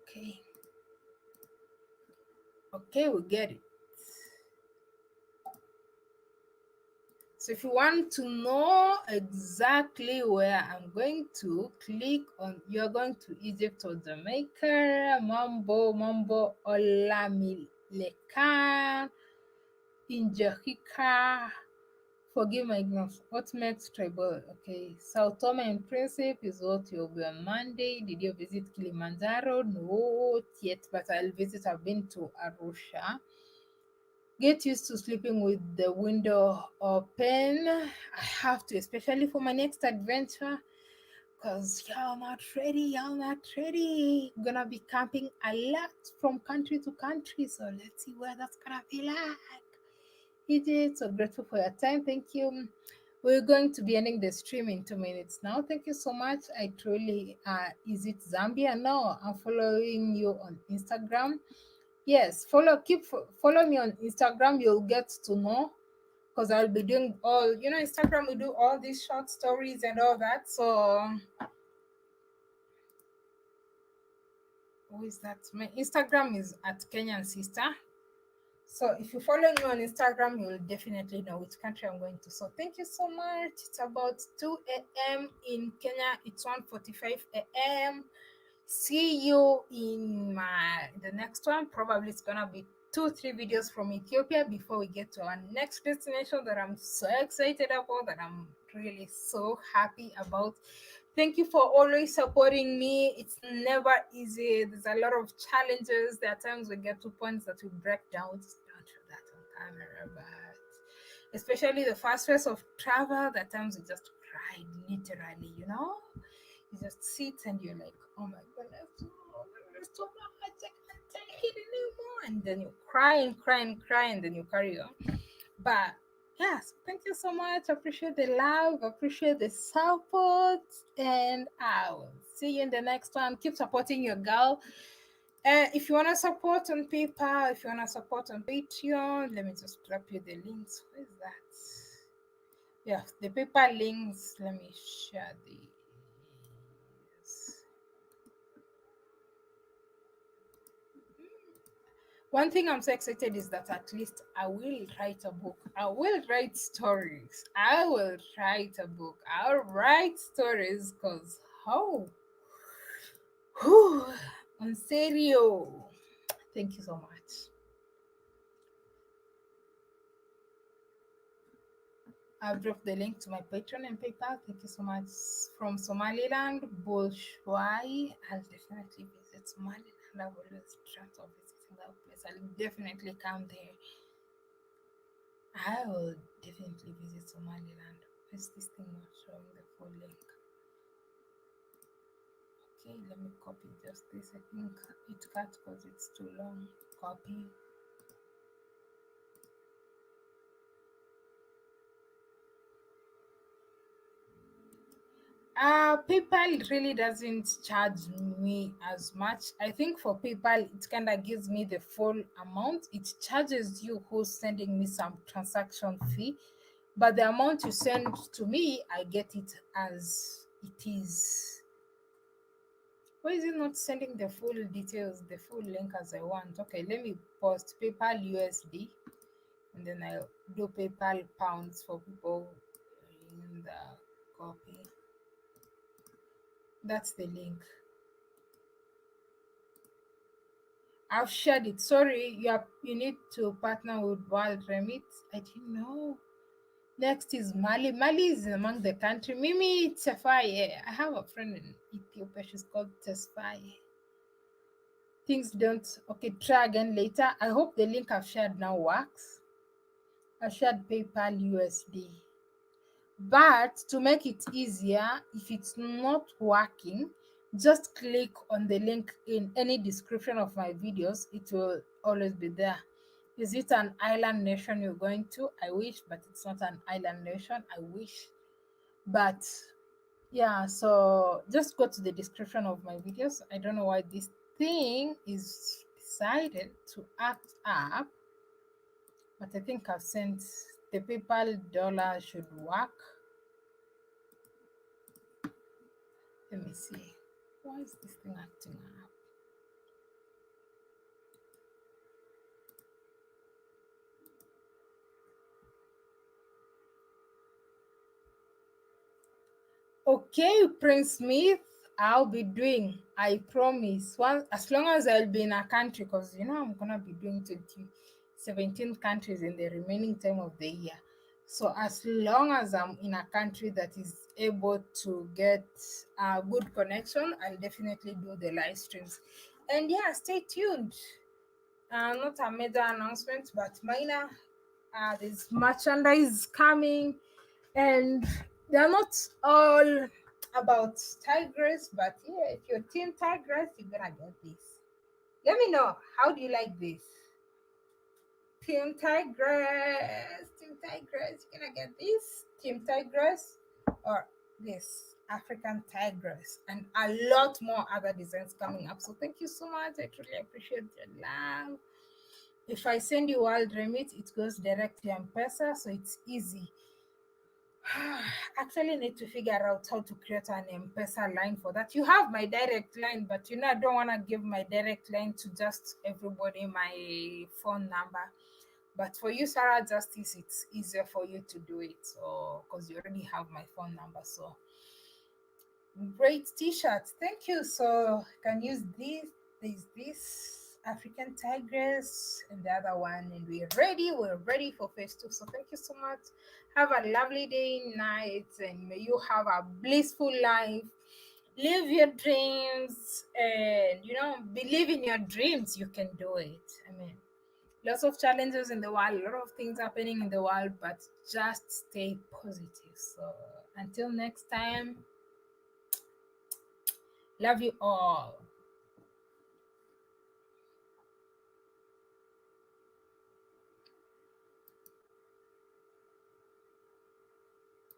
Okay. Okay, we get it. So if you want to know exactly where I'm going to, click on, you're going to Egypt or Jamaica, Mambo, Olamileka, Injahika, forgive my ignorance, what makes tribal? Okay, Sao Tome and Principe is what you'll be on Monday. Did you visit Kilimanjaro? No, yet, but I'll visit. I've been to Arusha. Get used to sleeping with the window open. I have to, especially for my next adventure, because y'all not ready. Y'all not ready. I'm gonna be camping a lot from country to country. So let's see where that's gonna be like. Egypt, so grateful for your time. Thank you. We're going to be ending the stream in 2 minutes now. Thank you so much. I truly is it Zambia? No, I'm following you on Instagram. Yes, follow me on Instagram. You'll get to know because I'll be doing all Instagram. We do all these short stories and all that. So Who is that? My Instagram is at Kenyan Sister. So if you follow me on Instagram, you will definitely know which country I'm going to. So thank you so much. It's about 2 a.m. in Kenya. It's 1:45 a.m. See you in the next one. Probably it's gonna be 2 3 videos from Ethiopia before we get to our next destination that I'm so excited about, that I'm really so happy about. Thank you for always supporting me. It's never easy. There's a lot of challenges. There are times we get to points that we break down. We just don't show that on camera, but especially the first phase of travel, there are times we just cried literally, you know? You just sit and you're like, oh my goodness, oh, there's so much, I can't take it anymore. And then you cry and cry and cry, and then you carry on. But yes, thank you so much. Appreciate the love, appreciate the support, and I will see you in the next one. Keep supporting your girl. If you want to support on PayPal, if you want to support on Patreon, let me just drop you the links. Where is that? Yeah, the PayPal links. Let me share these. One thing I'm so excited is that at least I will write a book. I will write stories. I will write a book. I'll write stories because how? En serio. Thank you so much. I've dropped the link to my Patreon and PayPal. Thank you so much. From Somaliland, Bolshoi. I'll definitely visit Somaliland. I've always dreamt of visiting that place. I'll definitely come there. I will definitely visit Somaliland. Is this thing not showing the full link? Okay, let me copy just this. I think it cut because it's too long. Copy. PayPal really doesn't charge me as much. I think for PayPal, it kind of gives me the full amount. It charges you who's sending me some transaction fee, but the amount you send to me, I get it as it is. Why is it not sending the full details, the full link as I want? Okay, let me post PayPal USD, and then I'll do PayPal pounds for people in the copy. That's the link. I've shared it. Sorry, you need to partner with World Remit. I didn't know. Next is Mali. Mali is among the country. Mimi Tefai. I have a friend in Ethiopia. She's called Tesfai. Things don't. Okay, try again later. I hope the link I've shared now works. I shared PayPal USD. But to make it easier, if it's not working, just click on the link in any description of my videos. It will always be there. Is it an island nation you're going to? I wish, but it's not an island nation. I wish. But yeah, so just go to the description of my videos. I don't know why this thing is decided to act up, but I think I've sent the PayPal dollar should work. Let me see. Why is this thing acting up? Okay, Prince Smith, I'll be doing, I promise. Well, as long as I'll be in a country, because you know I'm gonna be doing 17 countries in the remaining time of the year. So as long as I'm in a country that is able to get a good connection, I'll definitely do the live streams. And yeah, stay tuned. Not a major announcement, but minor. There's merchandise coming, and they're not all about Tigress, but yeah, if you're Team Tigress, you're gonna get this. Let me know, how do you like this? Team Tigress, you're gonna get this Team Tigress or this African Tigress, and a lot more other designs coming up. So thank you so much. I truly appreciate your love. If I send you World Remit, it goes directly on Pesa, so it's easy. Actually need to figure out how to create an M-Pesa line for that. You have my direct line, but I don't want to give my direct line to just everybody my phone number. But for you, Sarah Justice, it's easier for you to do it. So, because you already have my phone number. So, great t-shirts. Thank you. So, can use this. There's this African Tigress and the other one, and we're ready. We're ready for phase two. So, thank you so much. Have a lovely day, night, and may you have a blissful life. Live your dreams, and believe in your dreams. You can do it. I mean, lots of challenges in the world, a lot of things happening in the world, but just stay positive. So until next time, love you all.